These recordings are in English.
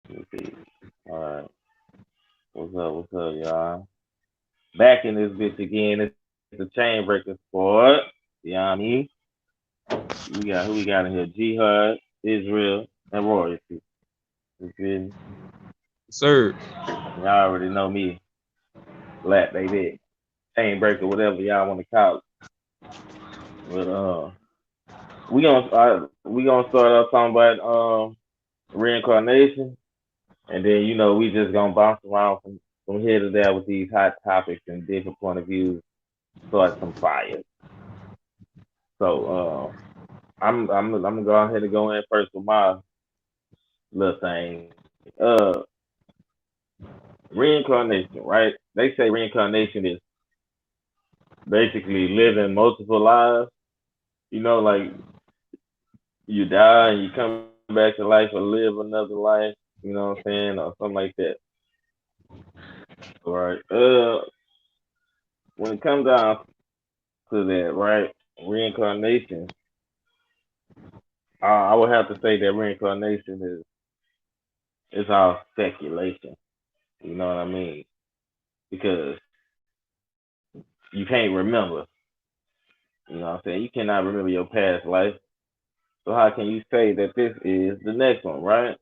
Let me see. All right. What's up? What's up, y'all? Back in this bitch again. It's the Chainbreaker Sport. You know what I mean? We got who we got in here? Jihad, Israel, and Royalty. You feel me? Sir. Y'all already know me. Black baby. Chainbreaker, whatever y'all want to call it. But we gonna start off talking about reincarnation, and then we just gonna bounce around from here to there with these hot topics and different point of views. Start some fires. So I'm gonna go ahead and go in first with my little thing. Reincarnation, right? They say reincarnation is basically living multiple lives. Like you die and you come back to life or live another life. You know what I'm saying, or something like that. All right. When it comes down to that, right? Reincarnation. I would have to say that reincarnation is all speculation. You know what I mean? Because you can't remember. You know what I'm saying? You cannot remember your past life. So how can you say that this is the next one, right?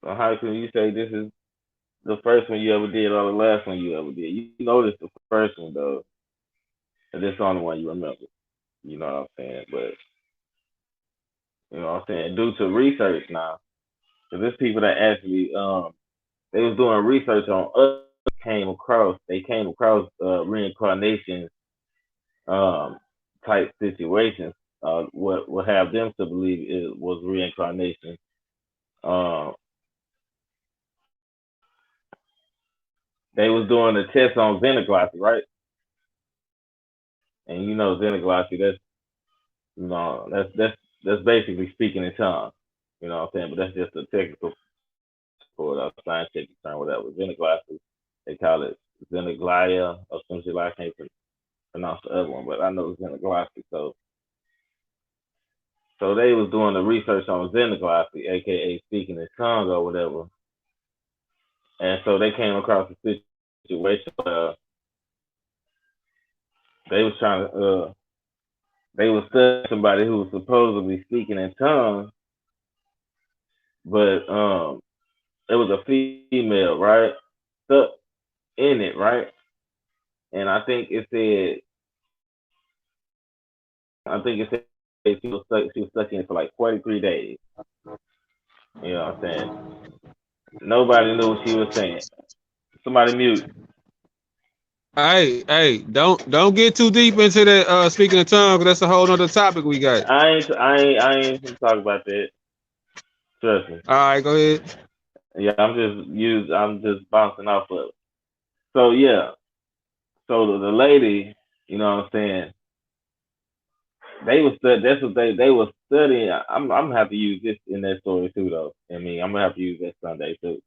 So how can you say this is the first one you ever did or the last one you ever did? You know this the first one though, and this the only one you remember. You know what I'm saying? But you know what I'm saying? Due to research now, because there's people that actually they was doing research on us they came across reincarnation um type situations. What would have them to believe it was reincarnation. Um, they was doing a test on xenoglossy, right? And xenoglossy, that's basically speaking in tongues. You know what I'm saying? But that's just a technical for a scientific term, whatever. Xenoglossy, they call it xenoglia or some shit like I can't pronounce the other one, but I know xenoglossy. So they was doing the research on xenoglossy, aka speaking in tongue or whatever. And so they came across a situation where they was trying to they was studying somebody who was supposedly speaking in tongues, but it was a female, right? Stuck in it, right? And I think it said she was stuck in it for like 43 days. You know what I'm saying? Nobody knew what she was saying. Somebody mute. Hey, don't get too deep into that speaking of tongue, 'cause that's a whole nother topic we got. I ain't gonna talk about that. Trust me. All right, go ahead. Yeah, I'm just bouncing off of it. So yeah, so the lady, you know what I'm saying? That's what they was studying. I'm gonna have to use this in that story too, though. I mean, I'm gonna have to use that Sunday too.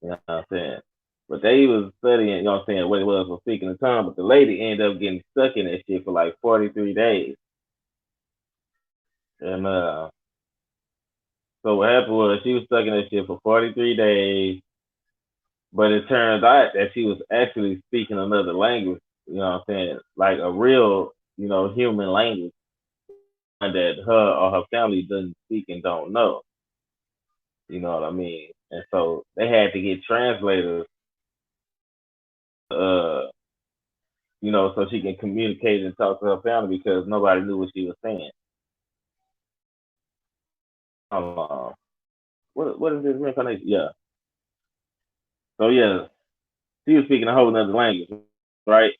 You know what I'm saying? But they was studying, you know what I'm saying, what it was for speaking in tongue. But the lady ended up getting stuck in that shit for like 43 days. And so what happened was she was stuck in that shit for 43 days. But it turns out that she was actually speaking another language. You know what I'm saying? Like a real, human language, one that her or her family doesn't speak and don't know. You know what I mean? And so they had to get translators, uh, so she can communicate and talk to her family because nobody knew what she was saying. What is this reincarnation? Yeah. So yeah, she was speaking a whole other language, right?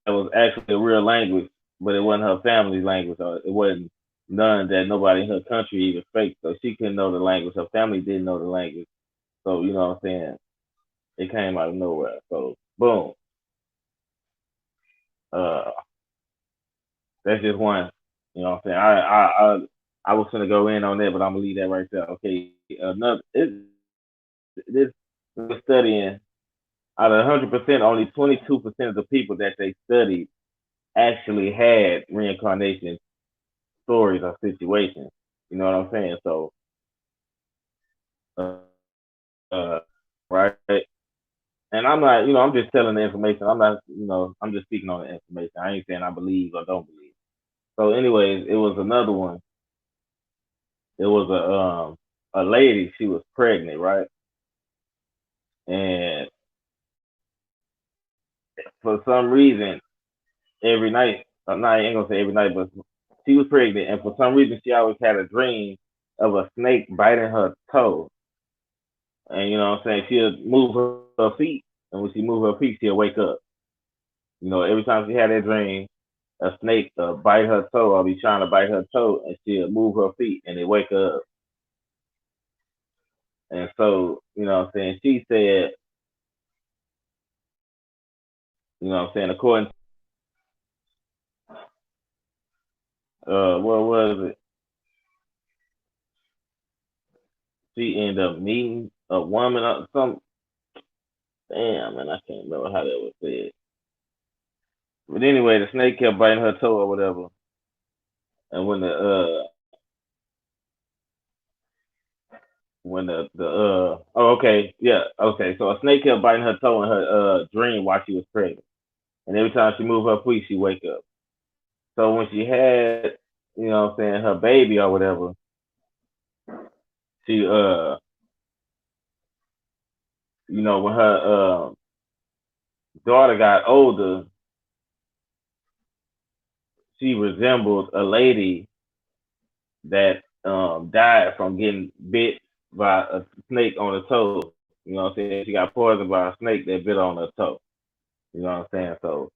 That was actually a real language, but it wasn't her family's language, or it wasn't none that nobody in her country even spoke. So she couldn't know the language. Her family didn't know the language. So you know what I'm saying? It came out of nowhere. So boom. Uh, that's just one. You know what I'm saying? I was gonna go in on that, but I'm gonna leave that right there. Okay. This was studying out of 100%, only 22% of the people that they studied actually had reincarnation stories or situations. You know what I'm saying? So right? And I'm not, I'm just telling the information. I'm not, I'm just speaking on the information. I ain't saying I believe or don't believe. So, anyways, it was another one. It was a lady. She was pregnant, right? And for some reason, every night, no, I ain't gonna say every night, but she was pregnant, and for some reason, she always had a dream of a snake biting her toe. And what I'm saying, she'll move her feet, and when she move her feet, she'll wake up. Every time she had that dream, a snake bite her toe or be trying to bite her toe, and she'll move her feet, and they wake her up. And so, what I'm saying, she said, what I'm saying, according to, what was it? She ended up meeting a woman or some. Damn, man, I can't remember how that was said. But anyway, the snake kept biting her toe or whatever. And oh, okay, yeah, okay. So a snake kept biting her toe in her dream while she was pregnant. And every time she moved her feet, she wake up. So when she had, what I'm saying, her baby or whatever, she when her daughter got older, she resembled a lady that died from getting bit by a snake on the toe. You know what I'm saying? She got poisoned by a snake that bit on her toe. You know what I'm saying? So,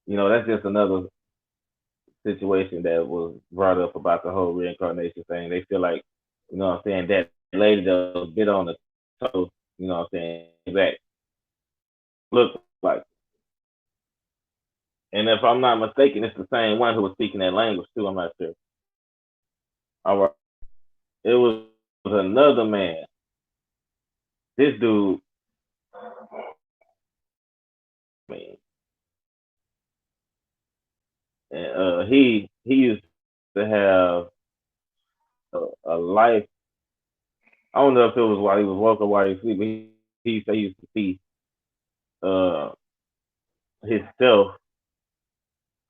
that's just another situation that was brought up about the whole reincarnation thing. They feel like, what I'm saying, that lady that was bit on the toe, what I'm saying, back looked like. And if I'm not mistaken, it's the same one who was speaking that language too. I'm not sure. All right. It was another man. This dude, man, and he used to have a life. I don't know if it was while he was woke or while he was asleep, but he said he used to see uh himself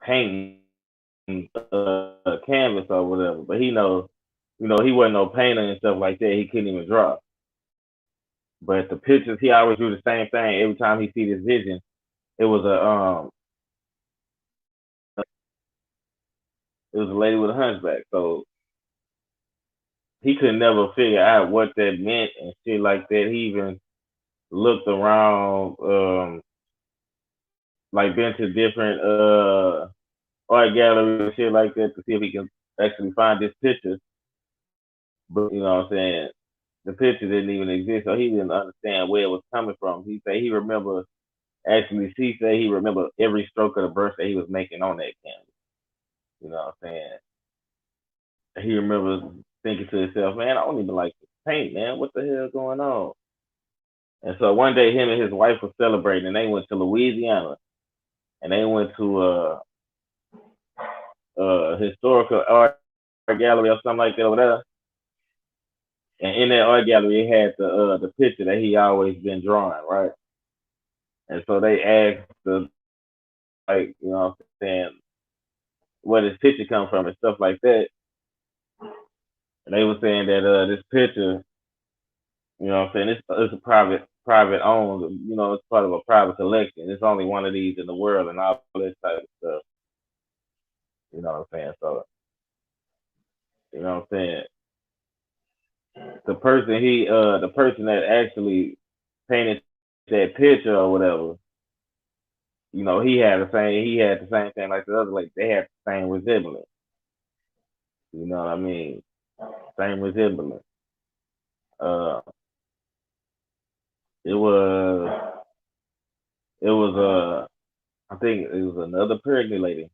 painting canvas or whatever. But he wasn't no painter and stuff like that. He couldn't even draw. But the pictures, he always drew the same thing every time he see this vision. It was a lady with a hunchback. So he could never figure out what that meant and shit like that. He even looked around, like been to different art galleries and shit like that to see if he can actually find this picture. But what I'm saying, the picture didn't even exist, so he didn't understand where it was coming from. He said he remember actually. He said he remember every stroke of the brush that he was making on that canvas. You know what I'm saying? He remembers thinking to himself, man, I don't even like this paint, man. What the hell going on? And so one day, him and his wife were celebrating, and they went to Louisiana, and they went to a historical art gallery or something like that over there. And in that art gallery, it had the picture that he always been drawing, right? And so they asked like, what I'm saying, where this picture come from and stuff like that. And they were saying that this picture, what I'm saying, it's a private owned, it's part of a private collection. It's only one of these in the world and all this type of stuff. You know what I'm saying? So, you know what I'm saying? The person that actually painted that picture or whatever, he had the same thing like the other, like they had the same resemblance. You know what I mean? Same resemblance. Uh, it was it was I think it was another pregnant lady,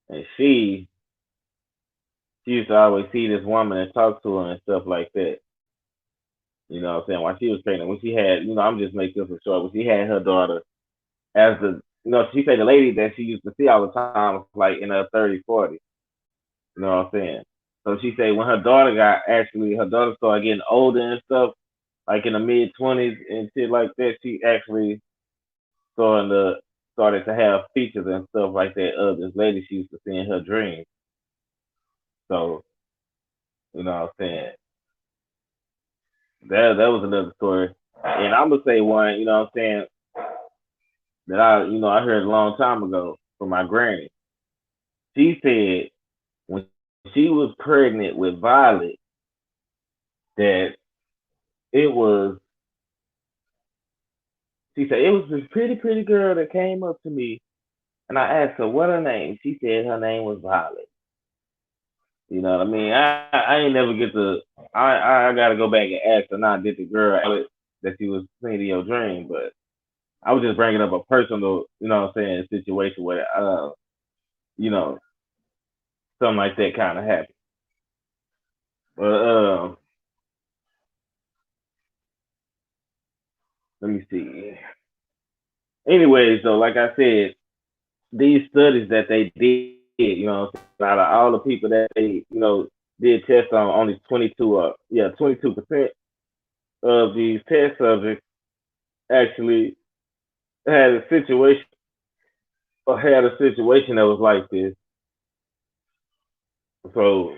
and she used to always see this woman and talk to her and stuff like that. You know what I'm saying? While she was pregnant, when she had, I'm just making this for short, when she had her daughter, as she said the lady that she used to see all the time was like in her 30s, 40s. You know what I'm saying? So she said when her daughter got actually her daughter started getting older and stuff, like in the mid 20s and shit like that, she actually started to started to have features and stuff like that of this lady she used to see in her dreams. So, you know what I'm saying? That was another story. And I'm gonna say one, you know what I'm saying, that I heard a long time ago from my granny. She said when she was pregnant with Violet that it was she said it was this pretty girl that came up to me and I asked her what her name. She said her name was Violet. You know what I mean? I ain't never get to I gotta go back and ask her now did the girl Violet that she was seeing in your dream, but I was just bringing up a personal, you know what I'm saying, situation where you know, something like that kind of happened. But let me see. Anyways, though, like I said, these studies that they did, you know, out of all the people that they, did tests on, only 22% of these test subjects actually had a situation that was like this. So,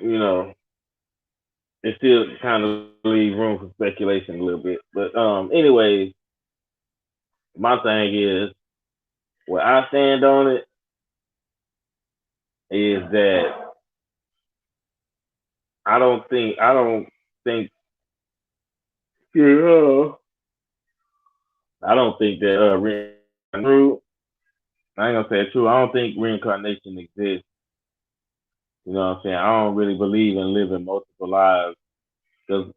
it still kind of leave room for speculation a little bit. But anyways, my thing is, where I stand on it is that I don't think yeah, I don't think that true. I ain't gonna say it's true. I don't think reincarnation exists. You know what I'm saying? I don't really believe in living multiple lives because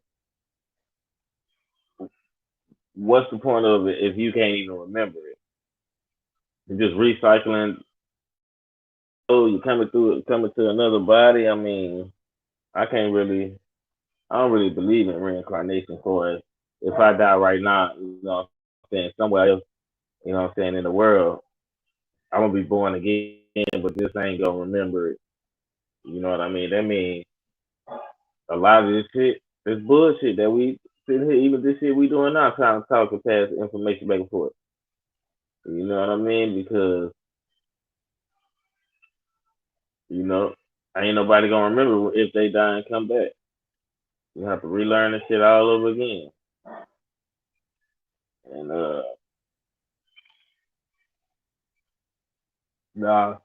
what's the point of it if you can't even remember it? You're just recycling. Oh, you're coming to another body. I mean, I can't really, I don't really believe in reincarnation for it. If I die right now, you know what I'm saying, somewhere else, you know what I'm saying, in the world, I'm gonna be born again, but this ain't gonna remember it. You know what I mean? That means a lot of this shit, this bullshit that we sitting here, even this shit we doing now, trying to talk and pass information back and forth. You know what I mean? Because you know, ain't nobody gonna remember if they die and come back. You have to relearn this shit all over again. And nah,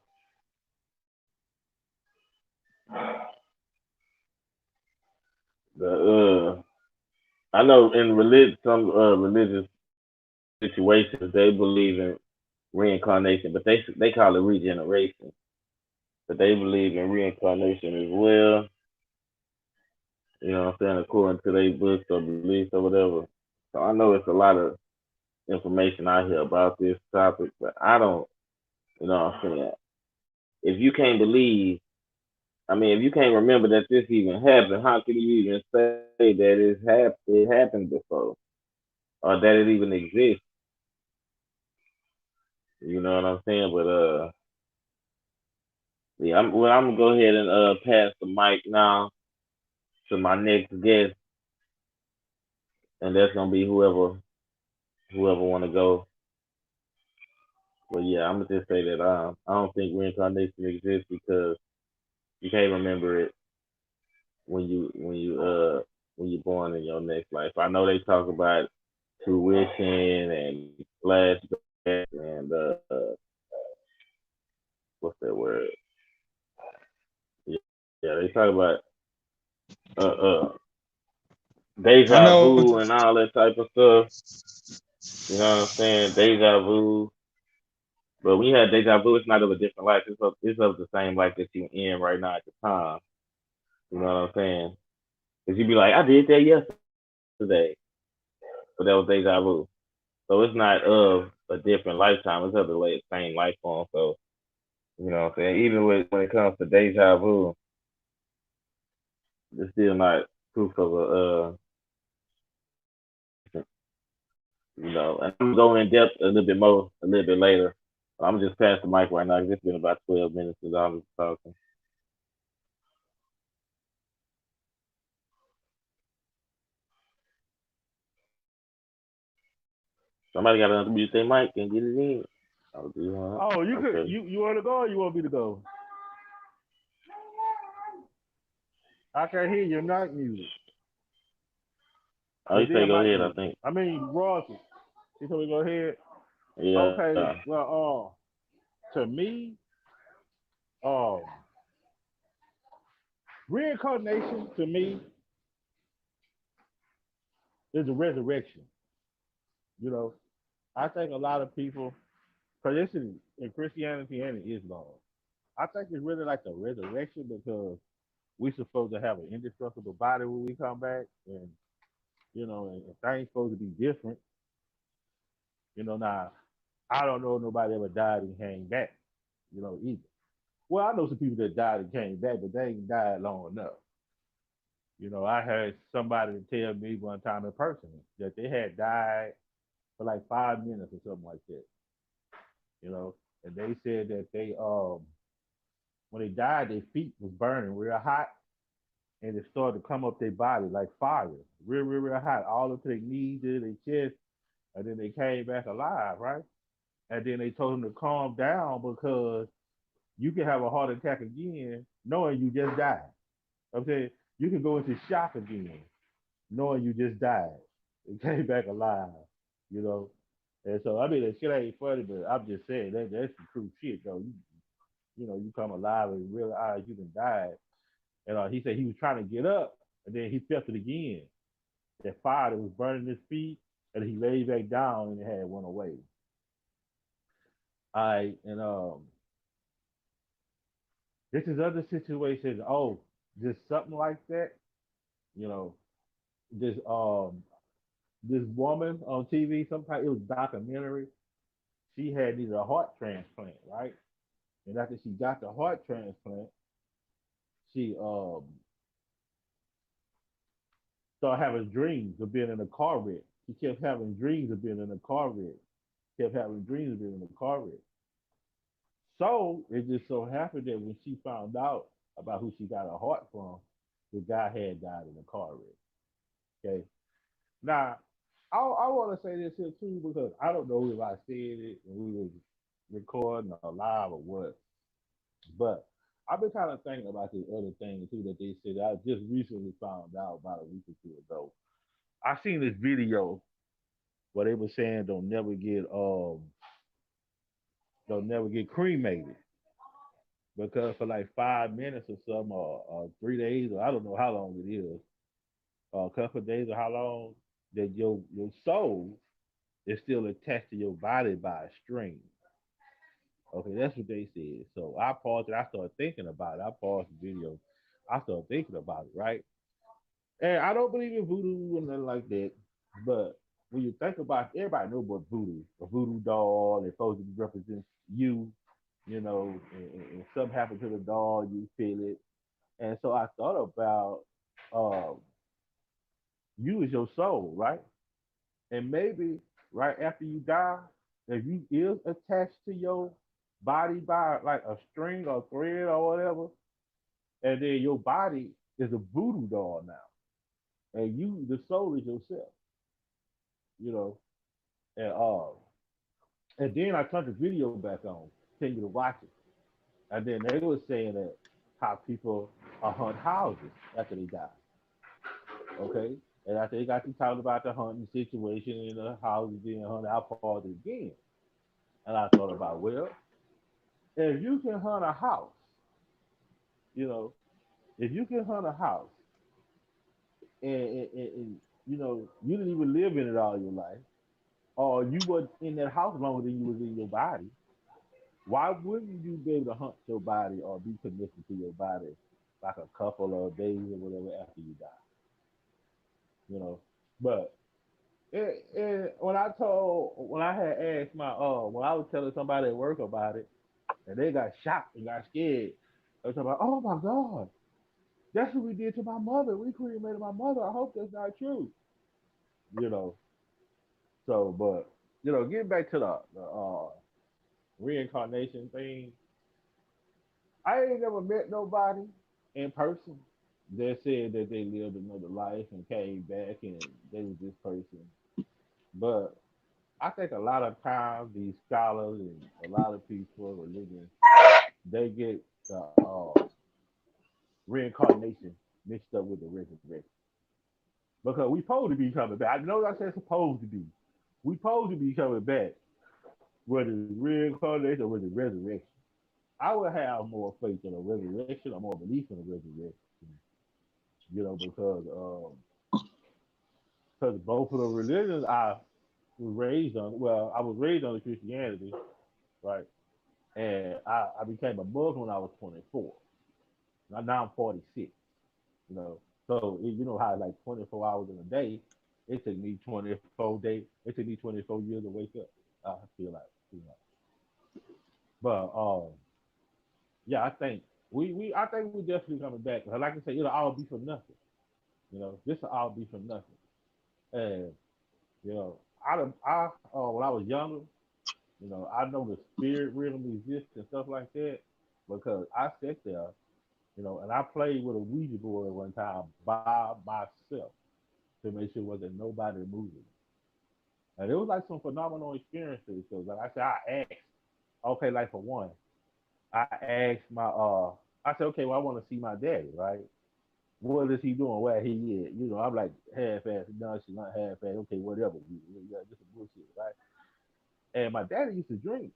the I know in some religious situations they believe in reincarnation, but they call it regeneration. But they believe in reincarnation as well. You know what I'm saying? According to their books or beliefs or whatever. So I know it's a lot of information out here about this topic, but I don't. You know what I'm saying? If you can't believe, I mean, if you can't remember that this even happened, how can you even say that it happened before or that it even exists? You know what I'm saying? But yeah, I'm gonna go ahead and pass the mic now to my next guest, and that's gonna be whoever want to go. But yeah, I'm gonna just say that I don't think reincarnation exists because you can't remember it when you're born in your next life. I know they talk about tuition and flashbacks and what's that word? Yeah, they talk about uh uh I deja know. vu and all that type of stuff. You know what I'm saying? Deja vu. But when you have deja vu, it's not of a different life. It's of the same life that you're in right now at the time. You know what I'm saying? Because you'd be like, I did that yesterday, but that was deja vu. So it's not of a different lifetime. It's of the same life form. So you know what I'm saying? Even when it comes to deja vu, it's still not proof of and I'm gonna go in depth a little bit more a little bit later. I'm just pass the mic right now because it's been about 12 minutes since I was talking. Somebody got to unmute their mic and get it in. Oh, do you want? Oh, you could Okay. you want to go or you want me to go? I can hear your night music. Oh, Your you say damn go mic ahead. I music. think. I mean, Royalty. You told me go ahead. Yeah. Okay. Well, to me, um, reincarnation to me is a resurrection. You know, I think a lot of people, because this is in Christianity and in Islam, I think it's really like the resurrection because we supposed to have an indestructible body when we come back, and and things supposed to be different. Now I don't know nobody ever died and came back, either. Well, I know some people that died and came back, but they ain't died long enough. I heard somebody tell me one time in person that they had died for like 5 minutes or something like that. And they said that they when they died, their feet was burning real hot, and it started to come up their body like fire, real, real, real hot, all up to their knees, to their chest, and then they came back alive, right? And then they told them to calm down because you can have a heart attack again knowing you just died. I'm saying you can go into shock again knowing you just died and came back alive, you know. And so I mean that shit ain't funny, but I'm just saying that's some true shit though. You come alive and realize you done died. And he said he was trying to get up and then he felt it again. That fire that was burning his feet, and he laid back down and it had went away. All right, and this is other situations. Oh, just something like that. You know, this this woman on TV. Sometimes it was documentary. She had needed a heart transplant, right? And after she got the heart transplant, she started having dreams of being in a car wreck. She kept having dreams of being in a car wreck. Kept having dreams of being in a car wreck. So it just so happened that when she found out about who she got her heart from, the guy had died in a car wreck. Okay. Now, I want to say this here too because I don't know if I said it and we was recording or live or what, but I've been kind of thinking about this other thing too that they said I just recently found out about a week or two ago. I seen this video where they were saying don't never get cremated because for like 5 minutes or something or 3 days or I don't know how long it is, a couple of days or how long that your soul is still attached to your body by a string. Okay, that's what they said. So I paused it. I started thinking about it. I paused the video. I started thinking about it, right? And I don't believe in voodoo and nothing like that. But when you think about it, everybody knows what voodoo. A voodoo doll is supposed to represent you, and something happened to the doll, you feel it. And so I thought about um, you as your soul, right? And maybe right after you die, if you is attached to your body by like a string or thread or whatever, and then your body is a voodoo doll now, and you the soul is yourself, you know. And then I turned the video back on, continue to watch it, and then they were saying that how people hunt houses after they die. Okay, and after they got to talking about the hunting situation and the houses being hunted, I paused it again. And I thought about, well, if you can hunt a house, you know, if you can hunt a house and you didn't even live in it all your life, or you were in that house longer than you was in your body, why wouldn't you be able to hunt your body or be connected to your body like a couple of days or whatever after you die? You know, but when I had asked when I was telling somebody at work about it, and they got shocked and got scared. I was talking about, oh my God, that's what we did to my mother. We cremated my mother. I hope that's not true. You know. So, but getting back to the reincarnation thing, I ain't never met nobody in person that said that they lived another life and came back and they was this person. But I think a lot of times these scholars and a lot of people, religions, they get the reincarnation mixed up with the resurrection. Because we supposed to be coming back. I know I said supposed to be. We supposed to be coming back, whether it's reincarnation or whether it's resurrection. I would have more faith in a resurrection or more belief in a resurrection, because both of the religions I was raised on, well, I was raised under Christianity, right? And I became a Muslim when I was 24. Now I'm 46, you know. So you know how like 24 hours in a day, it took me 24 days. It took me 24 years to wake up. I feel like. But yeah, I think we definitely coming back. Like I said, it'll all be for nothing. This will all be for nothing. And you know, when I was younger, I know the spirit realm exists and stuff like that because I sat there, and I played with a Ouija board one time by myself to make sure wasn't nobody moving. And it was like some phenomenal experiences. So like I said, I asked, okay, like for one, I asked I said, okay, well, I want to see my daddy, right? What is he doing? Where he is? I'm like half-ass, no, she's not half-ass. Okay, whatever. Yeah, just a bullshit, right? And my daddy used to drink.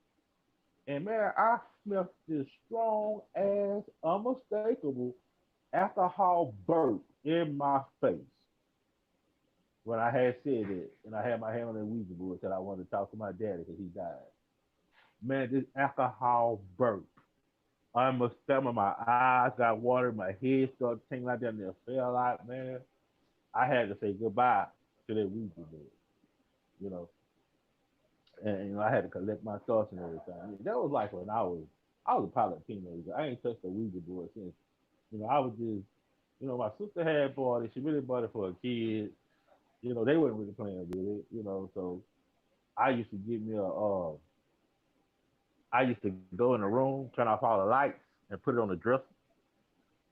And man, I smelled this strong ass, unmistakable alcohol burp in my face when I had said it. And I had my hand on the Ouija board that I wanted to talk to my daddy because he died. Man, this alcohol burp. I must stomach, my eyes got water, my head started tingling out there and it fell out, man. I had to say goodbye to that Ouija board, you know. And I had to collect my thoughts and everything. I mean, that was like when I was probably a teenager. I ain't touched the Ouija board since. I was just, my sister had bought it. She really bought it for a kid. They wasn't really playing with it. So I used to get me I used to go in the room, turn off all the lights, and put it on the dresser,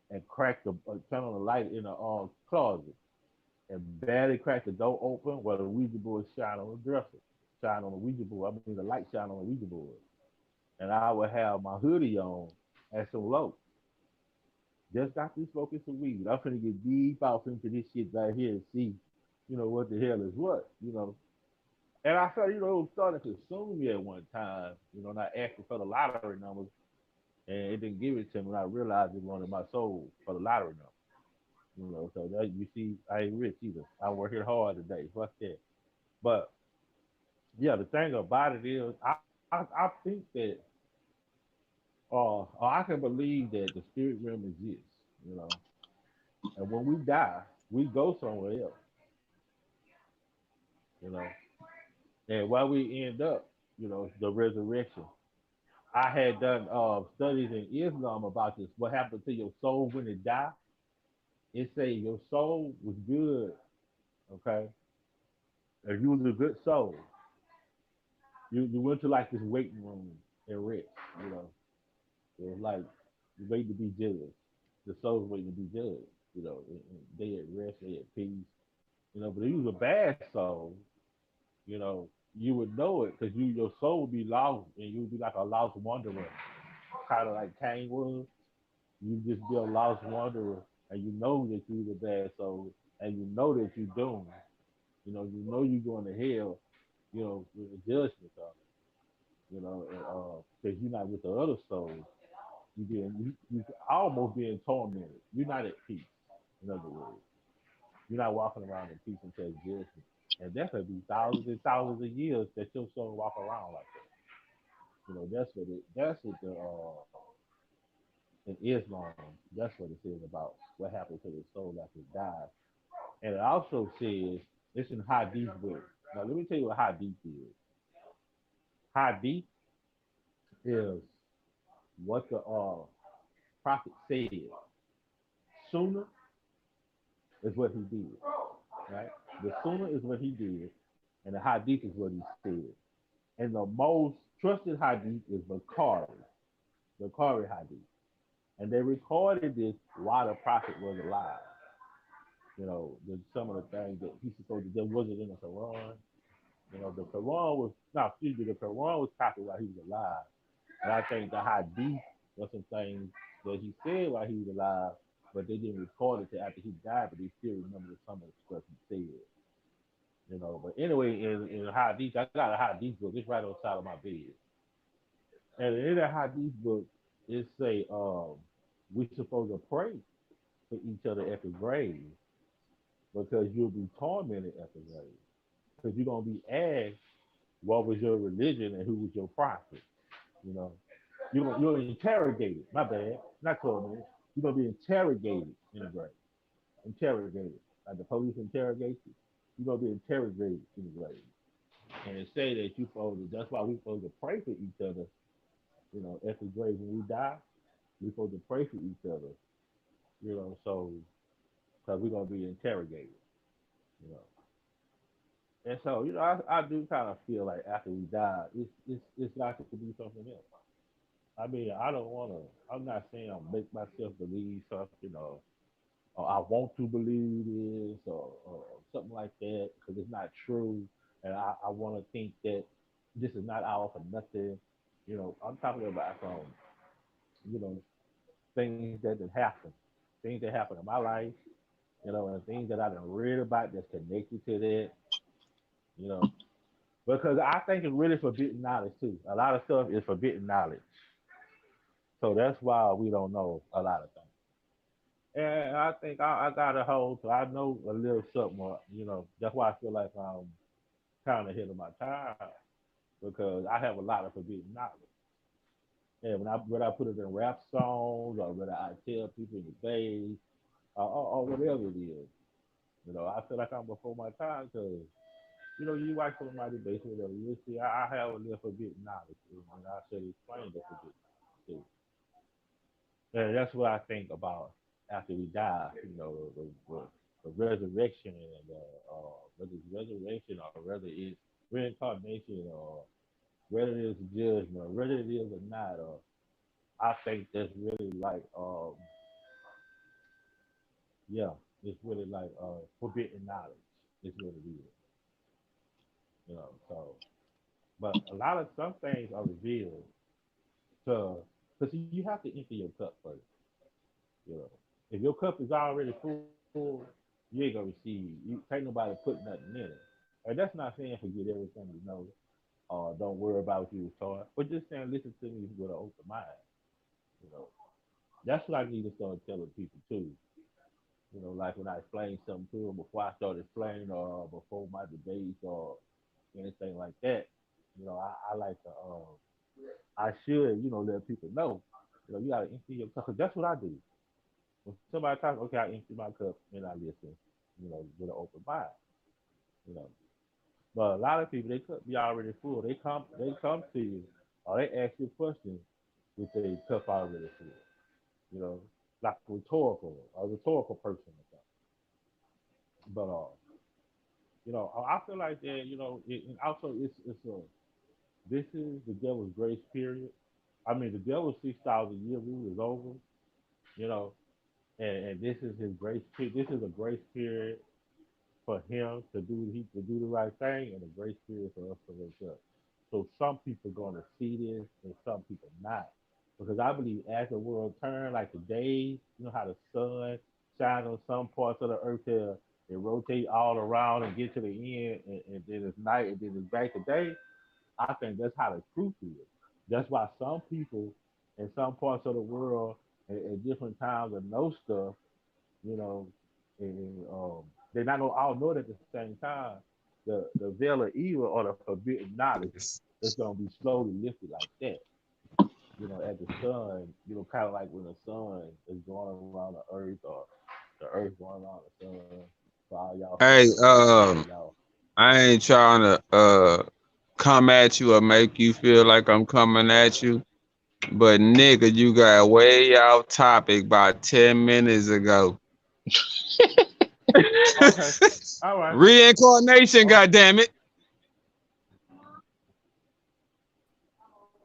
and turn on the light in the closet, and barely crack the door open while the Ouija board shine on the dresser, shine on the Ouija board. I mean, the light shine on the Ouija board, and I would have my hoodie on and some low. Just got this focus some weed. I'm finna get deep out into this shit right here and see, what the hell is what, And I felt, it was starting to consume me at one time, and I asked for the lottery numbers, and it didn't give it to me. And I realized it wanted my soul for the lottery number. So that you see, I ain't rich either. I'm working hard today. Fuck that. But yeah, the thing about it is, I think that, I can believe that the spirit realm exists, you know, and when we die, we go somewhere else, you know, and why we end up, the resurrection. I had done studies in Islam about this. What happened to your soul when it died? It say your soul was good, okay? If you was a good soul, you went to like this waiting room and rest, you know. It was like you waiting to be judged. The soul's waiting to be judged, and they at rest, they at peace, But if you was a bad soul, you would know it because your soul would be lost and you would be like a lost wanderer, kind of like Cain was. You just be a lost wanderer, and you know that you're the bad soul, and you know that you're doomed. You know you're going to hell. With the judgment of it. And because you're not with the other souls, you almost being tormented. You're not at peace. In other words, you're not walking around in peace until judgment. And that could be thousands and thousands of years that your soul walk around like that. That's what the in Islam, that's what it says about what happens to the soul after it dies. And it also says it's in Hadith book. Now let me tell you what Hadith is. Hadith is what the prophet said. Sunnah is what he did. Right? The Sunnah is what he did, and the Hadith is what he said. And the most trusted Hadith is Bukhari Hadith. And they recorded this while the prophet was alive. Some of the things that he's supposed to do wasn't in the Quran. You know, the Quran was no, excuse me, the Quran was copied while he was alive, and I think the Hadith was some things that he said while he was alive, but they didn't record it till after he died, but they still remember some of the stuff he said. You know, but anyway, in Hadith, I got a Hadith book. It's right on the side of my bed, and in that Hadith book, it say we supposed to pray for each other at the grave because you'll be tormented at the grave because you're gonna be asked what was your religion and who was your prophet. You know, you're interrogated. My bad, not tormented. You're gonna be interrogated in the grave. Interrogated, like the police interrogate you. You're gonna be interrogated in the grave. And it say that you supposed to. That's why we supposed to pray for each other. You know, at the grave when we die, we supposed to pray for each other. You know, so because we're gonna be interrogated. You know, and so you know, I do kind of feel like after we die, it's got to be something else. I mean, I don't want to. I'm not saying I'll make myself believe something or I want to believe this or something like that because it's not true, and I want to think that this is not all for nothing. You know, I'm talking about you know things that did happen, things that happened in my life, you know, and things that I done read about that's connected to that, you know, because I think it's really forbidden knowledge too. A lot of stuff is forbidden knowledge, so that's why we don't know a lot of things. And I think I got a hold, so I know a little something. You know, that's why I feel like I'm kind of ahead of my time because I have a lot of forbidden knowledge. And when I put it in rap songs or whether I tell people in the day or whatever it is, you know, I feel like I'm before my time because you know you watch somebody basically whatever you see. I have a little forbidden knowledge, and I should explain the forbidden knowledge. And that's what I think about after we die. You know, the resurrection and whether it's resurrection or whether it's reincarnation or whether it's judgment, whether it is or not. I think that's really like yeah, it's really like forbidden knowledge. Is what it is. You know, so but a lot of some things are revealed to because you have to empty your cup first. You know, if your cup is already full, you ain't gonna receive. You can't nobody put nothing in it. And that's not saying forget everything you know, or don't worry about what you was taught, but just saying listen to me with an open mind. You know, that's what I need to start telling people too. You know, like when I explain something to them before I start explaining or before my debates or anything like that. You know, I like to I should you know let people know. You know, you gotta empty your cup. 'Cause that's what I do. When somebody talks, okay, I empty my cup and I listen. You know, with an open mind. You know, but a lot of people they could be already full. They come to you or they ask you questions with their cup already full. You know, like a rhetorical person or something. But you know, I feel like that. You know, and also it's a this is the devil's grace period. I mean, the devil's 6,000 year rule is over. You know, and this is his grace period. This is a grace period for him to do the right thing and a grace period for us to wake up. So some people gonna see this and some people not. Because I believe as the world turns, like the days, you know how the sun shines on some parts of the earth here, it rotate all around and get to the end and then it's night and then it's back to day. I think that's how the truth is. That's why some people in some parts of the world at different times of know stuff, you know, and they're not gonna all know it at the same time. The veil of evil or the forbidden knowledge is gonna be slowly lifted like that. You know, as the sun, you know, kind of like when the sun is going around the earth or the earth going around the sun. For all y'all Hey, physicists out there, y'all. I ain't trying to come at you or make you feel like I'm coming at you, but nigga, you got way off topic about 10 minutes ago. Okay, all right. Reincarnation, Oh, goddamn it.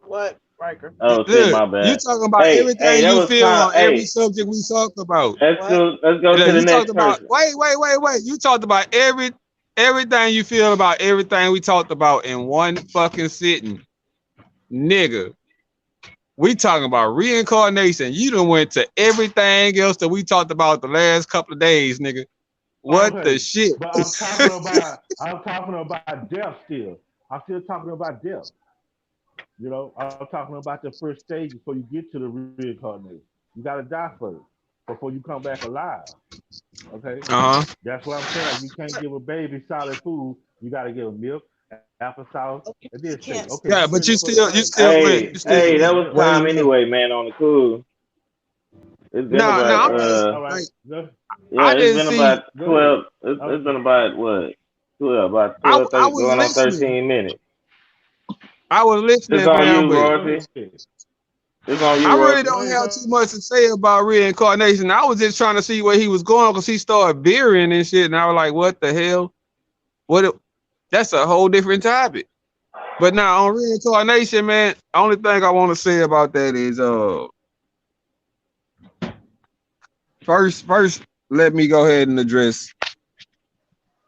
What, Riker? Oh shit, Look, my you bad. talking about Hey, everything that you was feel kind. on every Hey, subject we talked about. let's What? go. Let's go Yeah, to the you talked next about person. wait. You talked about every. everything you feel about everything we talked about in one fucking sitting, nigga. We talking about reincarnation. You done went to everything else that we talked about the last couple of days, nigga. What the Okay, shit? but I'm talking about death still. I'm still talking about death. You know, I'm talking about the first stage before you get to the reincarnation. You gotta die first before you come back alive. Okay, Uh-huh. that's what I'm saying. Like you can't give a baby solid food. You gotta give them milk, applesauce, and then say, okay, you Yeah, ready to but go to bed. Hey, You still hey, giving that them was milk. time wait. anyway, man. On the cool, it's been No, about no, I'm just All right, like go, yeah, I it's didn't been see. about go ahead. 12. It's, Uh, it's been about what 12, about I 12, I 13, was going on listening. 13 minutes. I was It's listening, on fam, you, but go Royalty. ahead. It's on I you, really Royalty. Go don't ahead, have go. too much to say about reincarnation. I was just trying to see where he was going because he started veering and shit, and I was like, "What the hell? What? That's a whole different topic." But now on reincarnation, man, only thing I want to say about that is, first, let me go ahead and address,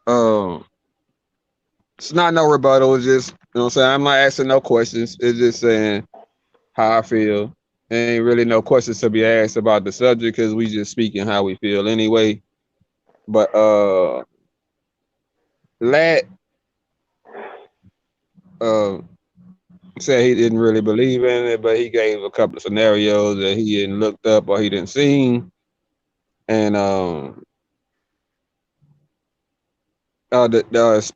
um, it's not no rebuttal. It's just, you know what I'm saying. I'm not asking no questions. It's just saying how I feel. Ain't really no questions to be asked about the subject because we just speaking how we feel anyway. But Lat uh said he didn't really believe in it, but he gave a couple of scenarios that he hadn't looked up or he didn't seen. And the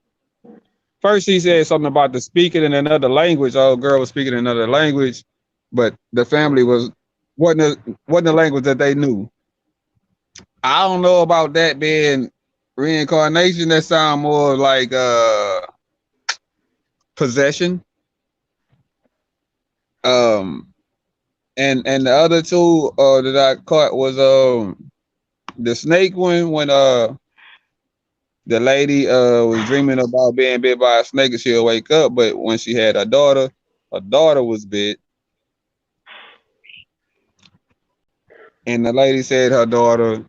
first he said something about the speaking in another language. Old girl was speaking in another language, but the family wasn't the language that they knew. I don't know about that being reincarnation. That sound more like possession. Um and the other two that I caught was the snake one when the lady was dreaming about being bit by a snake and she'll wake up, but when she had her daughter was bit, and the lady said her daughter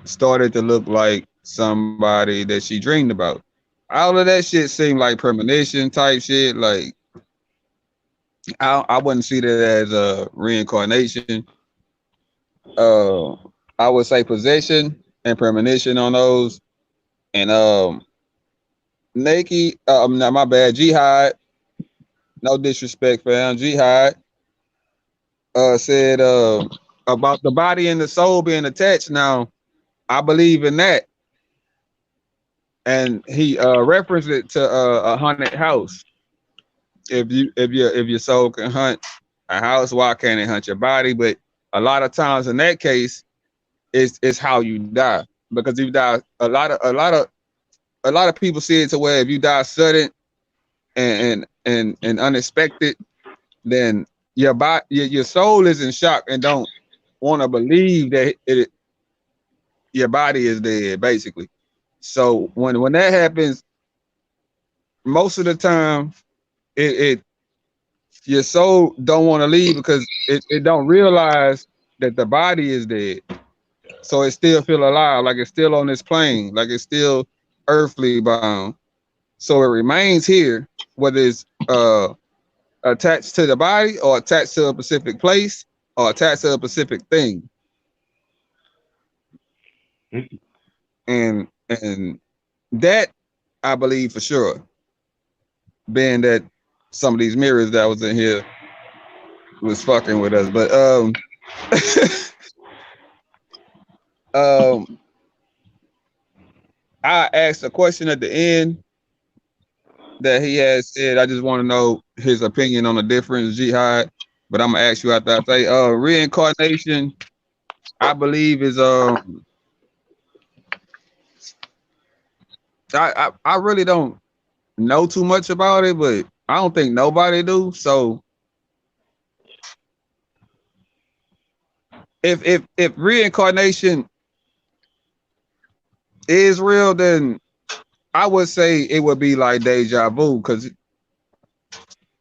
started to look like somebody that she dreamed about. All of that shit seemed like premonition type shit. Like I wouldn't see that as a reincarnation. Uh, I would say possession and premonition on those. And Nike, no, my bad, Jihad. No disrespect, fam. Jihad said about the body and the soul being attached. Now, I believe in that, and he referenced it to a haunted house. If your soul can hunt a house, why can't it hunt your body? But a lot of times in that case, it's how you die. Because if you die, a lot of people see it to where if you die sudden and unexpected, then your soul is in shock and don't want to believe that your body is dead, basically. So when that happens, most of the time, it your soul don't want to leave because it don't realize that the body is dead. So it still feel alive, like it's still on this plane, like it's still earthly bound. So it remains here, whether it's attached to the body or attached to a specific place or attached to a specific thing. And that I believe for sure, being that some of these mirrors that was in here was fucking with us. But um I asked a question at the end that he had said. I just want to know his opinion on the difference, Jihad. But I'm gonna ask you after I say reincarnation, I believe is I really don't know too much about it, but I don't think nobody do. So if reincarnation is real, then I would say it would be like deja vu, because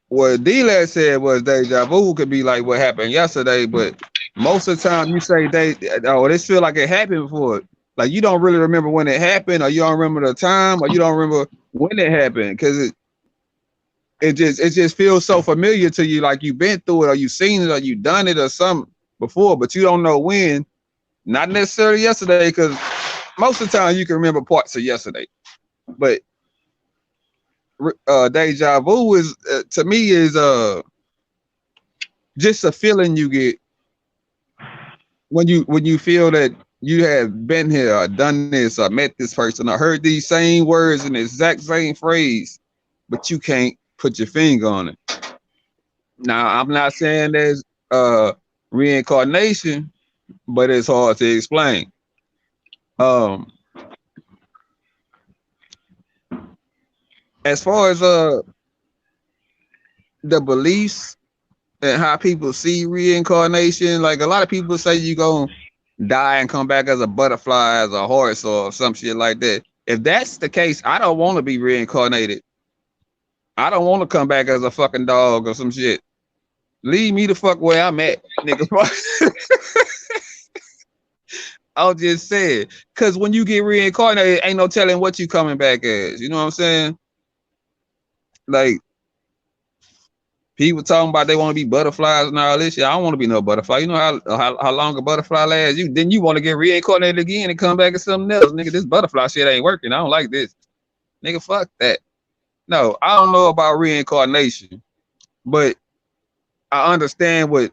what D-Lad said was deja vu could be like what happened yesterday, but most of the time you say this feel like it happened before. Like you don't really remember when it happened, or you don't remember the time, or you don't remember when it happened, because it just feels so familiar to you, like you've been through it, or you've seen it, or you've done it, or something before, but you don't know when. Not necessarily yesterday, because most of the time you can remember parts of yesterday, but deja vu is to me is just a feeling you get when you feel that you have been here or done this or met this person or heard these same words in the exact same phrase, but you can't put your finger on it. Now, I'm not saying there's reincarnation, but it's hard to explain. Um, as far as the beliefs and how people see reincarnation, like a lot of people say you gonna die and come back as a butterfly, as a horse, or some shit like that. If that's the case, I don't want to be reincarnated. I don't want to come back as a fucking dog or some shit. Leave me the fuck where I'm at, nigga. I'll just say it. Cause when you get reincarnated, ain't no telling what you coming back as. You know what I'm saying? Like people talking about they want to be butterflies and all this shit. I don't want to be no butterfly. You know how long a butterfly lasts? You want to get reincarnated again and come back as something else, nigga. This butterfly shit ain't working. I don't like this, nigga. Fuck that. No, I don't know about reincarnation, but I understand what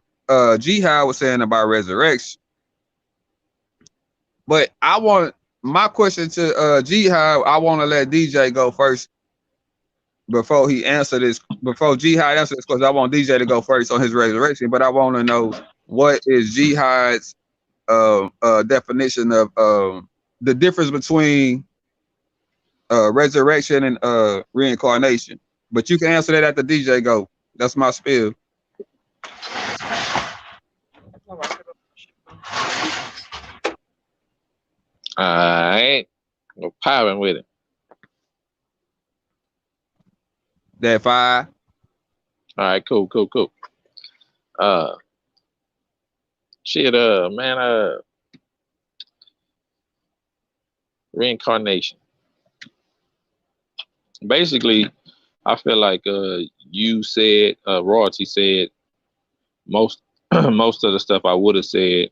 Jihad was saying about resurrection. But I want my question to Jihad. I want to let DJ go first before he answer this. Before Jihad answer this, because I want DJ to go first on his resurrection. But I want to know what is Jihad's definition of the difference between resurrection and reincarnation. But you can answer that at the DJ go. That's my spiel. Alright. Go popping with it. That fire. Alright, cool. Shit, man, reincarnation. Basically, I feel like you said, Royalty said most most of the stuff I would have said,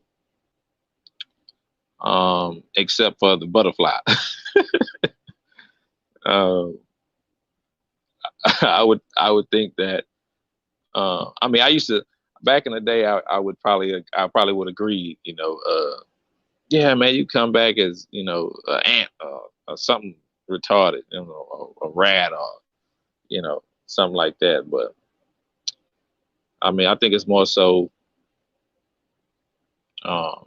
except for the butterfly. I would think that I mean I used to back in the day I probably would agree, yeah, man, you come back as, an ant or something retarded, a rat or, something like that. But I mean, I think it's more so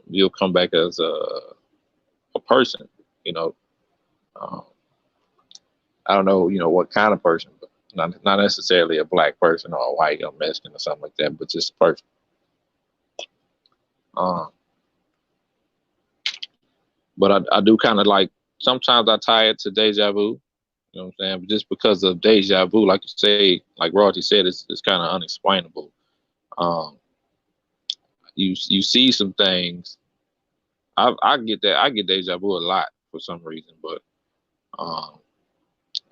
you'll come back as a person, you know. Um, I don't know, what kind of person, but not necessarily a black person or a white or Mexican or something like that, but just a person. Um, but I do kind of like, sometimes I tie it to deja vu, you know what I'm saying? But just because of deja vu, like you say, like Royalty said, it's kind of unexplainable. Um, you see some things. I get that. I get deja vu a lot for some reason, but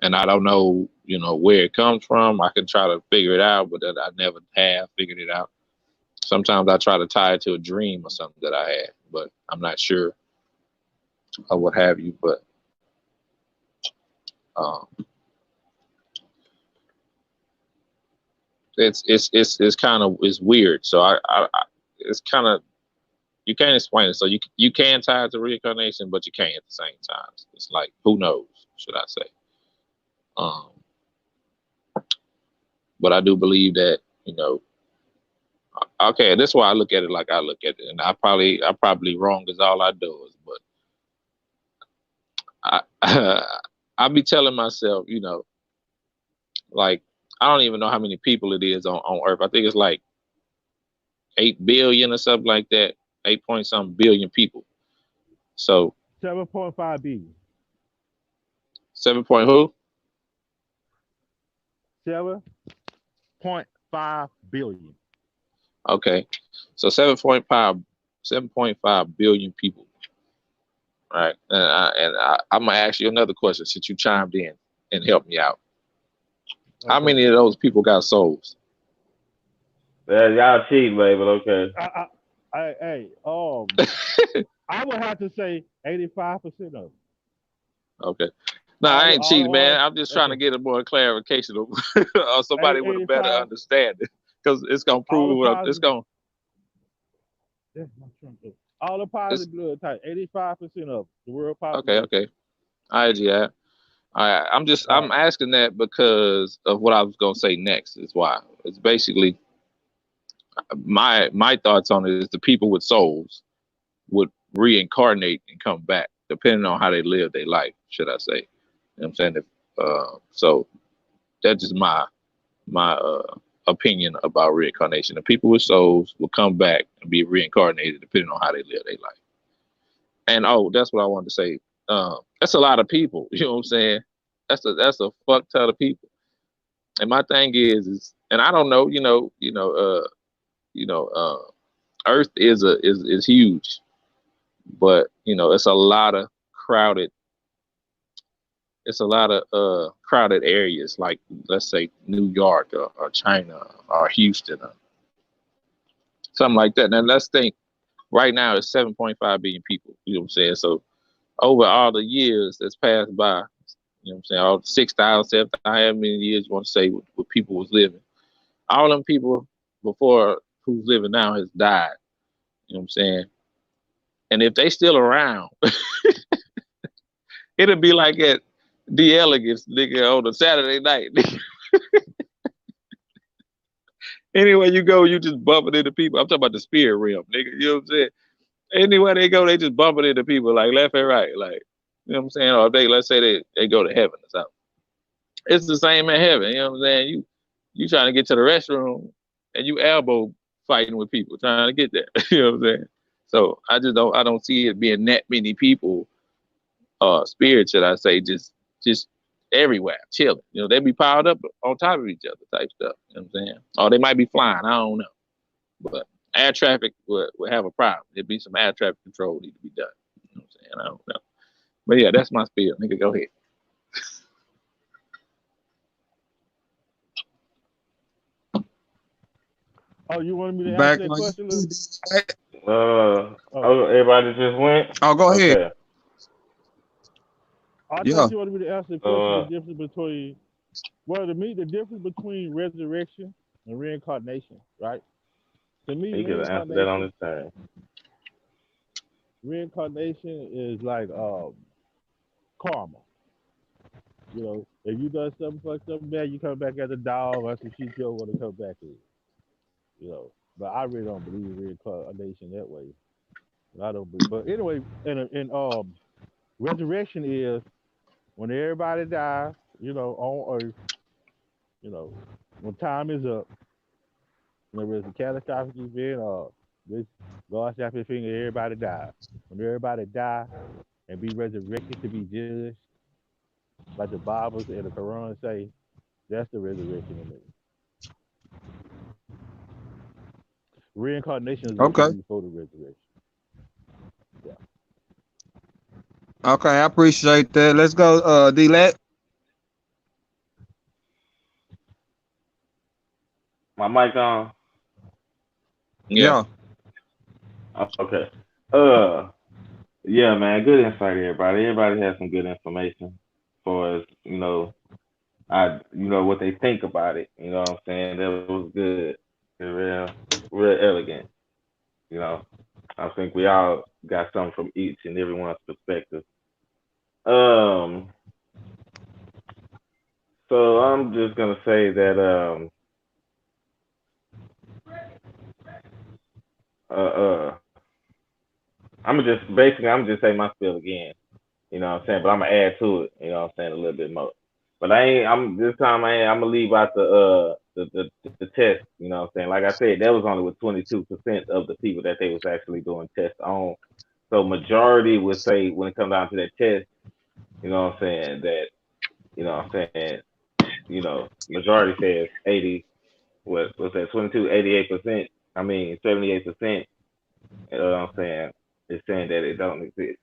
and I don't know, where it comes from. I can try to figure it out, but that I never have figured it out. Sometimes I try to tie it to a dream or something that I had, but I'm not sure or what have you. But um, it's kind of it's weird. So I it's kind of you can't explain it. So you can tie it to reincarnation, but you can't at the same time. It's like who knows? Should I say? Um, but I do believe that okay, that's why I look at it like I look at it, and I probably wrong as all I do is, but I I be telling myself, like I don't even know how many people it is on Earth. I think it's like 8 billion or something like that, 8 point something billion people. So 7.5 billion. 7 point who? 7.5 billion. Okay, so 7.5 billion people. right? I'm gonna ask you another question since you chimed in and helped me out. How Okay. many of those people got souls? Yeah, y'all cheating, baby, but okay. Hey, I would have to say 85% of them. Okay. No, I ain't cheating, All man. I'm just trying to okay. get a more clarification or somebody with a better 85, understanding, because it's gonna all the prove it's positive, gonna. that's my trunk up. All the It's positive blood type, 85% of the world okay. population. Okay. Yeah. Uh, I'm asking that because of what I was gonna say next. Is why it's basically my thoughts on it is the people with souls would reincarnate and come back, depending on how they live their life, should I say. You know what I'm saying? So that's just my opinion about reincarnation. The people with souls will come back and be reincarnated depending on how they live their life. And oh, that's what I wanted to say. That's a lot of people. You know what I'm saying? That's a fuck ton of people. And my thing is, and I don't know. You know, Earth is huge, but it's a lot of crowded. It's a lot of crowded areas, like let's say New York or China or Houston or something like that. Now let's think. Right now, it's 7.5 billion people. You know what I'm saying? So over all the years that's passed by, you know what I'm saying, all 6,000, 7,000, however many years you want to say what people was living, all them people before who's living now has died. You know what I'm saying? And if they still around, it'll be like at the Elegance, nigga, on a Saturday night. Anywhere you go, you just bumping into people. I'm talking about the spirit realm, nigga. You know what I'm saying? Anywhere they go, they just bumping into people like left and right. Like, you know what I'm saying? Or if let's say they go to heaven or something. It's the same in heaven. You know what I'm saying? You trying to get to the restroom and you elbow fighting with people trying to get there. You know what I'm saying? So I don't see it being that many people, spirits, should I say, just everywhere, chilling. They be piled up on top of each other type stuff. You know what I'm saying? Or they might be flying, I don't know. But air traffic would have a problem. There'd be some air traffic control need to be done. You know what I'm saying? I don't know. But yeah, that's my spiel. Nigga, go ahead. oh, you wanted me to answer Back that on question, Lou? you. Oh, Everybody just went? Oh, go ahead. Okay. I Yeah. thought you wanted me to answer the question. The So, difference between, well, to me, the difference between resurrection and reincarnation, right? To me, he could answer that on his turn. reincarnation is like karma. If you done something fucked up bad, you come back as a dog or some shit you don't want to come back in. But I really don't believe in reincarnation that way. I don't. But anyway, in resurrection is when everybody dies. On Earth. You know, when time is up, when there is a catastrophic event or this God snap his finger, everybody dies. When everybody die and be resurrected to be judged, like the Bibles and the Quran say, that's the resurrection of me. Reincarnation is what Okay. comes before the resurrection. Yeah. Okay. I appreciate that. Let's go, D-Lat. My mic on? Yeah. Yeah. Okay. Uh, yeah, man. Good insight, everybody. Everybody has some good information as far as, what they think about it. You know what I'm saying? That was good. Real elegant. You know, I think we all got something from each and everyone's perspective. Um, so I'm just gonna say that uh uh I'm gonna just say my spiel again. You know what I'm saying? But I'm gonna add to it, you know what I'm saying, a little bit more. But I'm this time I'm gonna leave out the test, you know what I'm saying? Like I said, that was only with 22% of the people that they was actually doing tests on. So majority would say when it comes down to that test, you know what I'm saying, that you know what I'm saying, majority says 80, what's that, 22, 88%, I mean 78%, you know what I'm saying, is saying that it don't exist.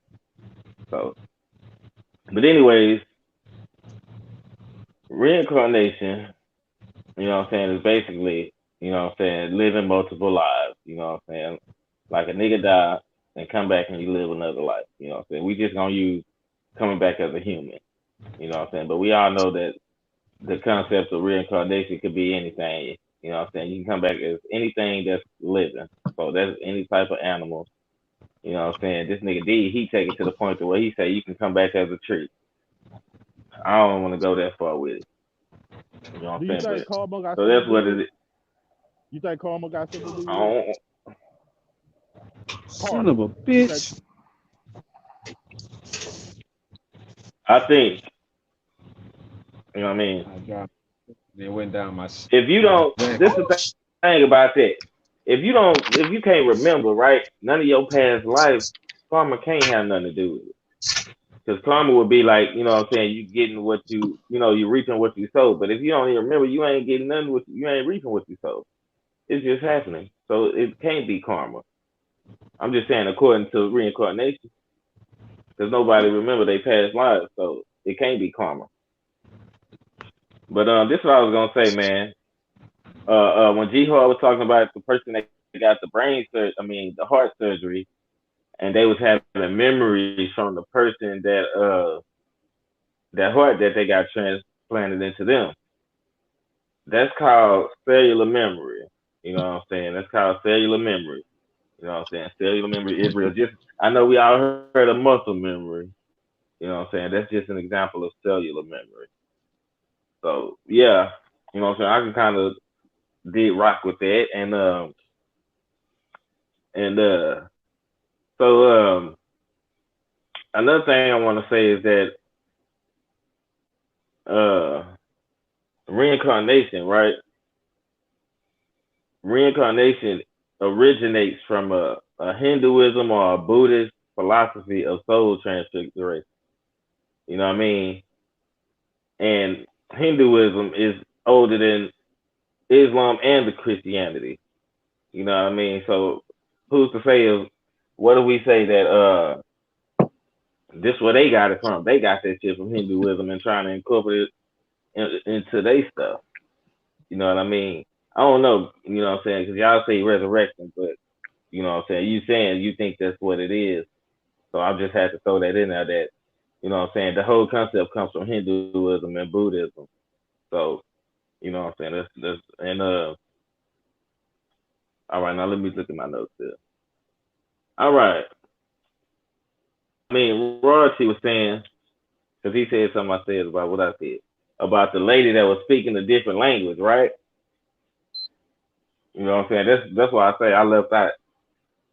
So, but anyways, reincarnation, what I'm saying, is basically, what I'm saying, living multiple lives. What I'm saying, like a nigga die and come back and you live another life. What I'm saying, we just gonna use coming back as a human. What I'm saying, but we all know that the concept of reincarnation could be anything. What I'm saying, you can come back as anything that's living. So that's any type of animal. What I'm saying, this nigga D, he take it to the point to where he say you can come back as a tree. I don't want to go that far with it. You know what I'm Do you saying? think But karma got so something that's to do what with it it? is. You think karma got something to do I with it? don't, Son of Karma. a You think bitch. I think, you know what I mean? I got it went down my If you my don't, thing. this is the thing about that. If you can't remember, right, none of your past life, karma can't have nothing to do with it. Because karma would be like, what I'm saying, you getting what you reaping what you sowed. But if you don't even remember, you ain't getting nothing you ain't reaping what you sowed. It's just happening. So it can't be karma. I'm just saying according to reincarnation, because nobody remember their past lives, so it can't be karma. But this is what I was gonna say, man. When G Hart was talking about the person that got the the heart surgery, and they was having memories from the person that heart that they got transplanted into them. That's called cellular memory. You know what I'm saying? That's called cellular memory. You know what I'm saying? Cellular memory is real. Just I know we all heard of muscle memory. You know what I'm saying? That's just an example of cellular memory. So yeah, what I'm saying? I can kind of did rock with that, and so another thing I want to say is that uh reincarnation, right? Reincarnation originates from a Hinduism or a Buddhist philosophy of soul transfiguration. You know what I mean? And Hinduism is older than Islam and the Christianity. You know what I mean? So who's to say of what do we say that this where they got it from? They got that shit from Hinduism and trying to incorporate it into their stuff. You know what I mean? I don't know. You know what I'm saying? Because y'all say resurrection, but you know what I'm saying? You saying you think that's what it is. So I just had to throw that in there that, what I'm saying? The whole concept comes from Hinduism and Buddhism. So, what I'm saying? And all right, now let me look at my notes here. All right. I mean, Royalty was saying, because he said something I said about what I said, about the lady that was speaking a different language, right? You know what I'm saying? That's why I say I left out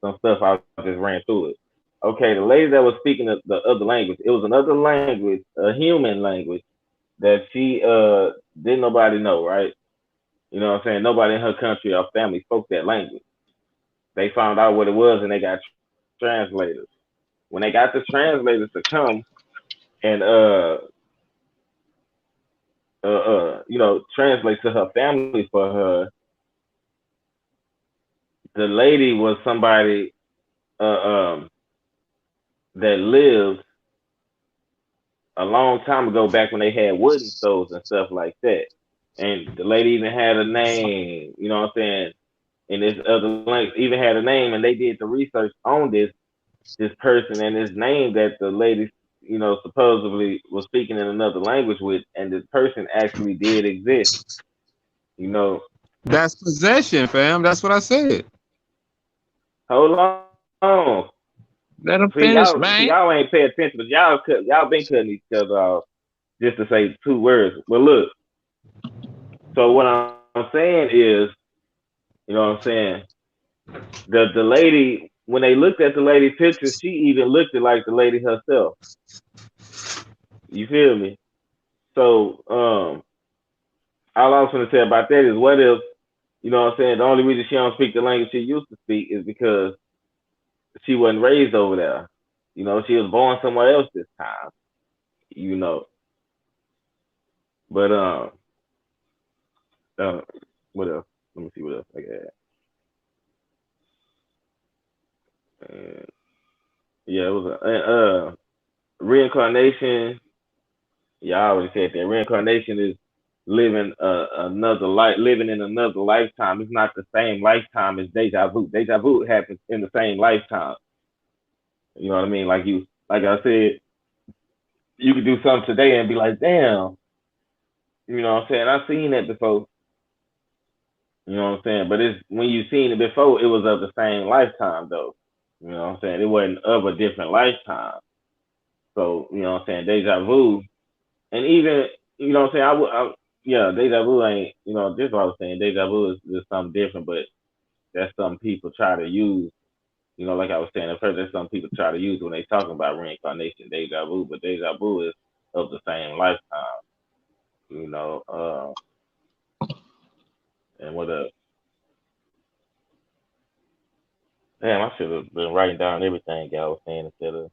some stuff. I just ran through it. Okay, the lady that was speaking the other language, it was another language, a human language that she didn't nobody know, right? You know what I'm saying? Nobody in her country or family spoke that language. They found out what it was and they got translators. When they got the translators to come and translate to her family for her, the lady was somebody uh, um that lived a long time ago back when they had wooden stoves and stuff like that. And the lady even had a name, you know what I'm saying? And this other language even had a name, and they did the research on this person and his name that the lady, supposedly was speaking in another language with, and this person actually did exist. You know, That's possession, fam. That's what I said. hold on. Let them See finish, y'all man. ain't pay attention, but y'all been cutting each other off just to say two words. Well, look. So what I'm saying is, you know what I'm saying? The lady, when they looked at the lady picture, she even looked like the lady herself. You feel me? So all I was going to say about that is, what if, you know what I'm saying, the only reason she don't speak the language she used to speak is because she wasn't raised over there. She was born somewhere else this time. You know, but uh, what else? Let me see what else I got. Uh, yeah, it was a reincarnation. Yeah, I already said that. Reincarnation is living another life, living in another lifetime. It's not the same lifetime as deja vu. Deja vu happens in the same lifetime. You know what I mean? Like I said, you could do something today and be like, damn. You know what I'm saying? I've seen that before. You know what I'm saying? But it's when you seen it before, it was of the same lifetime though. You know what I'm saying? It wasn't of a different lifetime. So, you know what I'm saying? Deja vu. And even, you know what I'm saying? Yeah, deja vu ain't, just what I was saying. Deja vu is just something different, but that's something people try to use. Like I was saying at first, that's something people try to use when they talking about reincarnation, deja vu. But deja vu is of the same lifetime, you know. And what a damn, I should have been writing down everything I was saying instead of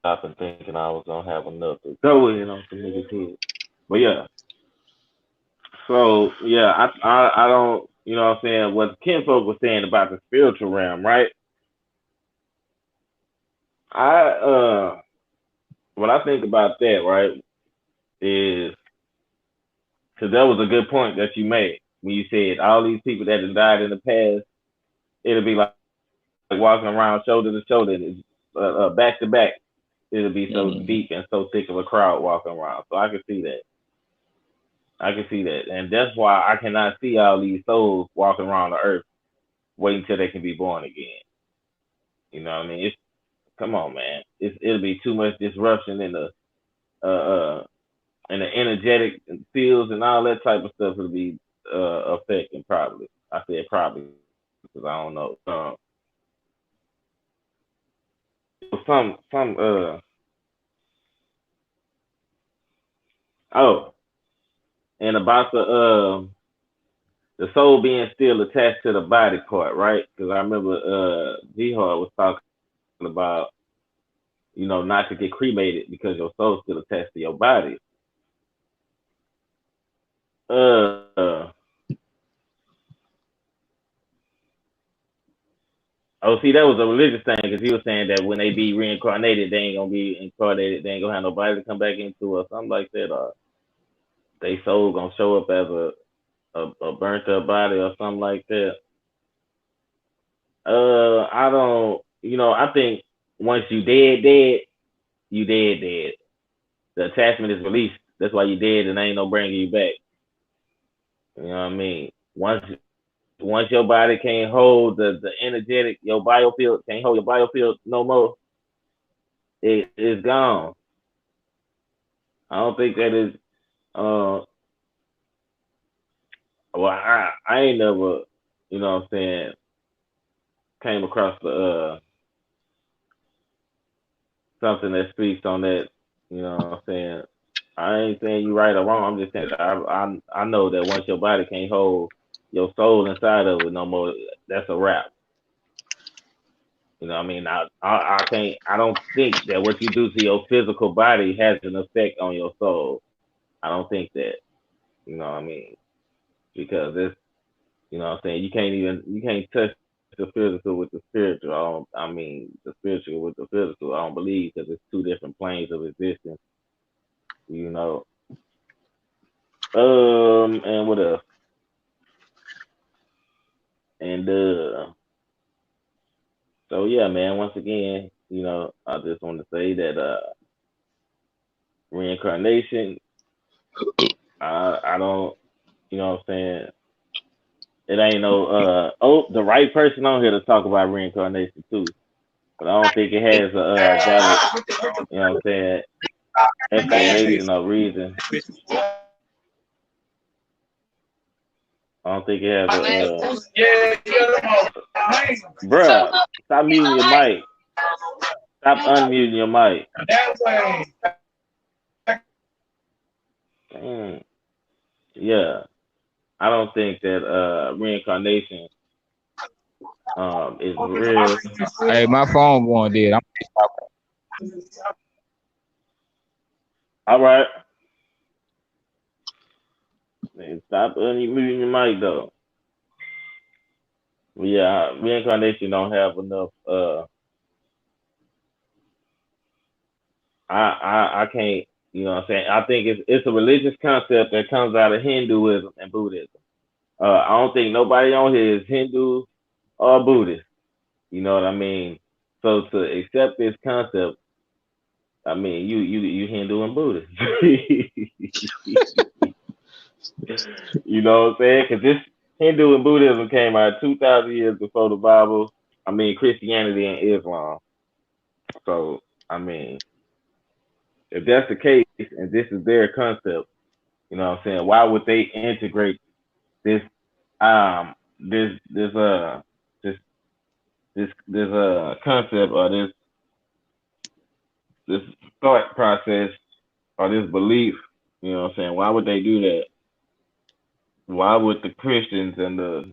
stopping thinking I was gonna have enough to go in on some niggas head. But yeah, so yeah, I don't, what I'm saying, what Kinfolk was saying about the spiritual realm, right? I what I think about that, right, is because that was a good point that you made when you said all these people that have died in the past, it'll be like walking around shoulder to shoulder, back to back. It'll be so deep Mm-hmm. and so thick of a crowd walking around. So I can see that. I can see that, and that's why I cannot see all these souls walking around the earth waiting till they can be born again. You know what I mean? It's come on, man. It'll be too much disruption uh, uh in the energetic fields and all that type of stuff will be affecting probably. I said probably because I don't know. Some oh, and about the soul being still attached to the body part, right? Because I remember Jihad was talking about not to get cremated because your soul's still attached to your body. Uh, oh, see, that was a religious thing because he was saying that when they be reincarnated, they ain't gonna be incarnated. They ain't gonna have nobody to come back into or something like that. Or they soul gonna show up as a burnt up body or something like that. I don't. I think once you dead, you dead. The attachment is released. That's why you dead and ain't no bringing you back. You know what I mean? Once your body can't hold the energetic, your biofield can't hold your biofield no more. It's gone. I don't think that is. Uh, well, I ain't never, what I'm saying, came across the something that speaks on that. You know what I'm saying? I ain't saying you right or wrong. I'm just saying I know that once your body can't hold your soul inside of it no more, that's a wrap. You know what I mean? I can't. I don't think that what you do to your physical body has an effect on your soul. I don't think that. You know what I mean? Because it's what I'm saying, you can't touch the physical with the spiritual. I mean the spiritual with the physical. I don't believe because it's two different planes of existence. You know. And what else? And so yeah, man. Once again, I just want to say that reincarnation. I don't. You know what I'm saying? It ain't no the right person on here to talk about reincarnation too. But I don't think it has a valid, what I'm saying, explanation or reason. I don't think it has a bruh, stop muting your mic. Stop unmuting your mic. Mm, yeah. I don't think that reincarnation is real. Hey, my phone going dead. All right. Man, stop unmuting your mic though. But yeah, reincarnation don't have enough I can't. You know what I'm saying? I think it's a religious concept that comes out of Hinduism and Buddhism. I don't think nobody on here is Hindu or Buddhist. You know what I mean? So to accept this concept, I mean, you Hindu and Buddhist. You know what I'm saying? Because this Hindu and Buddhism came out 2,000 years before the Bible. I mean, Christianity and Islam. So I mean, if that's the case, and this is their concept, you know what I'm saying? Why would they integrate this this this this concept or this thought process or this belief? You know what I'm saying? Why would they do that? Why would the Christians and the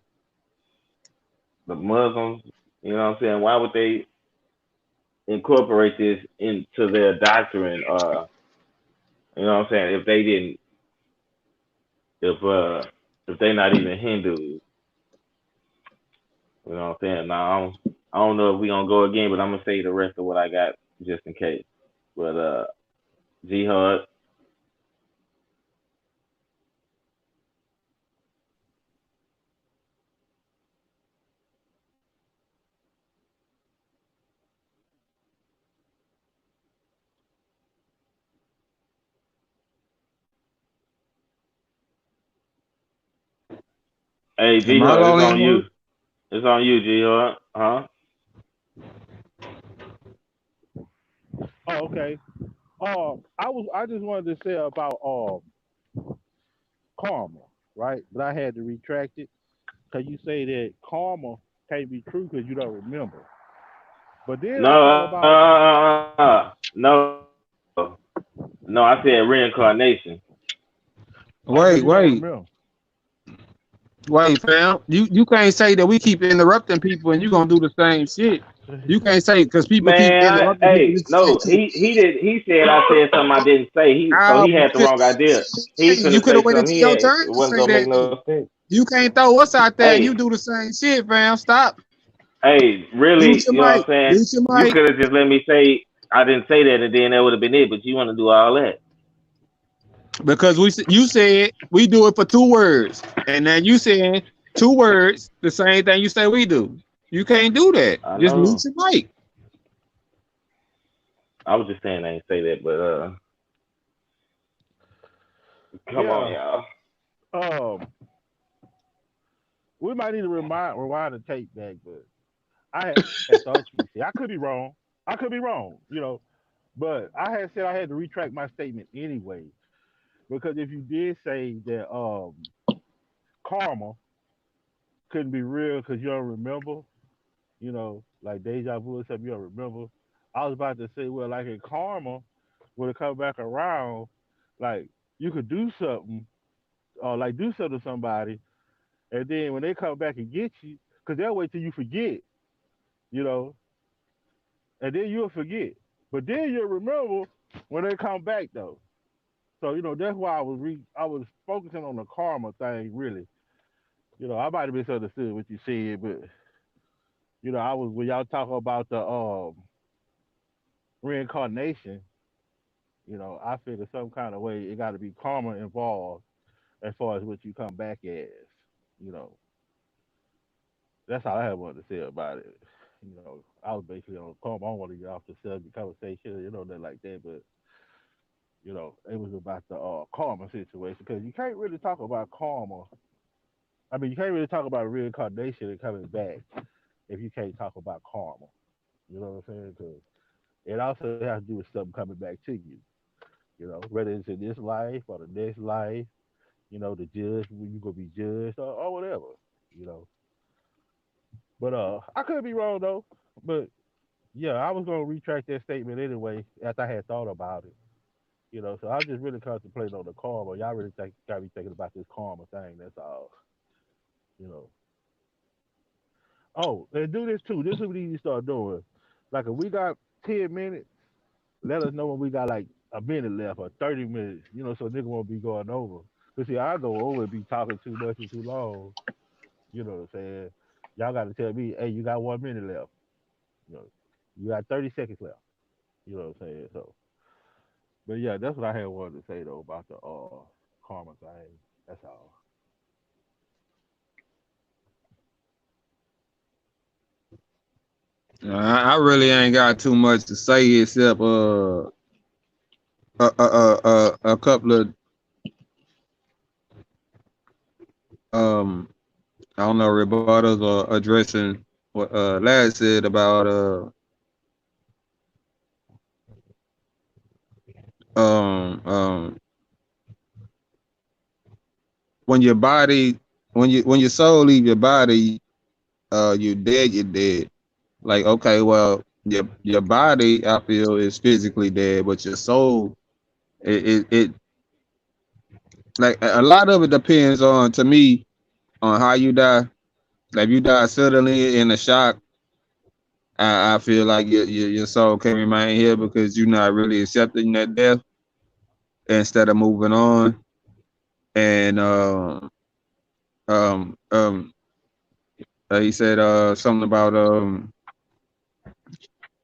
Muslims, you know what I'm saying? Why would they incorporate this into their doctrine? You know what I'm saying? If they didn't, if uh, if they're not even Hindus, you know what I'm saying? Now I don't know if we gonna go again, but I'm gonna say the rest of what I got just in case. But Jihad, hey Am I Jihad, it's on lonely? you. It's on you, Jihad. Huh? Oh, okay. I just wanted to say about karma, right? But I had to retract it because you say that karma can't be true because you don't remember. But then I thought No, about no, no. I said reincarnation. oh, so Wait, you don't wait, remember. wait, fam. You can't say that we keep interrupting people and you gonna do the same shit. You can't say because people keep Man, interrupting people hey, with the same no, shit. he did. He said I said something I didn't say. So Nah, he had the wrong idea. He was you gonna could have say waited something till he your had. turn It to wasn't say gonna make that. no sense. You can't throw us out there and you Hey, do the same shit, fam. Stop. really, Mute your you know what I'm mic. saying? Mute your You mic. could have just let me say I didn't say that, and then that would have been it. But you want to do all that? Because you said we do it for 2 words, and then you saying 2 words the same thing you say we do. You can't do that. I Just mute know. your mic. I was just saying I ain't say that, but come on, Yeah. y'all. Um, we might need to rewind the tape back, but I had thought you said I could be wrong. I could be wrong. But I had said I had to retract my statement anyway because if you did say that karma couldn't be real because you don't remember, like deja vu or something you don't remember, I was about to say, well, like in karma, when it come back around, like you could do something or like do something to somebody, and then when they come back and get you, because they'll wait till you forget, you know, and then you'll forget. But then you'll remember when they come back though. So that's why I was focusing on the karma thing really. I might have misunderstood what you said, but I was when y'all talk about the reincarnation. I figured some kind of way it got to be karma involved as far as what you come back as. You know, that's all I had wanted to say about it. I was basically on karma. I don't want to get off the subject conversation, nothing like that, but it was about the karma situation because you can't really talk about karma. I mean, you can't really talk about reincarnation and coming back if you can't talk about karma. You know what I'm saying? Because it also has to do with something coming back to you. Whether it's in this life or the next life. The judge when you gonna be judged or whatever. You know, but I could be wrong though. But yeah, I was gonna retract that statement anyway after I had thought about it. So I just really contemplating on the karma. Y'all really got me thinking about this karma thing. That's all. You know. Oh, and do this too. This is what we need to start doing. Like if we got 10 minutes, let us know when we got like a minute left or 30 minutes. So nigga won't be going over. Cause see, I go over and be talking too much and too long. You know what I'm saying? Y'all got to tell me, hey, you got 1 minute left. You know, you got 30 seconds left. You know what I'm saying? So But yeah, that's what I had wanted to say though about the karma thing. That's all. I really ain't got too much to say except a couple of um I don't know rebuttals or addressing what Lad said about um um when your body when your soul leave your body you dead, you're dead. Like, okay, well, your body I feel is physically dead, but your soul, it like a lot of it depends on, to me, on how you die. Like if you die suddenly in a shock, I feel like your soul can remain here because you're not really accepting that death instead of moving on. And um um he said something about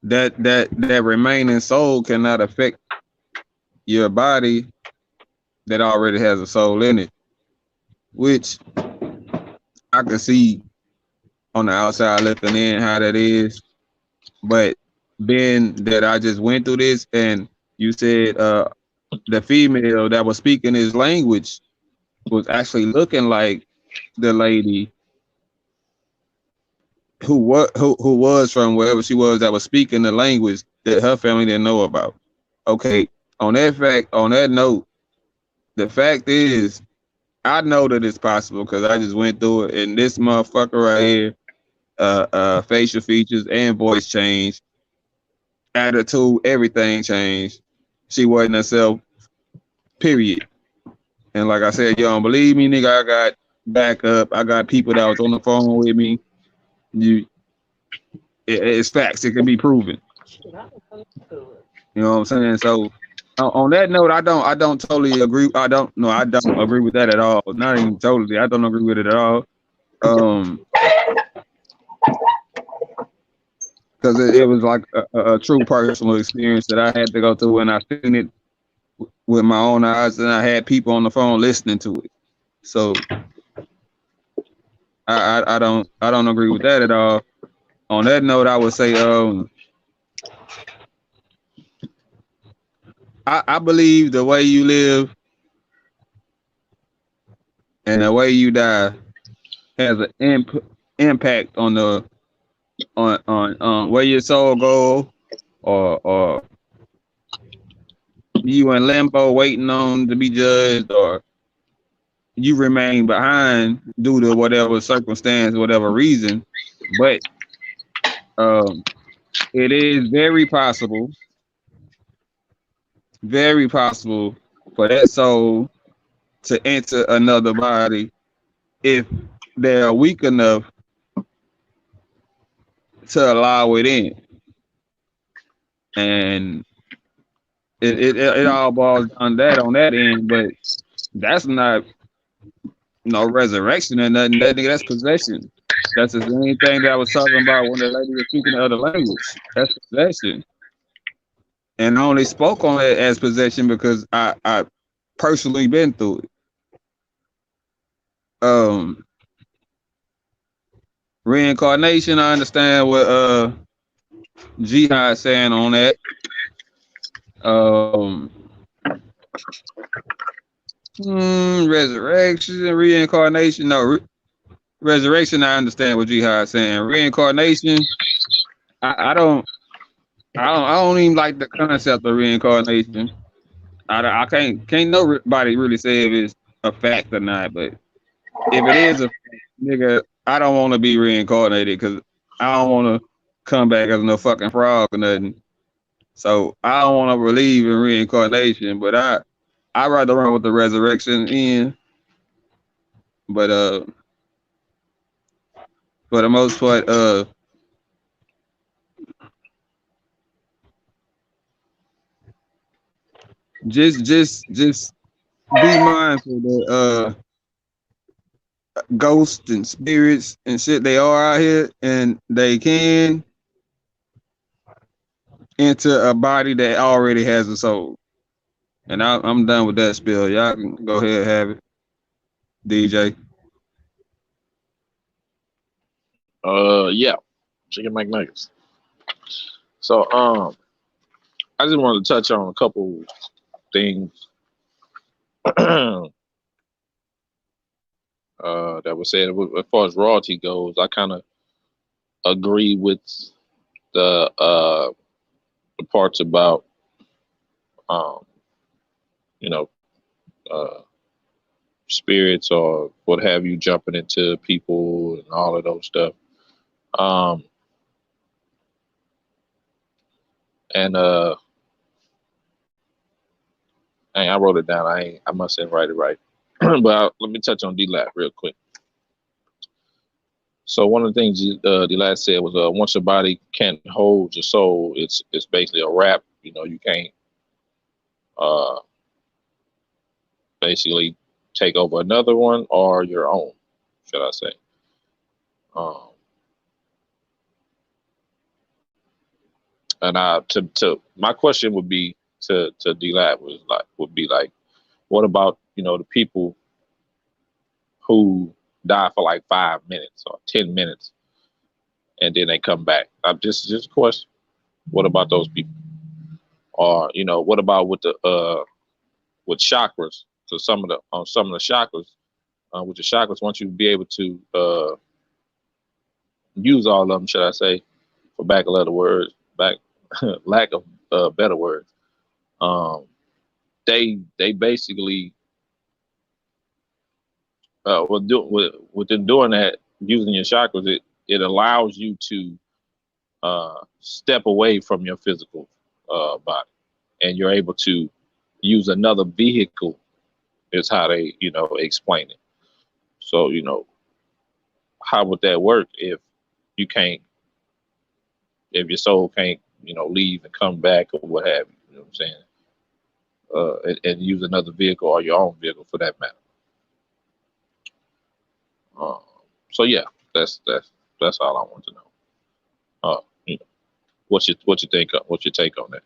that remaining soul cannot affect your body that already has a soul in it, which I can see on the outside looking in how that is. But being that I just went through this, and you said the female that was speaking his language was actually looking like the lady who was from wherever she was that was speaking the language that her family didn't know about. Okay, on that note, the fact is, I know that it's possible because I just went through it, and this motherfucker right here, facial features and voice change, attitude, everything changed. She wasn't herself, period. And like I said, you don't believe me, nigga, I got backup. I got people that was on the phone with me. You, it's facts. It can be proven. You know what I'm saying? So on that note, I don't totally agree. I don't agree with that at all. Not even totally. I don't agree with it at all. Um, because it was like a true personal experience that I had to go through, and I seen it with my own eyes, and I had people on the phone listening to it. So I don't agree with that at all. On that note, I would say I believe the way you live and the way you die has an impact on the on where your soul go, or you in limbo waiting on to be judged, or you remain behind due to whatever circumstance, whatever reason. But um, it is very possible for that soul to enter another body if they're weak enough to allow it in. And it all boils down that on that end, but that's not no resurrection or nothing. That's possession. That's the same thing that I was talking about when the lady was speaking the other language. That's possession. And I only spoke on it as possession because I personally been through it. Um, Reincarnation, I understand what Jihad saying on that. Um, Resurrection, reincarnation. No, resurrection. I understand what Jihad saying. Reincarnation. I, I don't. I don't even like the concept of reincarnation. I can't nobody really say if it's a fact or not. But if it is a fact, nigga, I don't want to be reincarnated because I don't want to come back as no fucking frog or nothing. So I don't want to believe in reincarnation, but I rather run with the resurrection in. But for the most part, just be mindful that ghosts and spirits and shit, they are out here and they can enter a body that already has a soul. And I'm done with that spill. Y'all can go ahead and have it, DJ. Yeah, chicken McNuggets. So, I just wanted to touch on a couple things that was said. As far as royalty goes, I kind of agree with the uh, the parts about um, you know uh, spirits or what have you jumping into people and all of those stuff. Um, and I wrote it down. I must have write it right. But let me touch on D-Lab real quick. So one of the things D-Lab said was, once your body can't hold your soul, it's basically a wrap. You can't uh, basically take over another one or your own, should I say? Um, and to my question would be to D-Lab would be like, what about the people who die for like 5 minutes or 10 minutes and then they come back? Just a question. What about those people? Or what about with chakras? So some of the chakras, with the chakras, once you be able to use all of them, should I say, for back lack of better words, um, they basically with them doing that, using your chakras, it allows you to step away from your physical body, and you're able to use another vehicle. Is how they explain it. So how would that work you can't if your soul can't leave and come back or what have you? You know what I'm saying? And use another vehicle or your own vehicle for that matter. Uh, so yeah, that's all I want to know. You know, what you think? What's your take on that?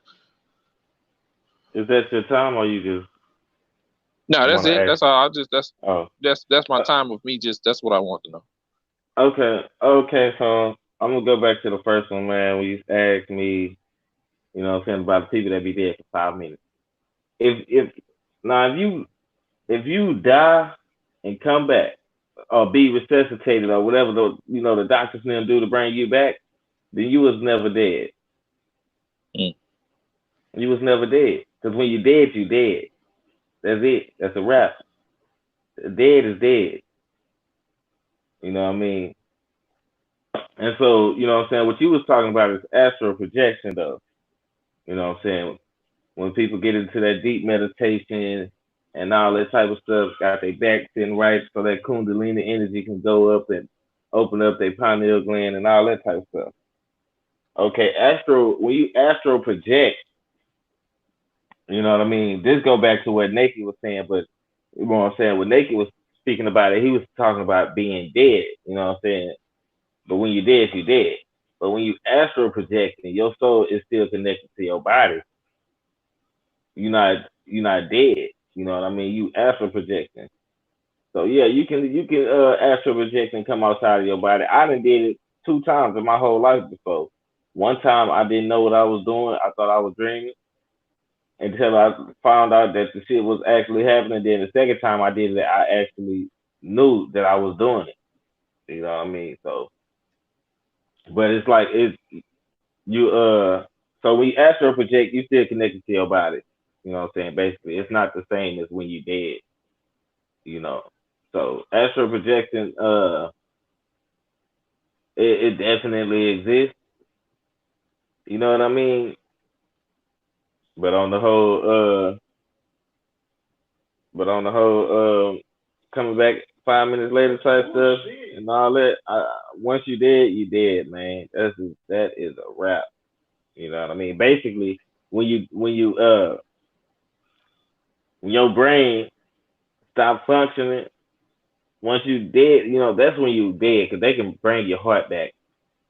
Is that your time, or you just No, that's want to it. ask? That's all. Oh, That's my time with me. Just that's what I want to know. okay, okay. So I'm gonna go back to the first one, man. When you asked me, what I'm saying, about the people that be dead for 5 minutes. If now if you die and come back or be resuscitated or whatever the doctors and them do to bring you back, then you was never dead. Mm. You was never dead. Because when you dead, you dead. That's it. That's a wrap. Dead is dead. You know what I mean? And so, what I'm saying, what you was talking about is astral projection though. You know what I'm saying? When people get into that deep meditation and all that type of stuff, got their back sitting right so that kundalini energy can go up and open up their pineal gland and all that type of stuff. Okay, when you astral project, you know what I mean? This go back to what Naked was saying, but you know what I'm saying? When Naked was speaking about it, he was talking about being dead, you know what I'm saying? But when you're dead, you're dead. But when you astral projecting, your soul is still connected to your body. You're not dead. You know what I mean? You astral projecting. So yeah, you can astral project and come outside of your body. I done did it 2 times in my whole life before. One time I didn't know what I was doing. I thought I was dreaming until I found out that the shit was actually happening. Then the second time I did it, I actually knew that I was doing it. You know what I mean? So, but it's like it's you so when you astral project, you still connected to your body. You know what I'm saying? Basically, it's not the same as when you dead. You know. So astral projection, it definitely exists. You know what I mean? But on the whole, coming back 5 minutes later type stuff and all that. Once you dead, you dead, man. That is a wrap. You know what I mean? Basically, when your brain stops functioning, once you dead, that's when you dead because they can bring your heart back.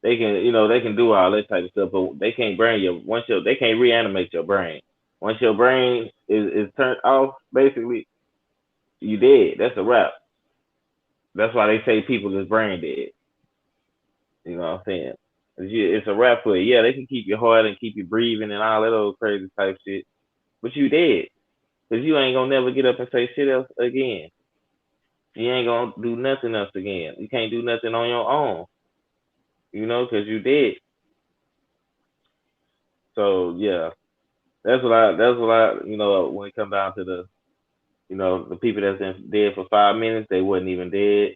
They can do all that type of stuff, but they can't bring they can't reanimate your brain. Once your brain is turned off, basically, you dead. That's a wrap. That's why they say people is brain dead. You know what I'm saying? It's a wrap for it. Yeah, they can keep you hard and keep you breathing and all that old crazy type shit, but you dead. Cause you ain't gonna never get up and say shit else again. You ain't gonna do nothing else again. You can't do nothing on your own, cause you dead. So yeah, that's what I, when it come down to the people that's been dead for 5 minutes, they wasn't even dead.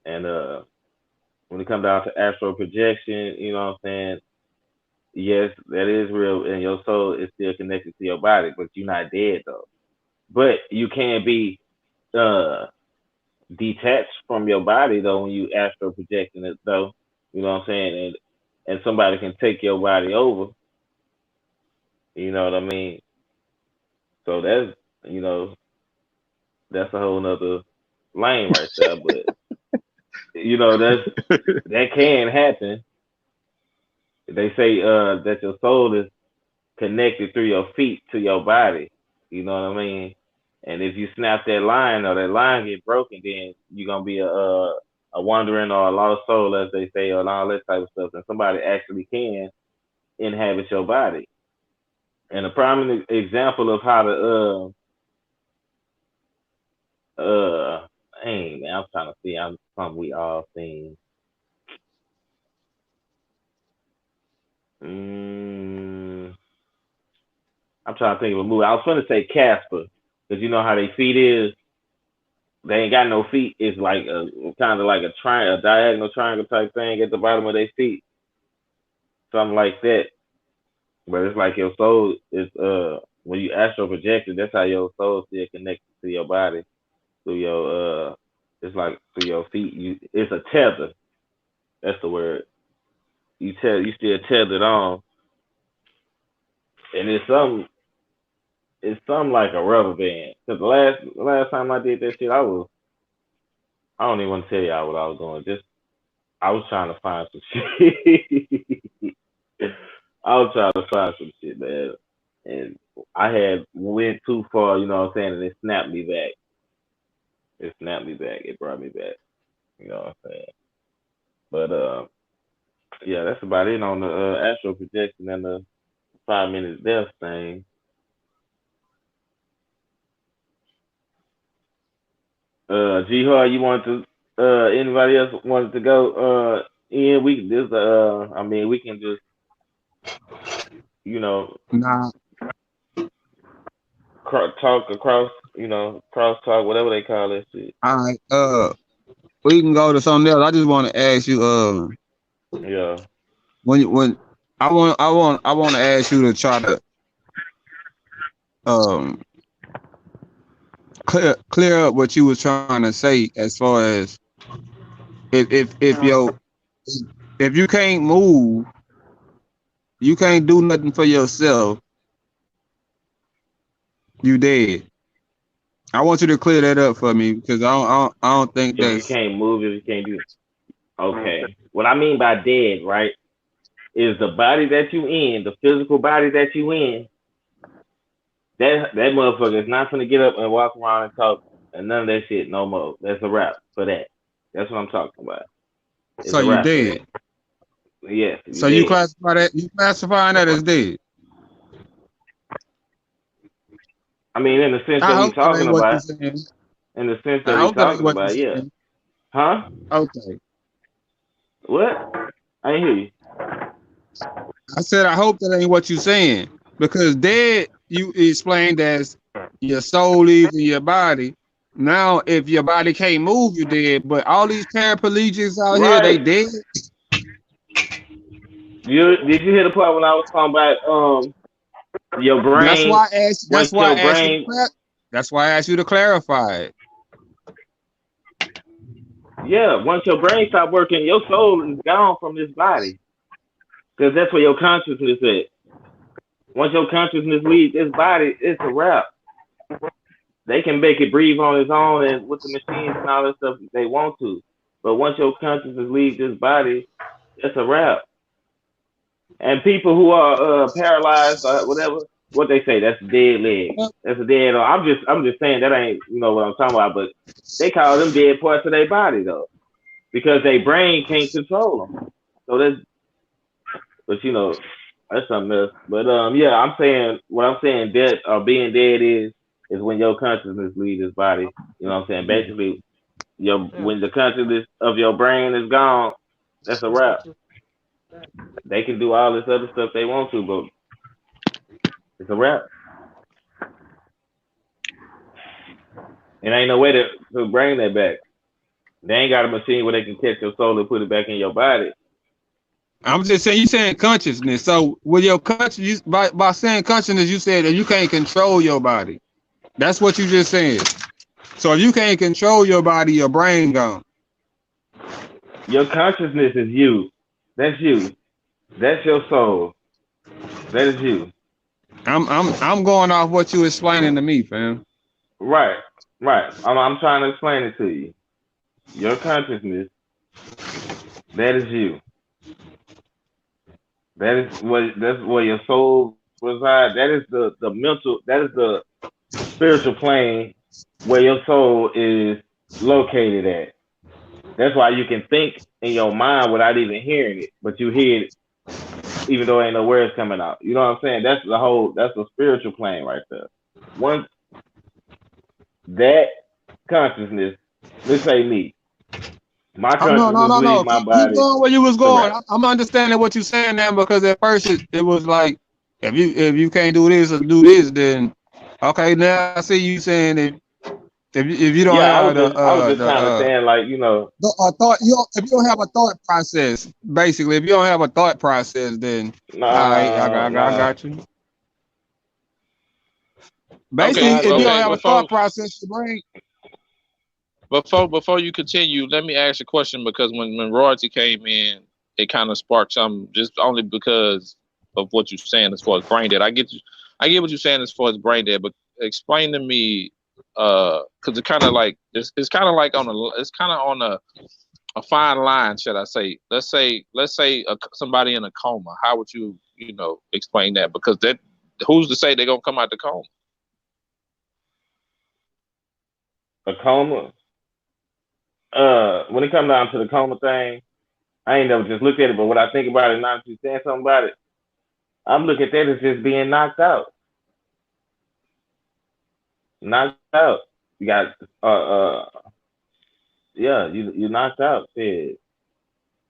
And when it come down to astral projection, you know what I'm saying? Yes, that is real, and your soul is still connected to your body, but you're not dead though. But you can be uh detached from your body though when you astral projecting it though. You know what I'm saying? And somebody can take your body over. You know what I mean? So you know that's a whole nother lane right there. But that can happen. They say that your soul is connected through your feet to your body. You know what I mean? And if you snap that line or that line get broken, then you're gonna be a wandering or a lost soul, as they say, or all that type of stuff. And somebody actually can inhabit your body. And a prominent example of how to hey man, I'm trying to see. I'm something we all seen. Mm, I'm trying to think of a movie. I was going to say Casper, because you know how they feet is. They ain't got no feet. It's like a kind of like a diagonal triangle type thing at the bottom of their feet, something like that. But it's like your soul is when you astral project it, that's how your soul still connected to your body through your it's like through your feet. It's a tether. That's the word. You still tethered on, and it's something like a rubber band. Cause the last time I did that shit, I don't even want to tell y'all what I was doing. Just I was trying to find some shit. I was trying to find some shit, man. And I had went too far, you know what I'm saying, and it snapped me back. It snapped me back. It brought me back. You know what I'm saying? But yeah, that's about it on the astral projection and the 5 minutes death thing. G Hard, you want to anybody else wanted to go in, we can just I mean we can just, you know, Nah, talk across, cross talk, whatever they call that shit. all right. We can go to something else. I just want to ask you, Yeah. when I want to ask you to try to um clear up what you was trying to say as far as if if you can't move, you can't do nothing for yourself, you dead. I want you to clear that up for me because I don't think If you that's can't move, if you can't do, okay. What I mean by dead, right, is the body that you in, the physical body that you in. That motherfucker is not gonna get up and walk around and talk and none of that shit no more. That's a wrap for that. That's what I'm talking about. It's so a you wrap for that. dead. Yes, you So you dead. classifying that as dead. I mean, in the sense I that we hope that talking ain't what you're about, saying. in the sense that I we hope that ain't talking what you're about, yeah. saying. Huh? Okay. What? I ain't hear you. I said I hope that ain't what you're saying. Because dead you explained as your soul leaving your body. Now if your body can't move, you dead. But all these paraplegics out here, they Right. dead. Did you hear the part when I was talking about your That's brain? why I asked. Once That's why your I asked you to brain, That's why I asked you to clarify it. yeah, once your brain stop working, your soul is gone from this body because that's where your consciousness is. Once your consciousness leaves this body, it's a wrap. They can make it breathe on its own and with the machines and all that stuff if they want to. But once your consciousness leaves this body, it's a wrap. And people who are paralyzed or whatever, what they say. That's dead leg. That's a dead. I'm just saying that ain't what I'm talking about. But they call them dead parts of their body though, because their brain can't control them. So that's but that's something else. But yeah, I'm saying what I'm saying. Dead or being dead is when your consciousness leaves this body. You know what I'm saying? Yeah. Basically, your Yeah. when the consciousness of your brain is gone, that's a wrap. They can do all this other stuff they want to, but it's a wrap. And ain't no way to bring that back. They ain't got a machine where they can catch your soul and put it back in your body. I'm just saying, you saying consciousness. So with your consciousness, by saying consciousness, you said that you can't control your body. That's what you just said. So if you can't control your body, your brain gone. Your consciousness is you. That's you. That's your soul. That is you. I'm going off what you explaining to me, fam. Right. Right. I'm trying to explain it to you. Your consciousness, that is you. That's where your soul resides. That is the mental. That is the spiritual plane where your soul is located at. That's why you can think in your mind without even hearing it, but you hear it even though ain't no words coming out. You know what I'm saying? That's the spiritual plane right there. Once that consciousness, let's say me, my Oh, no, no, consciousness no, leaves no. my Keep body, going where you was it's a going. wrap. I'm understanding what you're saying now, because at first it was like, if you can't do this or do this, then okay. Now I see you saying that if you don't Yeah, have I was just kind of saying like thought, if you don't have a thought process, basically, if you don't have a thought process, then all right, I nah. got you. Basically, Okay, Nah, if you don't okay. have a thought process, your brain. Before you continue, let me ask a question, because when royalty came in, it kind of sparked something, just only because of what you're saying as far as brain dead. I get what you're saying as far as brain dead, but explain to me, because it kind of like it's kind of like it's kind of on a fine line, should I say? Let's say somebody in a coma. How would you explain that? Because that who's to say they're gonna come out the coma? a coma. When it comes down to the coma thing, I ain't never just looked at it, but what I think about it now that you saying something about it, I'm looking at that as just being knocked out. Knocked out. You got yeah, you knocked out. Yeah.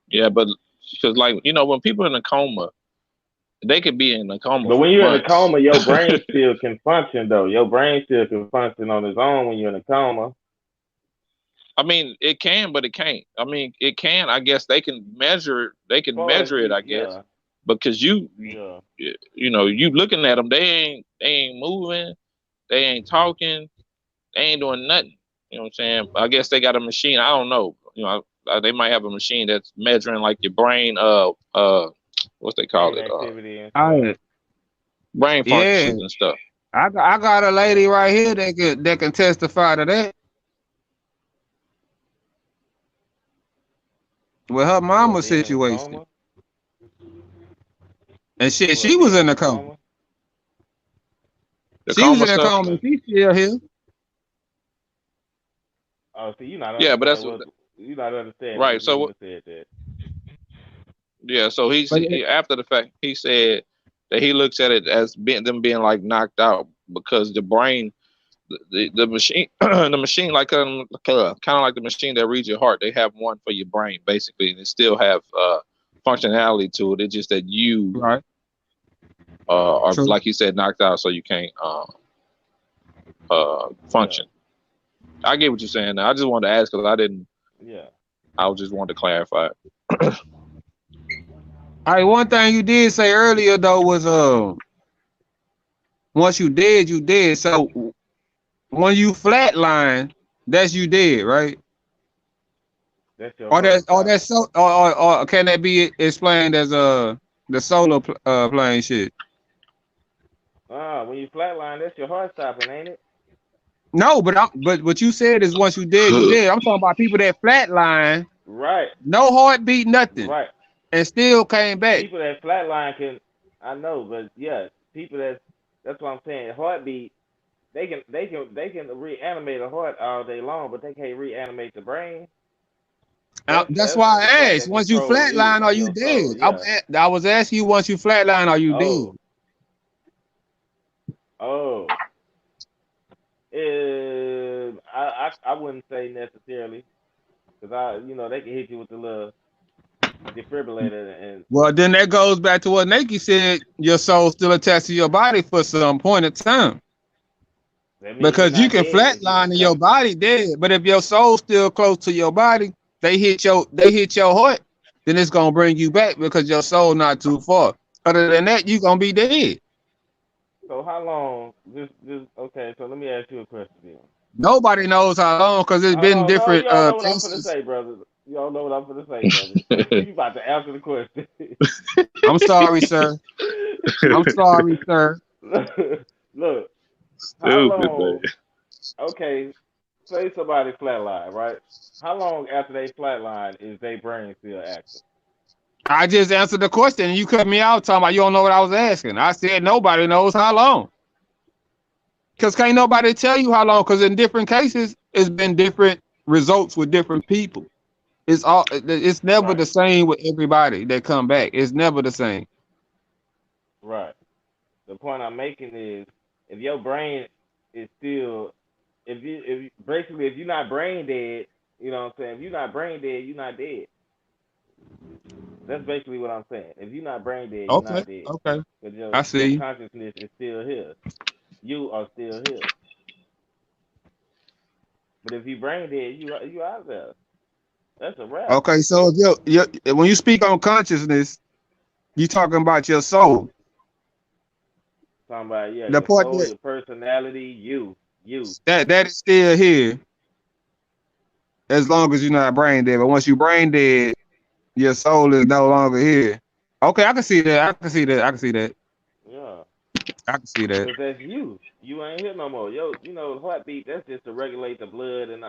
Yeah, but because like when people in a coma, they could be in a coma But for when you're in a months. coma, your brain still can function though. Your brain still can function on its own when you're in a coma. I mean, it can, but it can't. I mean, it can. I guess they can measure it. They As can far as measure it. I guess yeah, because yeah. you looking at them. They ain't moving. They ain't talking. They ain't doing nothing. You know what I'm saying? I guess they got a machine. I don't know. They might have a machine that's measuring like your brain. What's they call Brain it? activity and All stuff. right. Brain Yeah, functions and stuff. I got a lady right here that can testify to that with her What mama being in a situation, coma? and she What was being in in a a coma. coma? The She was coma in a stuff. coma. And she's still here. Oh, see, you not Yeah, but understand that's what you not understanding right. what you So would have said that. yeah, so But after the fact, he said that he looks at it as being like knocked out, because the brain, the machine, the machine like kind of like the machine that reads your heart. They have one for your brain basically, and it still have functionality to it. It's just that you right, are, true. like he said, knocked out, so you can't Yeah, function. I get what you're saying. Now, I just wanted to ask because I didn't. yeah. I just wanted to clarify. All right, one thing you did say earlier though was once you dead, you dead. So when you flatline, that's you dead, right? That's your Or heart that's stopping. so or can that be explained as the solar plane shit? When you flatline, that's your heart stopping, ain't it? No, but what you said is once you dead, you dead. I'm talking about people that flatline, Right, no heartbeat, nothing, right. and still came back. People that flatline can, I know, but yeah, people That's what I'm saying. Heartbeat. They can reanimate a heart all day long, but they can't reanimate the brain. That's That's why the I part asked. that Once you control you flatline, are and you your dead? soul. Yeah. I was asking you, once you flatline, are you dead? Oh. Oh. I wouldn't say necessarily, because they can hit you with the little defibrillator and Well, then that goes back to what Nike said. Your soul's still attached to your body for some point of time. that means you're Because you not can dead if you flatline and your body dead, but if your soul's still close to your body, they hit your heart, then it's gonna bring you back because your soul not too far. Other than that, you gonna be dead. So how long? Just okay. So let me ask you a question then. Nobody knows how long because it's Hold been on, no, you different don't know what I'm gonna cases. say, brother. You don't know what I'm gonna say, brother. You about to answer the question. I'm sorry, sir. I'm sorry, sir. Look, how Stupid, man. long? Okay, say somebody flatline, right? How long after they flatline is their brain still active? I just answered the question and you cut me out talking about you don't know what I was asking. I said nobody knows how long. Because can't nobody tell you how long, because in different cases, it's been different results with different people. It's never Right, the same with everybody that come back. It's never the same. right. The point I'm making is, if your brain is still, if basically if you're not brain dead, you know what I'm saying. If you're not brain dead, you're not dead. That's basically what I'm saying. If you're not brain dead, you're Okay, not dead. okay. Because I your see. consciousness is still here. You are still here. But if you brain dead, you out of there. That's a wrap. Okay, so if when you speak on consciousness, you talking about your soul. Talking about, yeah, The your part soul, your personality, you. that is still here as long as you're not brain dead. But once you brain dead, your soul is no longer here. Okay, I can see that. I can see that. I can see that. Yeah. I can see that. Cause that's you. You ain't here no more. Yo, heartbeat. That's just to regulate the blood and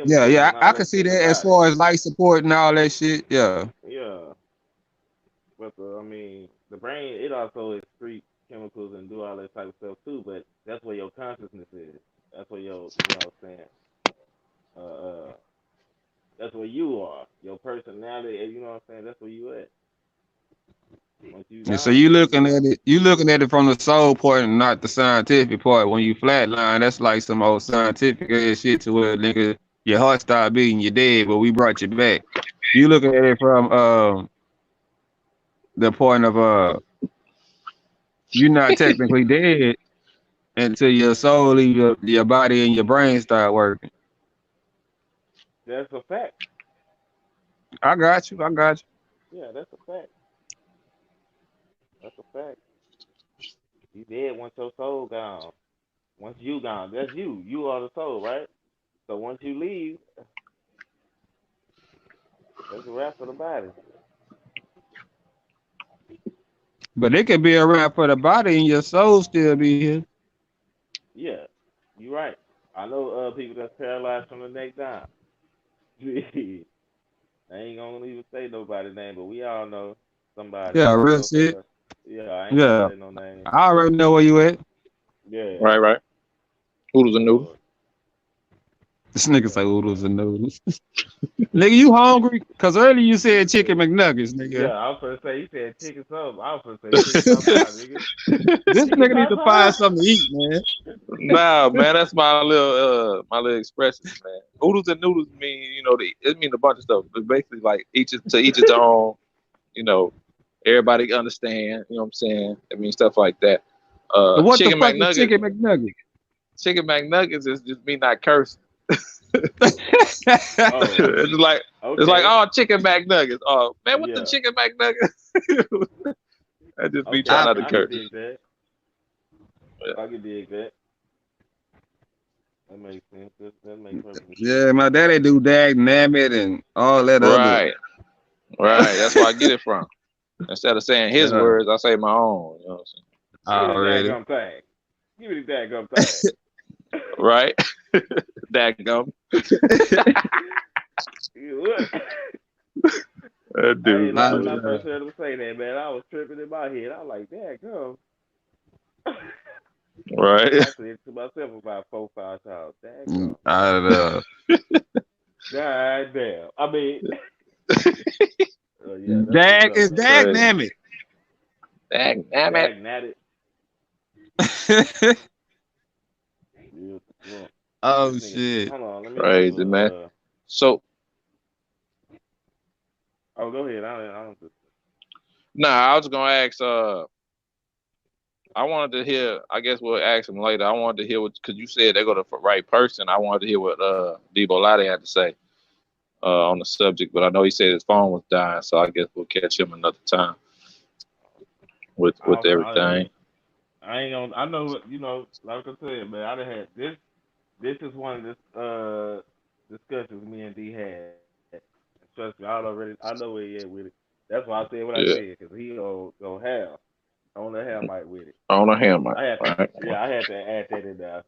Yeah, chemicals yeah, and I all can that see shit in the that as body. far as life support and all that shit. Yeah. Yeah. But I mean, the brain, it also excretes chemicals and do all that type of stuff too. But that's where your consciousness is. That's where what I'm saying. Uh, uh, that's where you are. Your personality. You know what I'm saying. That's where you at. Once you And so gone, you looking at it from the soul part and not the scientific part. When you flatline, that's like some old scientific ass shit to where nigga your heart started beating, you dead, but we brought you back. You looking at it from the point of you're not technically dead until your soul leave your body and your brain start working. that's a fact. I got you. I got Yeah, that's a fact. That's a fact. You dead once your soul gone. Once you gone, that's you. You are the soul, right? So once you leave, that's a wrap for the body. you. But it could be a wrap for the body and your soul still be here. Yeah, you right. I know people that's paralyzed from the neck down. I ain't gonna even say nobody's name, but we all know somebody. Yeah, real Close to shit. us. Yeah, I ain't gonna Yeah. say no name. I already know where you at. Yeah, Right, right. Oodles and noodles. so This nigga yeah, say oodles so and noodles. Nigga, you hungry? Cause earlier you said chicken McNuggets, nigga. yeah, I was gonna say he said chicken something. I was gonna say chicken papa, nigga. This Chicken nigga need to find papa. something to eat, man. Nah, man, that's my little expressions, man. Oodles and noodles mean, it mean a bunch of stuff. But basically like each its own, you know, everybody understand, you know what I'm saying? It means stuff like that. And what the Chicken fuck is McNuggets, chicken McNugget? chicken McNuggets is just me not cursing. Oh, It's like okay. oh chicken McNuggets. Oh man, what the Yeah. chicken McNuggets? That just me trying Okay. not to I can curse. dig that. Yeah. I can dig that. That makes sense. That makes perfect sense. Yeah, my daddy do dag nabbit and all that other. Right, right. That's where I get it from. Instead of saying his Yeah, words, I say my own. You know what Give me the already. dadgum thing. Give me the dadgum thing. I'm saying? Right? That gum. What? That I ain't dude. lying. I, When I uh, first heard him say that, man, I was tripping in my head. I was like, dadgum. Right. I said it to myself about 4, 5 times. Dang, I God damn. I mean, yeah, that's what's Dag up, is man. dag Crazy. damn Dang, damn it. Dag natty. it. Yeah, well, this Oh nigga. shit. Hold on, let me do Crazy, man. a. So, Oh, go ahead. I don't. nah, I was gonna ask. I wanted to hear. I guess we'll ask him later. I wanted to hear what, because you said they go to the right person. I wanted to hear what Debo Lottie had to say on the subject, but I know he said his phone was dying, so I guess we'll catch him another time with everything. I ain't gonna. I know what you know. Like I said, man. I done had this. This is one of the discussions me and D had. Trust me, I know where he at with it. That's why I said what I Yeah, said, because he go have on the hell mic with it. on a hammer, I had to, right? yeah, I had to add that in there.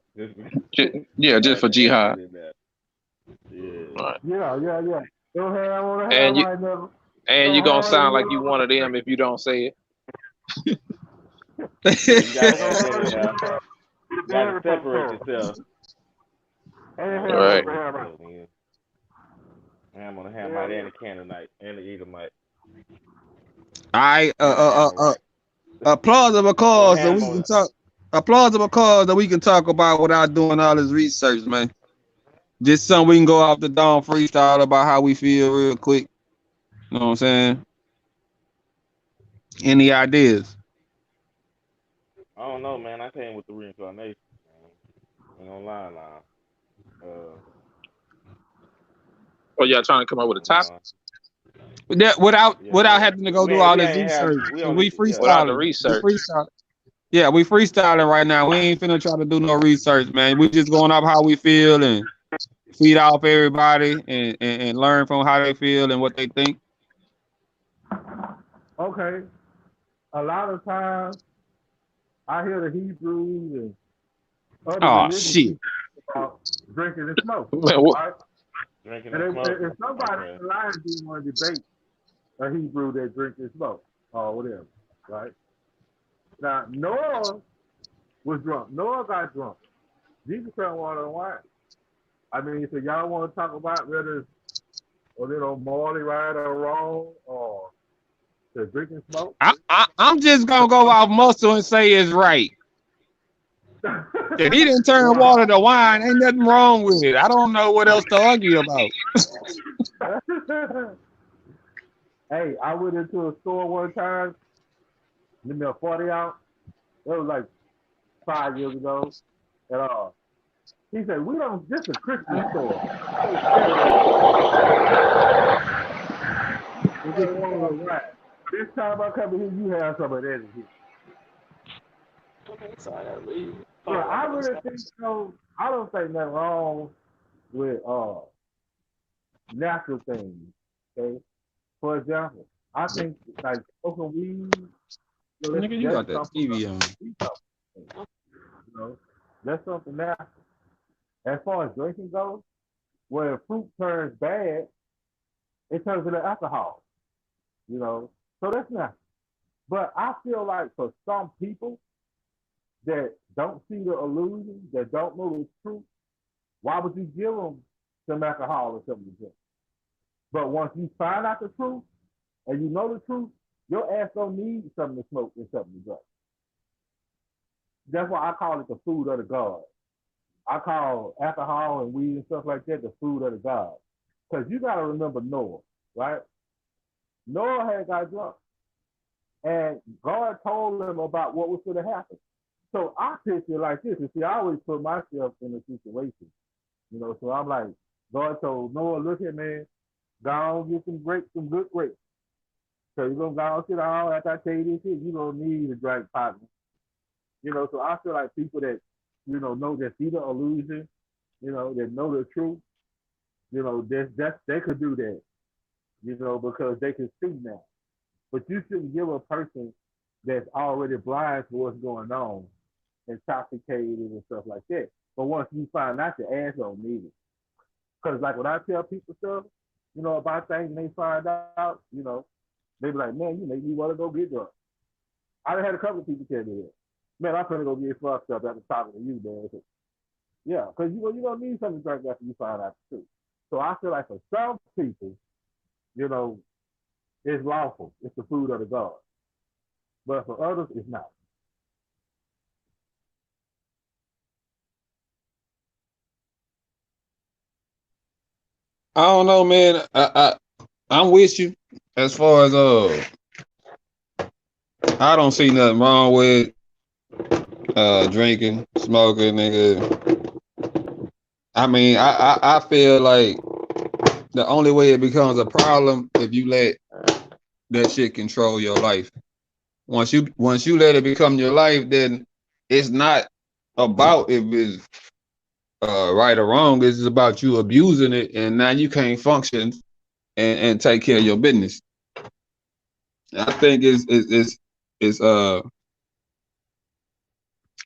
Yeah, I just had for to add jihad. that in there. Yeah. Right. Yeah. Don't have on the hair And you right now. and you Don't gonna have sound it like you one of them if you don't say it. Yeah, you gotta don't add that in have there. it. You gotta separate yourself. Ain't Gotta have on the separate hair right. yourself, man. I'm gonna have Yeah, might and the Canaanite and the Edomite. I Got a hammer right. plausible One cause that we hammer can talk. A plausible cause that we can talk about without doing all this research, man. Just something we can go off the dome freestyle about how we feel real quick. You know what I'm saying? Any ideas? I don't know, man. I came with the reincarnation, man. Ain't gonna lie now. Oh, y'all trying to come up with a You topic know, That yeah, without having to go do all we this ain't have research. we 'Cause only we yeah. without the freestyling. We research. freestyle. Yeah, we freestyling right now. We ain't finna try to do no research, man. We just going off how we feel and feed off everybody and learn from how they feel and what they think. okay. A lot of times I hear the Hebrews and other Oh religions shit. speak about drinking and smoking, Man, what? right? Drinking And and if smoking. somebody Okay. in line do want to debate a Hebrew that drinks and smoke or whatever, right? Now Noah was drunk. Noah got drunk. Jesus turned water and wine. I mean, so y'all want to talk about whether it's a little morally right or wrong or to drink and smoke? I'm just gonna go off muscle and say it's right. If he didn't turn Why? water to wine, ain't nothing wrong with it. I don't know what else to argue about. Hey, I went into a store one time, give me a 40 ounce. It was like 5 years ago. And he said, we don't, this is a Christian store. We just wanted to ride. This time I come in here, you have some of that in here. So I gotta leave. So I really think so. I don't think nothing wrong with natural things. Okay. For example, I think like smoking weed, Nigga, you that's got that something TV on. you know, that's something natural. As far as drinking goes, when fruit turns bad, it turns into alcohol. You know, so that's natural. But I feel like for some people that don't see the illusion, that don't know the truth, why would you give them some alcohol or something to drink? But once you find out the truth and you know the truth, your ass don't need something to smoke and something to drink. That's why I call it the food of the gods. I call alcohol and weed and stuff like that the food of the gods. Because you got to remember Noah, right? Noah had got drunk, and God told him about what was going to happen. So I picture it like this. And see, I always put myself in a situation, you know. So I'm like, God told Noah, look here, man, go on get some grapes, some good grapes. So you're gonna go and sit down after I tell you this shit, you're gonna need a drink partner. You know, so I feel like people that, know that see the illusion, that know the truth, that's they could do that, because they can see now. But you shouldn't give a person that's already blind to what's going on, intoxicated and stuff like that. But once you find out, your ass don't need it. Because like when I tell people stuff, about things and they find out, they be like, man, you make me want to go get drunk. I done had a couple of people tell me that. Man, I'm finna go get fucked up after talking to you, man. Yeah, because you don't need something to drink after you find out the truth. So I feel like for some people, you know, it's lawful. It's the food of the God. But for others, it's not. I don't know, man. I'm with you as far as I don't see nothing wrong with drinking, smoking, nigga. I mean, I feel like the only way it becomes a problem if you let that shit control your life. Once you let it become your life, then it's not about if it's right or wrong. It's about you abusing it, and now you can't function and take care of your business. I think it's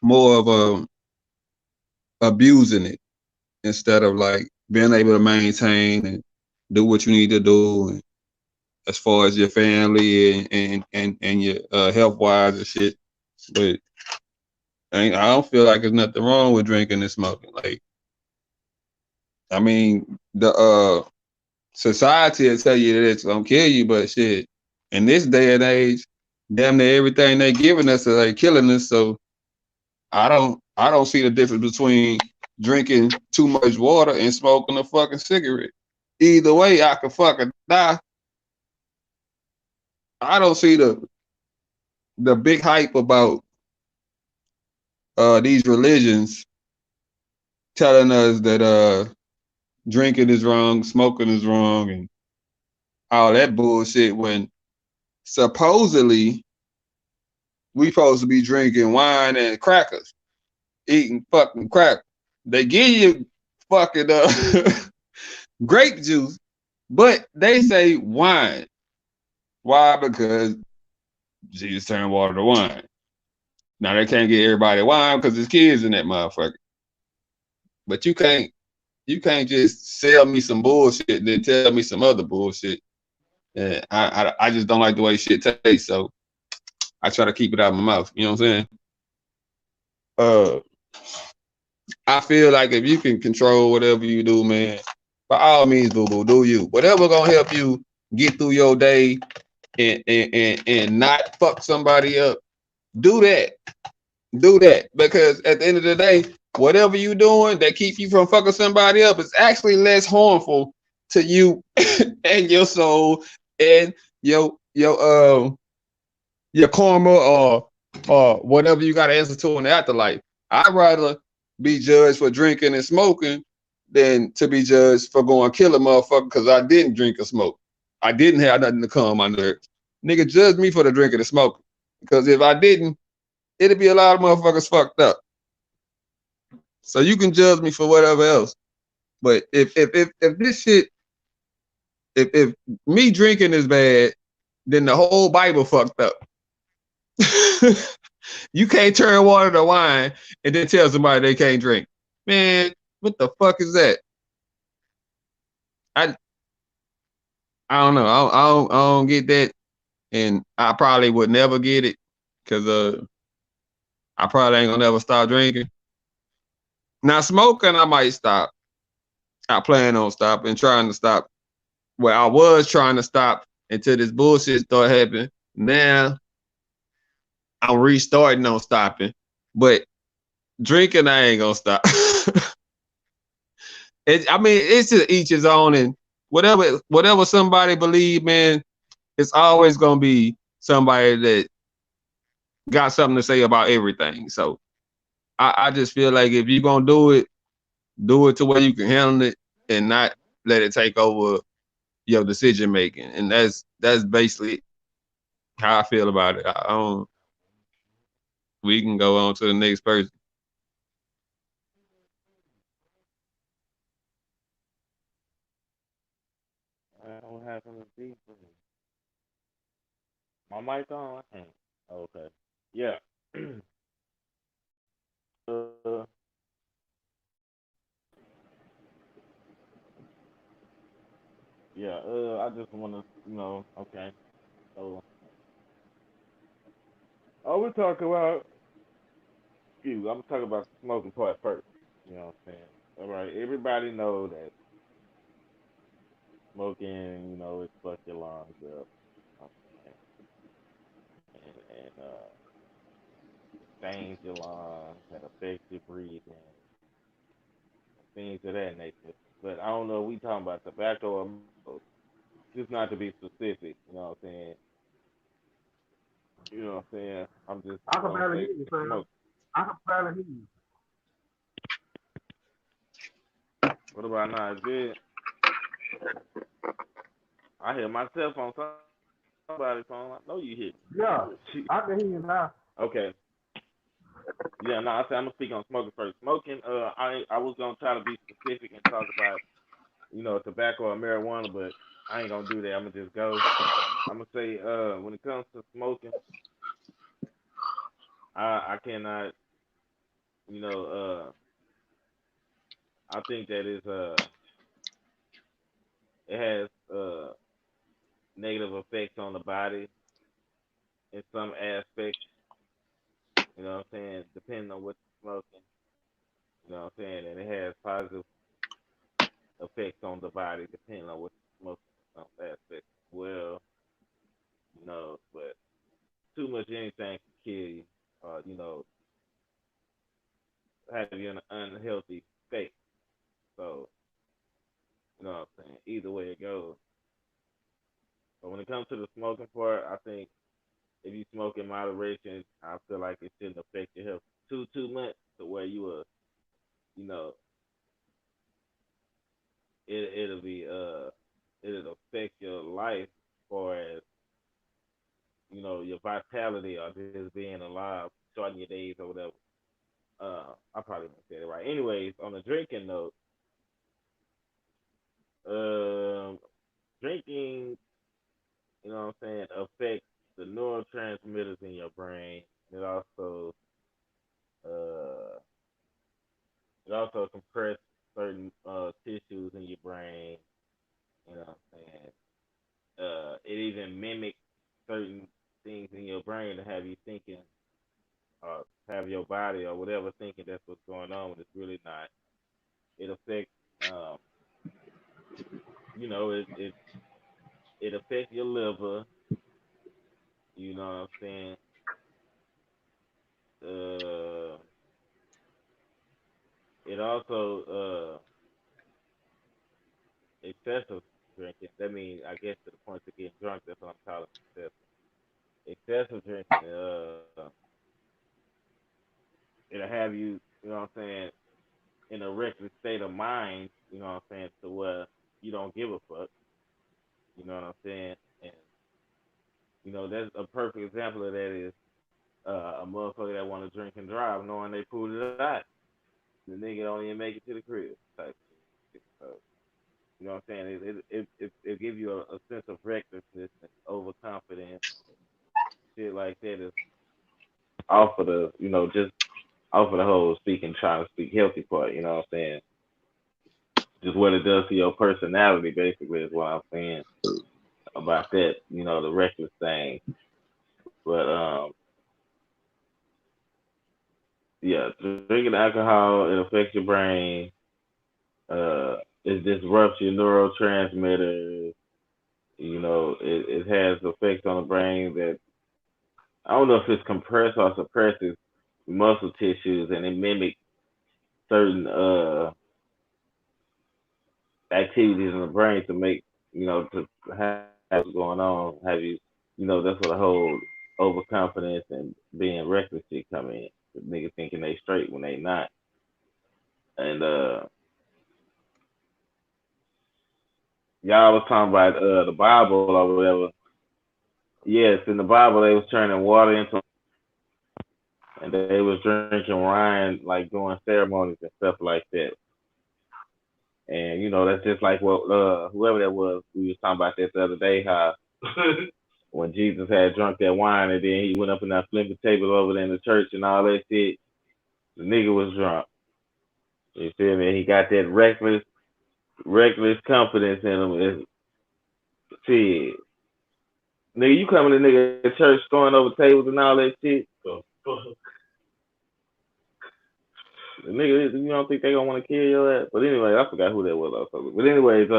more of a abusing it instead of like being able to maintain and do what you need to do and as far as your family and your health wise and shit. But I don't feel like there's nothing wrong with drinking and smoking. Like, I mean, the society will tell you that it's gonna kill you, but shit, in this day and age, damn near everything they giving us is like killing us. So I don't see the difference between drinking too much water and smoking a fucking cigarette. Either way, I could fucking die. I don't see the big hype about these religions telling us that drinking is wrong, smoking is wrong, and all that bullshit when supposedly we supposed to be drinking wine and crackers, eating fucking crackers. They give you fucking grape juice, but they say wine. Why? Because Jesus turned water to wine. Now they can't get everybody wine because there's kids in that motherfucker. But you can't just sell me some bullshit and then tell me some other bullshit. And I just don't like the way shit tastes, so I try to keep it out of my mouth. You know what I'm saying? Uh, I feel like if you can control whatever you do, man, by all means, boo boo, do you. Whatever gonna help you get through your day and not fuck somebody up, do that. Do that. Because at the end of the day, whatever you doing that keep you from fucking somebody up is actually less harmful to you and your soul and your karma or whatever you got to answer to in the afterlife. I'd rather be judged for drinking and smoking than to be judged for going kill a motherfucker because I didn't drink or smoke. I didn't have nothing to calm my nerves. Nigga, judge me for the drinking and smoking. Because if I didn't, it'd be a lot of motherfuckers fucked up. So you can judge me for whatever else. But if this shit, if me drinking is bad, then the whole Bible fucked up. You can't turn water to wine and then tell somebody they can't drink. Man, what the fuck is that? I I don't know. I don't get that, and I probably would never get it because I probably ain't gonna never stop drinking. Now smoking, I might stop. I plan on stopping, trying to stop. Well, I was trying to stop until this bullshit started happening. Now I'm restarting on stopping, but drinking I ain't gonna stop. I mean, it's just each his own, and whatever somebody believe, man, it's always gonna be somebody that got something to say about everything. So I just feel like if you're gonna do it to where you can handle it and not let it take over your decision making. And that's basically how I feel about it. I don't, we can go on to the next person. What happened to people? My mic on? Okay. Yeah. uh, yeah. I just want to, okay. So, all we talk about. excuse. I'm talking about the smoking part first. You know what I'm saying? All right. Everybody know that smoking, it fucks your lungs up. You know what I'm saying? And it stains your lungs, that affects your breathing, things of that nature. But I don't know if we talking about tobacco or smoke. Just not to be specific, you know what I'm saying? You know what I'm saying? I'm just I can gonna barely say hear you, fam. smoke. I can barely hear you. What about now? Is it? I hear myself on somebody's phone. I know you hear Yeah, me. I can hear you now. Okay. Yeah, no, I said I'm gonna speak on smoking first. Smoking, I was gonna try to be specific and talk about, tobacco or marijuana, but I ain't gonna do that. I'm gonna just go. I'm gonna say, when it comes to smoking, I cannot, you know, I think that it has negative effects on the body in some aspects. You know what I'm saying? Depending on what you're smoking. You know what I'm saying? And it has positive effects on the body depending on what you're smoking in some aspects. Well, but too much anything can kill you. Have you in an unhealthy state. So, you know what I'm saying? Either way it goes. But when it comes to the smoking part, I think if you smoke in moderation, I feel like it shouldn't affect your health too much to where you will, you know, it'll be it'll affect your life as far as your vitality or just being alive, starting your days or whatever. I probably won't say it right. Anyways, on the drinking note, um, drinking, what I'm saying, affects the neurotransmitters in your brain. It also uh it also compresses certain tissues in your brain. You know what I'm saying? It even mimics certain things in your brain to have you thinking, have your body or whatever thinking that's what's going on when it's really not. It affects, um, it it affects your liver. You know what I'm saying? Uh, it also excessive drinking. That means I guess to the point of getting drunk. That's what I'm calling excessive. Excessive drinking. It'll have you. You know what I'm saying? In a reckless state of mind. You know what I'm saying? To where you don't give a fuck. You know what I'm saying? And that's a perfect example of that is a motherfucker that want to drink and drive, knowing they pulled it out. The nigga don't even make it to the crib. Type shit. So, you know what I'm saying? It gives you a sense of recklessness and overconfidence. Shit like that is off of the, just off of the whole speaking, trying to speak healthy part. You know what I'm saying? Just what it does to your personality, basically, is what I'm saying about that. The reckless thing. But yeah, drinking alcohol it affects your brain. It disrupts your neurotransmitters. It has effects on the brain that I don't know if it's compressed or suppresses muscle tissues, and it mimics certain activities in the brain to make to have what's going on. Have you that's what the whole overconfidence and being reckless shit come in. The niggas thinking they straight when they not. And y'all was talking about the Bible or whatever. Yes, in the Bible they was turning water into and they was drinking wine like doing ceremonies and stuff like that. And that's just like what whoever that was we was talking about that the other day how when Jesus had drunk that wine and then he went up in that flipping table over there in the church and all that shit, the nigga was drunk. You feel me? He got that reckless confidence in him. Shit. Nigga, you coming to nigga church throwing over tables and all that shit? The nigga, you don't think they gonna want to kill your ass? But anyway, I forgot who that was. Also. But anyways,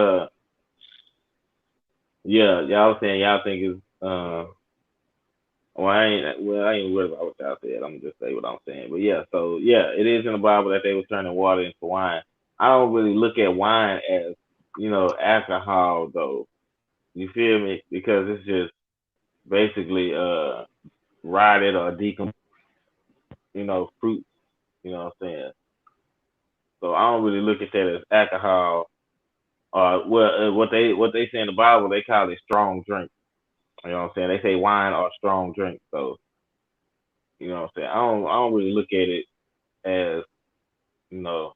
yeah, y'all saying y'all think it's I ain't worried about what y'all said. I'm gonna just say what I'm saying. But yeah, so yeah, it is in the Bible that they was turning water into wine. I don't really look at wine as, alcohol though. You feel me? Because it's just basically rotted or decomposed, fruit. You know what I'm saying? So I don't really look at that as alcohol. What they say in the Bible, they call it strong drink. You know what I'm saying? They say wine or strong drink. So you know what I'm saying? I don't really look at it as, you know,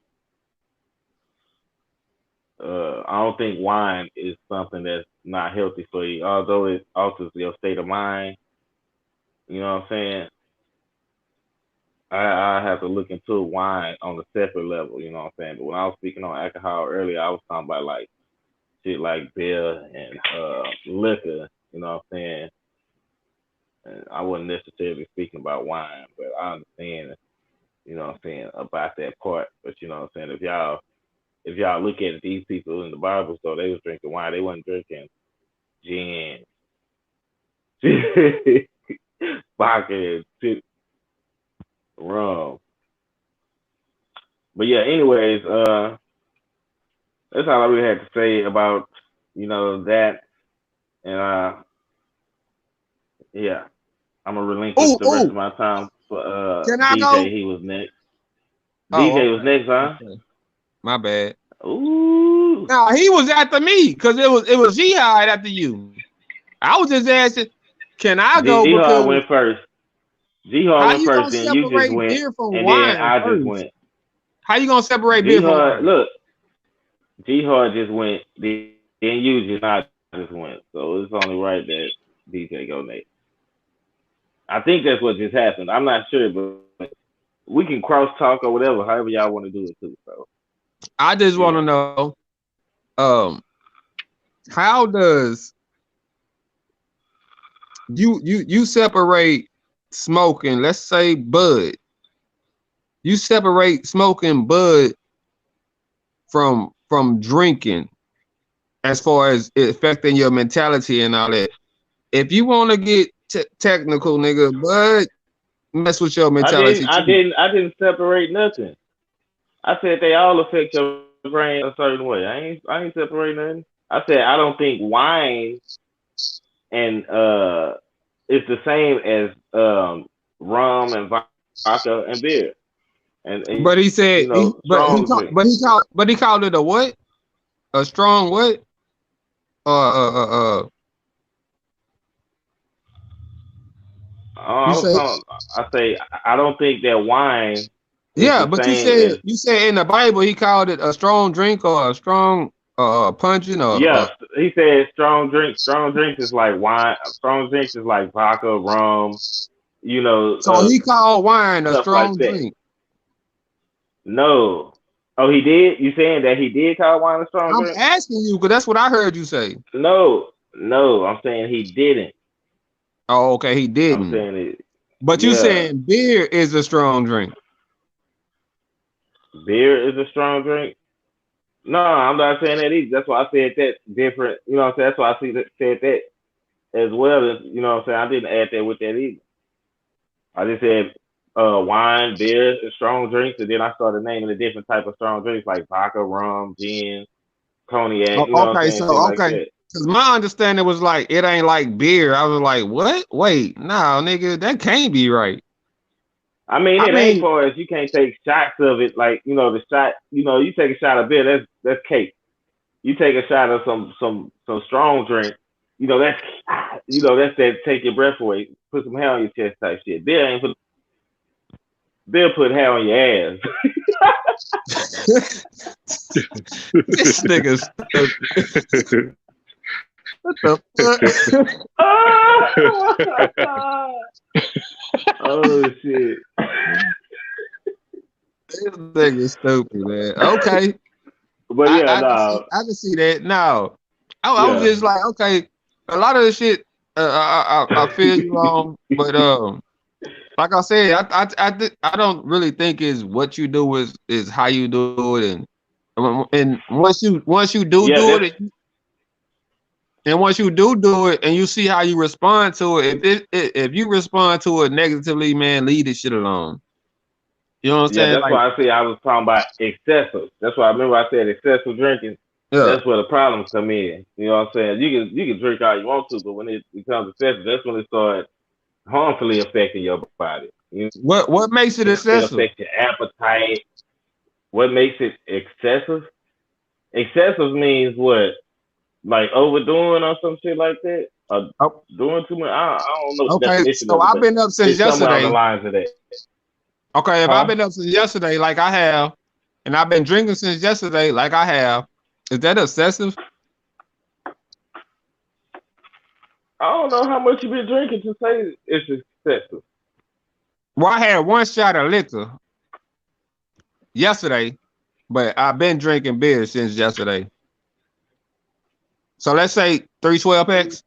I don't think wine is something that's not healthy for you, although it alters your state of mind. You know what I'm saying? I have to look into wine on a separate level. You know what I'm saying? But when I was speaking on alcohol earlier, I was talking about like shit like beer and liquor. You know what I'm saying? And I wasn't necessarily speaking about wine, but I understand. You know what I'm saying about that part. But you know what I'm saying? If y'all look at these people in the Bible, so they was drinking wine. They wasn't drinking gin, vodka, and rum. But yeah, anyways, that's all I really had to say about that. And yeah, I'm gonna relinquish Oh, the rest oh, of my time for can I DJ. go? He was next. Oh, DJ was next, huh? okay. My bad. Ooh. Now he was after me because it was Jihad after you. I was just asking, can I go? Jihad Because went first. Jihad how went you gonna first, then you just separate went, beer from and then wine I just first? went. How you gonna separate beer from Jihad, wine? look, Jihad just went, then you just not just went. So it's only right that DJ go next. I think that's what just happened. I'm not sure, but we can cross talk or whatever, however y'all want to do it too. So I just want yeah. to know, um, how does you separate smoking? Let's say bud. You separate smoking bud from drinking, as far as it affecting your mentality and all that. If you want to get technical, nigga, bud mess with your I didn't, mentality I too. didn't, I didn't separate nothing. I said they all affect your brain a certain way. I ain't separate nothing. I said I don't think wine and is the same as rum and vodka and beer and But he said strong drink. but he called it a what? A strong what? You I was say talking. I say I don't think that wine is yeah, the but same as. you said in the Bible he called it a strong drink or a strong punching Yeah, or he said strong drink. Strong drinks is like wine. Strong drinks is like vodka, rum. so he called wine a Stuff like strong that. drink. No. Oh, he did. You saying that he did call wine a strong I'm drink? asking you because that's what I heard you say. No, no. I'm saying he didn't. Oh, okay, he I'm didn't. saying it. But you Yeah, saying beer is a strong drink. beer is a strong drink. No, I'm not saying that either. That's why I said that different. You know what I'm saying? That's why said that as well. You know what I'm saying? I didn't add that with that either. I just said wine, beer, and strong drinks, and then I started naming the different type of strong drinks like vodka, rum, gin, cognac. Oh, You know what I'm okay, saying? Shit like okay. that. Cause my understanding was like it ain't like beer. I was like, what? Wait, no, nigga, that can't be right. I mean, I it ain't mean, far as you can't take shots of it. Like the shot. You take a shot of beer. That's cake. You take a shot of some strong drink. That's that's that take your breath away, put some hair on your chest type shit. Beer put hair on your ass. this nigga stupid. What the fuck? Oh shit. This nigga stupid, man. Okay, But yeah, no, I can see that. No, I was yeah. just like, okay, a lot of the shit I feel you on, but like I said, I don't really think is what you do is how you do it, and once you Yeah, do that's it, and once you do it, and you see how you respond to it, if you respond to it negatively, man, leave this shit alone. You know what I'm yeah, saying? that's Like, why I say I was talking about excessive. That's why I remember I said excessive drinking. yeah. That's where the problems come in. You know what I'm saying? You can drink all you want to, but when it becomes excessive, that's when it starts harmfully affecting your body. You What makes it know, it excessive? affects your appetite. What makes it excessive? Excessive means what? Like overdoing or some shit like that? Or Oh, doing too much? I don't know the okay, definition so of it, I've but been up since it's somewhere on the yesterday. lines of that. Okay, if I've Huh? been up since yesterday, like I have, and I've been drinking since yesterday, like I have, is that excessive? I don't know how much you been drinking to say it's excessive. Well, I had one shot of liquor yesterday, but I've been drinking beer since yesterday. So let's say 3 12 packs.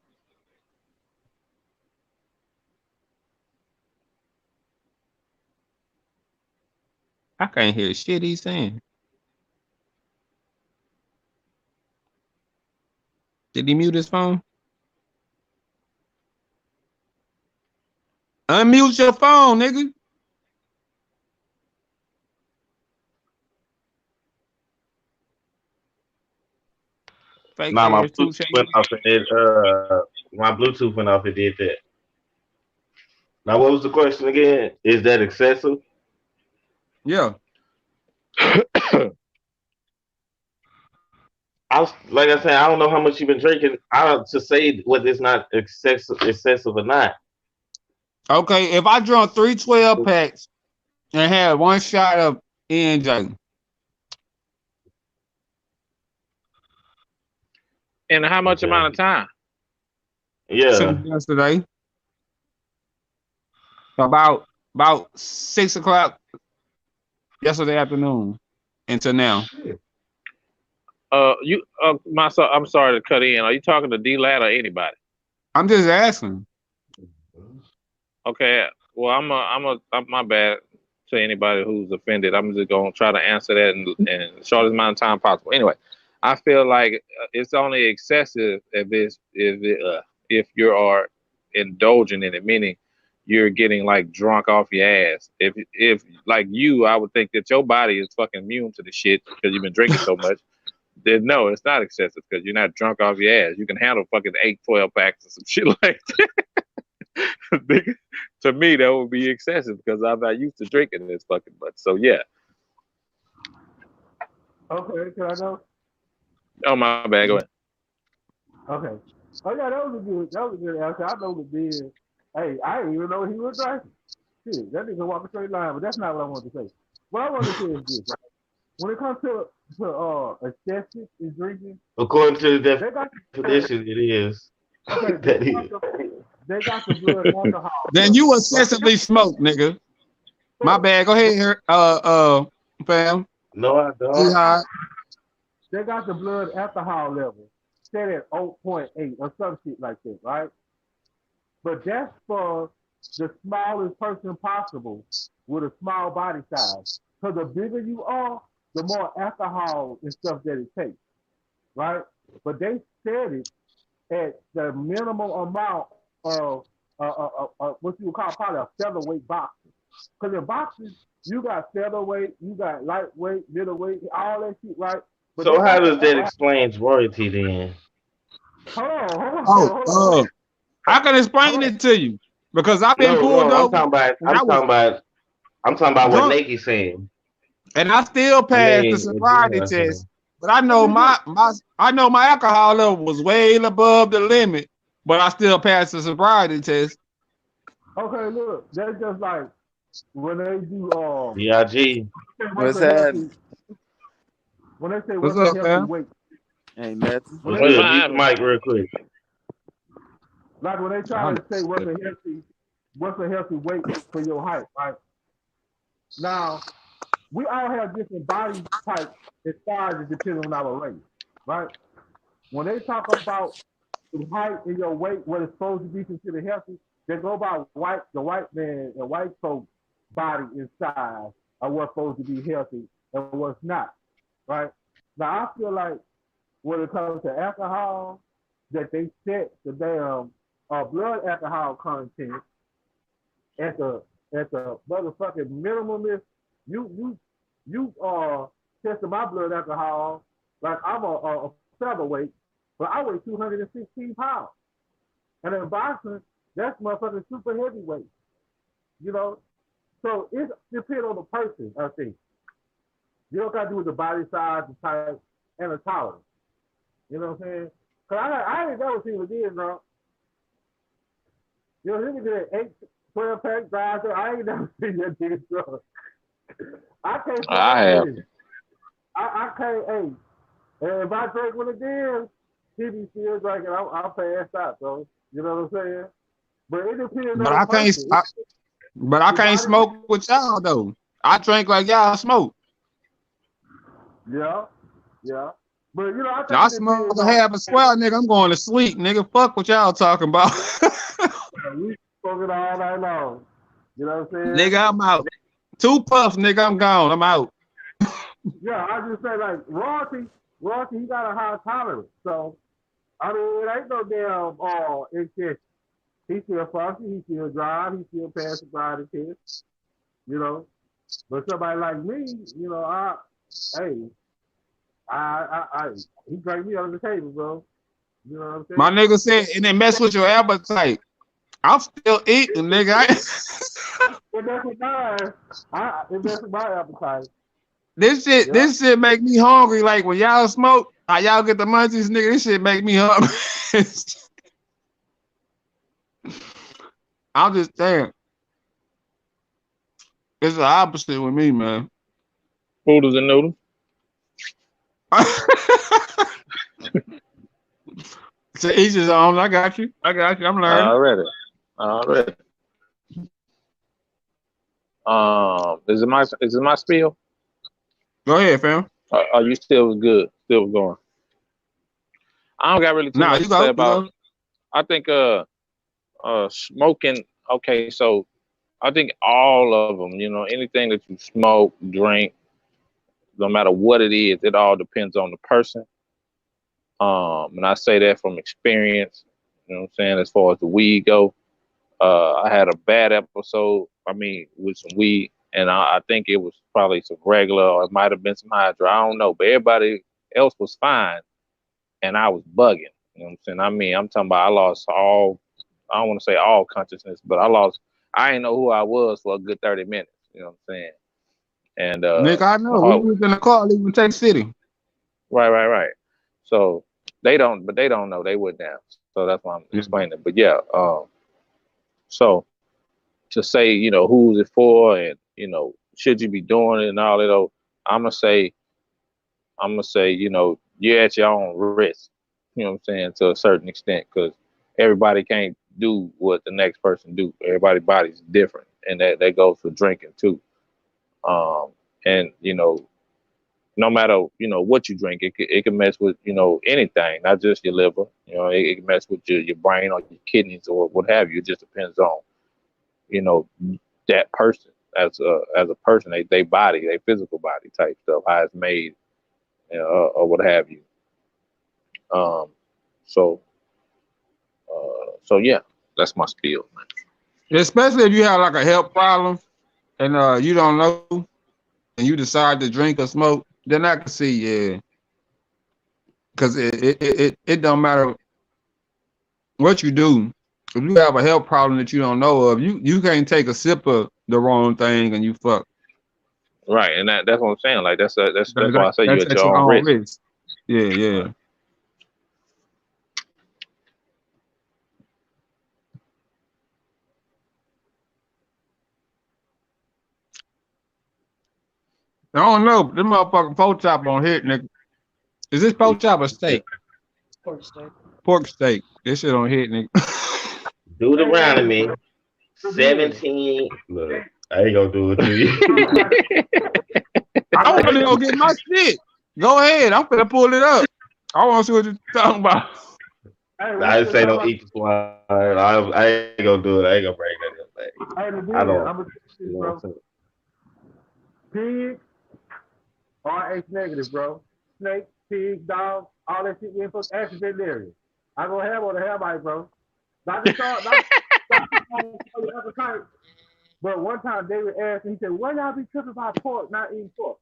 I can't hear shit he's saying. Did he mute his phone? Unmute your phone, nigga. Fake Nah, my ass two Bluetooth went chains. off and my Bluetooth went off and did that. Now, what was the question again? Is that excessive? Yeah. Like I said, I don't know how much you've been drinking. I don't to say whether it's not excessive or not. Okay, if I drunk 3 12 packs and had one shot of ENJ And how much Okay. amount of time? Yeah. since yesterday, about 6 o'clock yesterday afternoon until now. I'm sorry to cut in. Are you talking to D Lad or anybody? I'm just asking. Okay. Well, I'm my bad to anybody who's offended. I'm just gonna try to answer that in the shortest amount of time possible. Anyway, I feel like it's only excessive if you are indulging in it, meaning you're getting like drunk off your ass. If like you, I would think that your body is fucking immune to the shit because you've been drinking so much. Then no, it's not excessive because you're not drunk off your ass. You can handle fucking 8 12 packs or some shit like that. To me, that would be excessive because I'm not used to drinking this fucking much. So yeah. Okay, can I go? Oh my bad. Go ahead. Okay. Oh yeah, that was a good answer. I know the beer. Hey, I didn't even know he was drinking. Shit, that nigga walk a straight line, but that's not what I wanted to say. What I wanted to say is this, right? When it comes to excessive in drinking, According to the they got definition, it is. okay, That is. they got the blood alcohol Then level, you right? excessively smoke, nigga. My So bad. Go ahead here. Fam. No, I See don't. how they got the blood alcohol level set at 0.8 or some shit like that, right? But that's for the smallest person possible with a small body size. So the bigger you are, the more alcohol and stuff that it takes, right? But they set it at the minimum amount of what you would call probably a featherweight boxer. Because in boxing, you got featherweight, you got lightweight, middleweight, all that shit, right? But they So how got the does that explain royalty then? oh hold on, I can hold explain on. it to you because I've been No, pulled no, over and I was I'm talking about what drunk Nake's saying. and I still I passed the mean what sobriety Gino saying. test. But I know my alcohol level was way above the limit, but I still passed the sobriety test. Okay, look, that's just like when they do BIG. What's what's a happening? healthy when they say What's what's a up, healthy man? weight. Ain't nothing. When What's they What's good? say Mute the happening? mic real quick. like when they try to say what's a healthy weight for your height, right? Now we all have different body types and sizes depending on our race, right? When they talk about the height and your weight, what is supposed to be considered healthy, They go by the white man and white folks' body and size of what's supposed to be healthy and what's not, right? Now I feel like when it comes to alcohol, that they set the damn blood alcohol content at the motherfucking minimum is you testing my blood alcohol like I'm a featherweight, but I weigh 216 pounds. And in boxing, that's motherfucking super heavyweight. You know? So it depends on the person, I think. You don't got to do with the body size, the type, and the tolerance. You know what I'm saying? Cause I ain't never seen it again, bro. You know, he can get an 8, 12 pack drive. I ain't never seen that nigga, bro. I can't. I have. I can't. Hey, and if I drink one again, he be still drinking. I'll pass out, bro. You know what I'm saying? But it depends But on I the can't. person. But I can't smoke with y'all though. I drink like y'all smoke. Yeah. But you know, I think I it smoke depends a on. half a square, nigga. I'm going to sleep, nigga. Fuck what y'all talking about. We smoking all night long. You know what I'm saying? Nigga, I'm out. 2 puffs, nigga. I'm gone. I'm out. Yeah, I just say like royalty, he got a high tolerance. So I mean, it ain't no damn it's just he still funky, he still drive, he still pass the drive test, you know. But somebody like me, you know, hey, he drank me under the table, bro. You know what I'm saying? My nigga said, and it mess with your appetite. I'm still eating, nigga. It messes with mine. It messes with my appetite. This shit make me hungry. Like when y'all smoke, how y'all get the munchies, nigga. This shit make me hungry. I'm just saying. It's the opposite with me, man. Noodles and noodles. So each his own. I got you. I'm learning. Already. Is it my spiel? Go ahead, fam. Are you still good? Still going? I don't got really too much to say about. I think smoking. Okay, so I think all of them. You know, anything that you smoke, drink, no matter what it is, it all depends on the person. And I say that from experience. You know what I'm saying? As far as the weed go, I had a bad episode. I mean, with some weed, and I think it was probably some regular, or it might have been some hydro. I don't know, but everybody else was fine, and I was bugging. You know what I'm saying? I mean, I'm talking about I lost all. I don't want to say all consciousness, but I didn't know who I was for a good 30 minutes. You know what I'm saying? And Nick, I know. We was in the car leaving Texas City. Right. So they don't know. They went down. So that's why I'm explaining. But yeah, so to say, you know, who's it for, and you know, should you be doing it and all that, I'm gonna say, you know, you're at your own risk. You know what I'm saying, to a certain extent, because everybody can't do what the next person do. Everybody's body's different, and that goes for drinking too. And you know, no matter, you know, what you drink, it can mess with, you know, anything, not just your liver. You know, it can mess with your brain or your kidneys or what have you. It just depends on, you know, that person as a person, they body, they physical body type stuff, how it's made, you know, or what have you. So yeah, that's my spiel, man. Especially if you have like a health problem and you don't know and you decide to drink or smoke, then I can see, yeah. Because it don't matter what you do. If you have a health problem that you don't know of, you can't take a sip of the wrong thing and you fuck. Right, and that's what I'm saying. Like that's why I say you're at your own risk. Yeah. I don't know. This motherfucking pork chop on hit, nigga. Is this pork chop or steak? Pork steak. Pork steak. This shit on hit, nigga. Do the round of me. 17. Look, I ain't gonna do it to you. I want to go get my shit. Go ahead. I'm finna pull it up. I want to see what you're talking about. Hey, we I didn't still say talking don't about eat the swine. I ain't gonna do it. I ain't gonna bring that up. Like, hey, the I deal. don't. I'm gonna tell You you, know what bro. I'm Pigs, RH negative, bro. Snakes, pigs, dogs, all that shit in for accident area. I go have on the hair bite, bro. Not just not the appetite. But one time David asked me, he said, why y'all be tripping about pork, not eating pork?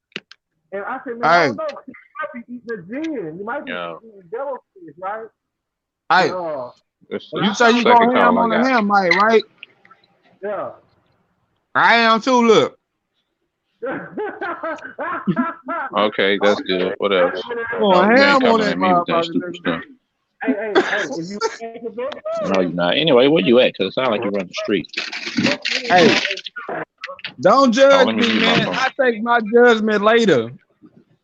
And I said, man, I Hey, don't know. You might be eating a gin. You might be Yeah, eating devil fish, right? And, hey, it's and the you I say you told go second ham call I on the got. ham, Mike, right? yeah. I am too. Look, Okay, that's good. What else? going Oh, you ain't ham on coming that at me with that motherfucker, stupid nigga. stuff. hey, if you ain't a big No, you're not. Anyway, where you at? Cause it sounds like you run the street. Hey, don't Oh, judge let me me, mute my man. phone. I take my judgment later.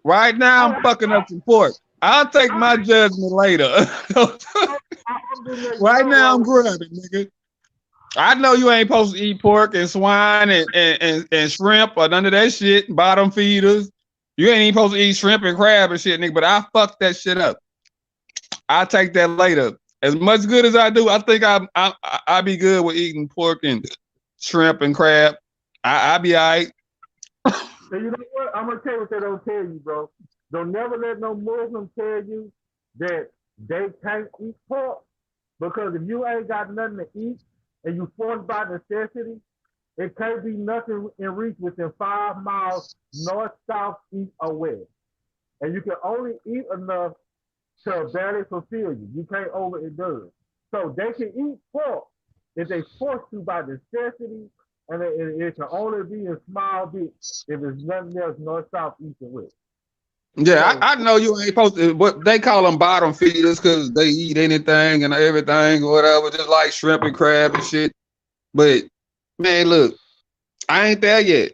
Right now, I'm fucking up some pork. I'll take my judgment later. I'm just letting you Right know, now, bro. I'm grubbing, nigga. I know you ain't supposed to eat pork and swine and shrimp or none of that shit, bottom feeders. You ain't even supposed to eat shrimp and crab and shit, nigga, but I fucked that shit up. I'll take that later. As much good as I do, I think I be good with eating pork and shrimp and crab. I be all right. So you know what? I'm gonna tell you what they don't tell you, bro. Don't never let no Muslim tell you that they can't eat pork because if you ain't got nothing to eat and you forced by necessity, it can't be nothing in reach within 5 miles north, south, east, or west. And you can only eat enough to barely fulfill you. You can't overindulge. So they can eat pork if they forced to by necessity, and it can only be in small bits if there's nothing else north, south, east, and west. Yeah, So I know you ain't supposed to. What they call them bottom feeders because they eat anything and everything or whatever, just like shrimp and crab and shit. But man, look, I ain't there yet.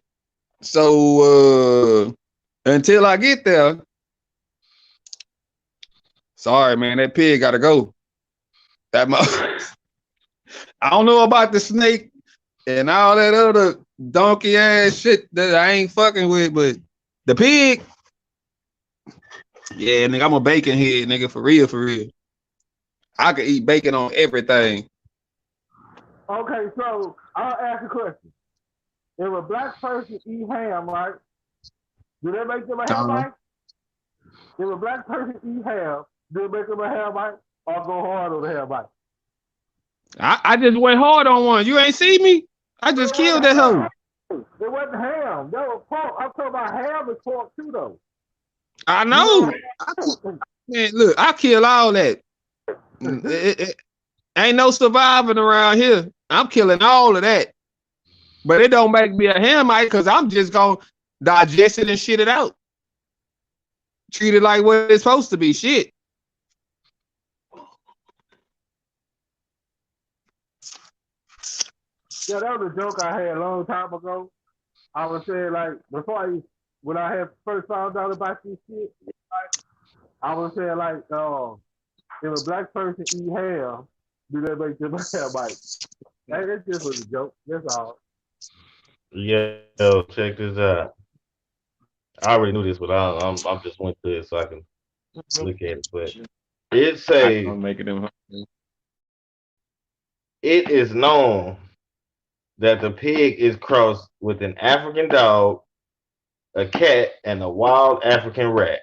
So until I get there, sorry, man, that pig gotta go. That I don't know about the snake and all that other donkey ass shit that I ain't fucking with, but the pig, yeah, nigga, I'm a bacon head, nigga, for real, for real. I could eat bacon on everything. okay, so I'll ask a question. If a black person eat ham, right, do that make them a Uh-huh. Hamite? If a black person eat ham, do it make them a Hamite or go hard on the Hamite? I just went hard on one. You ain't see me? I just It killed wasn't that ham. hoe. It wasn't ham. That was pork. I'm talking about ham and pork too, though. I You know, know. Man, look, I kill all that. Ain't no surviving around here. I'm killing all of that. But it don't make me a Hamite because I'm just gonna digest it and shit it out. Treat it like what it's supposed to be. Shit. yeah, that was a joke I had a long time ago. I was saying like when I had first found out about this shit, I was saying like, if a black person eat ham, do that make them a Hamite? Hey, that just was a joke. That's all. saying? Yo, check this out. I already knew this, but I'm just went to it so I can look at it. But it I says can make it in. it is known that the pig is crossed with an African dog, a cat, and a wild African rat.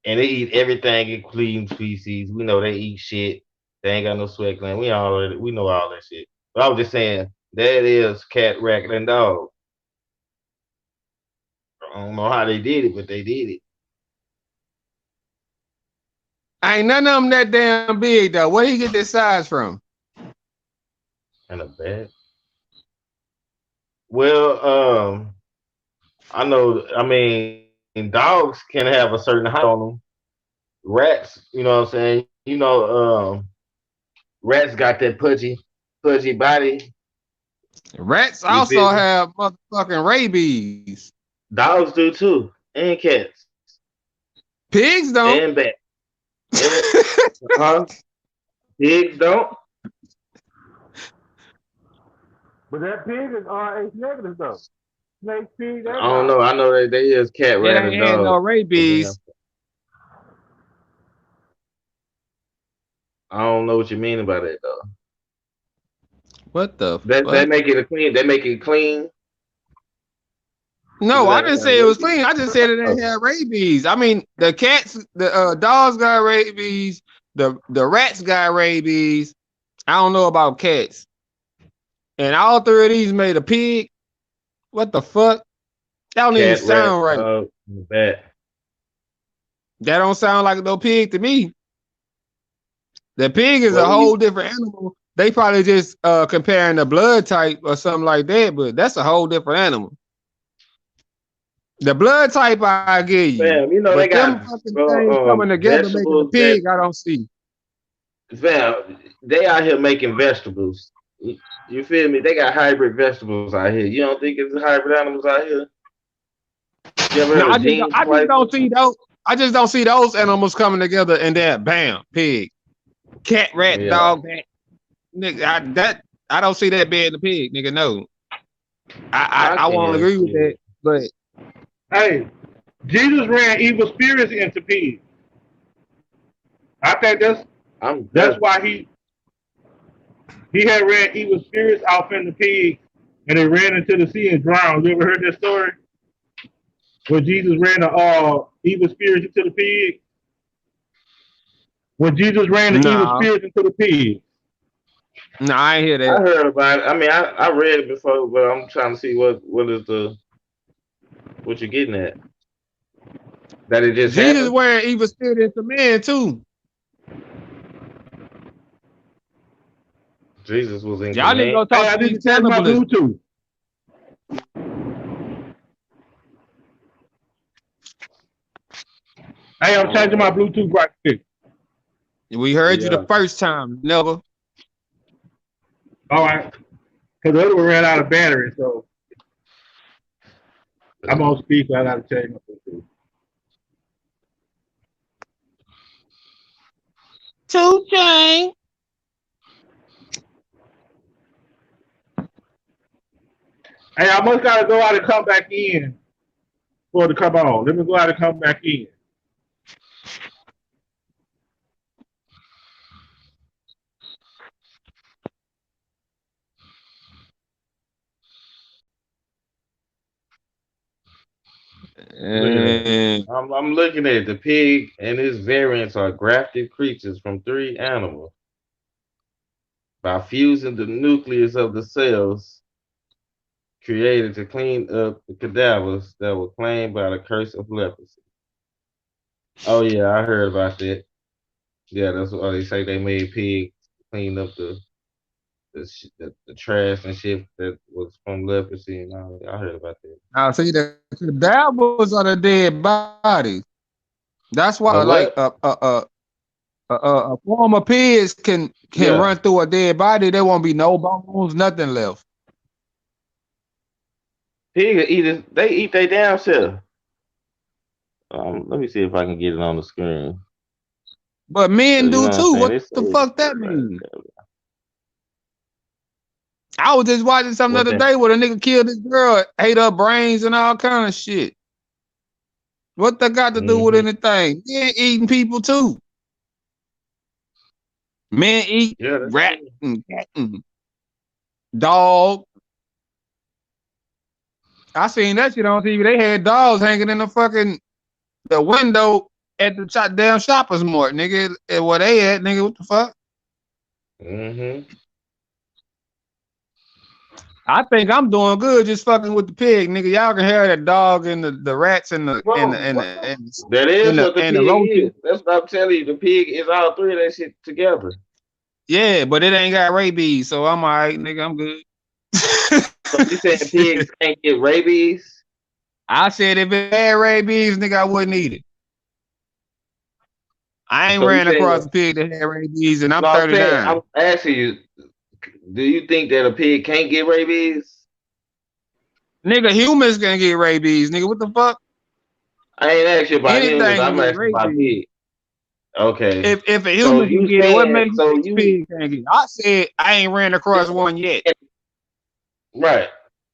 And they eat everything, including species. We know they eat shit. They ain't got no sweat gland. We know all that shit. But I was just saying that is cat, rat, and dog. I don't know how they did it, but they did it. Ain't none of them that damn big though. Where you get this size from? And a bad. Well, I know. I mean, dogs can have a certain height on them. Rats, you know what I'm saying? Rats got that pudgy body. Rats You also feel me? have motherfucking rabies. Dogs do too, and cats, Pigs don't. and bats. And, huh? Pigs don't. But that pig is RH negative though. Snake, pig, I and don't know. dog. I know that they is cat, It rat, and ain't had no dog. But then, rabies. I don't know what you mean by that though. What the They fuck? make it a clean. They make it clean. No, It I ain't didn't got say it was rabies. clean. I just said it ain't Oh, had rabies. I mean, the cats, the dogs got rabies. The rats got rabies. I don't know about cats. And all three of these made a pig. What the fuck? That don't even cat, rat, sound right. dog, bat. That don't sound like no pig to me. The pig is a Well, whole different animal. They probably just comparing the blood type or something like that, but that's a whole different animal. The blood type I give you, fam, you know they but them got fucking things coming together making a vegetables that pig, I don't see. fam. They out here making vegetables. You feel me? They got hybrid vegetables out here. You don't think it's hybrid animals out here? You ever No, heard of gene I just don't splicing? see those. I just don't see those animals coming together and then bam, pig, cat, rat, Yeah, dog, bat. Nigga, I don't see that being the pig, nigga. No, I I won't can agree with see that, it. but Hey, Jesus ran evil spirits into pigs. I think I'm that's that's why he had ran evil spirits off in the pigs, and they ran into the sea and drowned. You ever heard that story? When Jesus ran the evil spirits into the pig? When Jesus ran the evil nah, spirits into the pig. nah, I ain't hear I that. heard about it. I mean, I read it before, but I'm trying to see what is the what you're getting at. That it just Jesus happened. wearing evil spirit into man too. Jesus was in Y'all need to command. go Hey, talk I to need these to change my cannibalists. Bluetooth. Hey, I'm changing my Bluetooth right quick. We heard you the Yeah. first time, never. All right. Because the other one ran out of battery, so I'm on speaker. I got to change my Bluetooth. Two chain. Hey, I must got to go out and come back in for it to come on. Let me go out and come back in. Look at that. And I'm looking at it. The pig and its variants are grafted creatures from three animals. By fusing the nucleus of the cells created to clean up the cadavers that were claimed by the curse of leprosy. Oh yeah, I heard about that. Yeah, that's what they say. They made pigs clean up the trash and shit that was from leprosy and all that. I heard about that. I see the cadavers are the dead bodies. That's why, The like what? a form of pigs can Yeah, run through a dead body. There won't be no bones, nothing left. pig eaters. They eat their damn self. Let me see if I can get it on the screen. But men You do know what I'm too. saying? What It's the fuck that mean? I was just watching something the what other that? day where a nigga killed this girl, ate her brains and all kind of shit. What that got to do with Mm-hmm. anything? Men eating people too. Men eat Yeah, that's rat true. and cat and dog. I seen that shit on TV. They had dogs hanging in the window at the damn shoppers mart, nigga. Where they at, nigga? What the fuck? Mm-hmm. I think I'm doing good just fucking with the pig, nigga. Y'all can hear the dog and the rats and Well, that is what the and the pig roaches. is. That's what I'm telling you. The pig is all three of that shit together. Yeah, but it ain't got rabies, so I'm all right, nigga. I'm good. So you saying pigs can't get rabies? I said if it had rabies, nigga, I wouldn't eat it. I ain't So you ran across saying a pig that had rabies, and I'm no? I'm saying 39. I'm asking you. Do you think that a pig can't get rabies? Nigga, humans can get rabies, nigga. What the fuck? I ain't asking you about humans. Anything can I'm get asking about rabies. pigs. Okay. If a So human can you get it, what saying makes you so think a you pig can't get it? I said I ain't ran across one yet. right.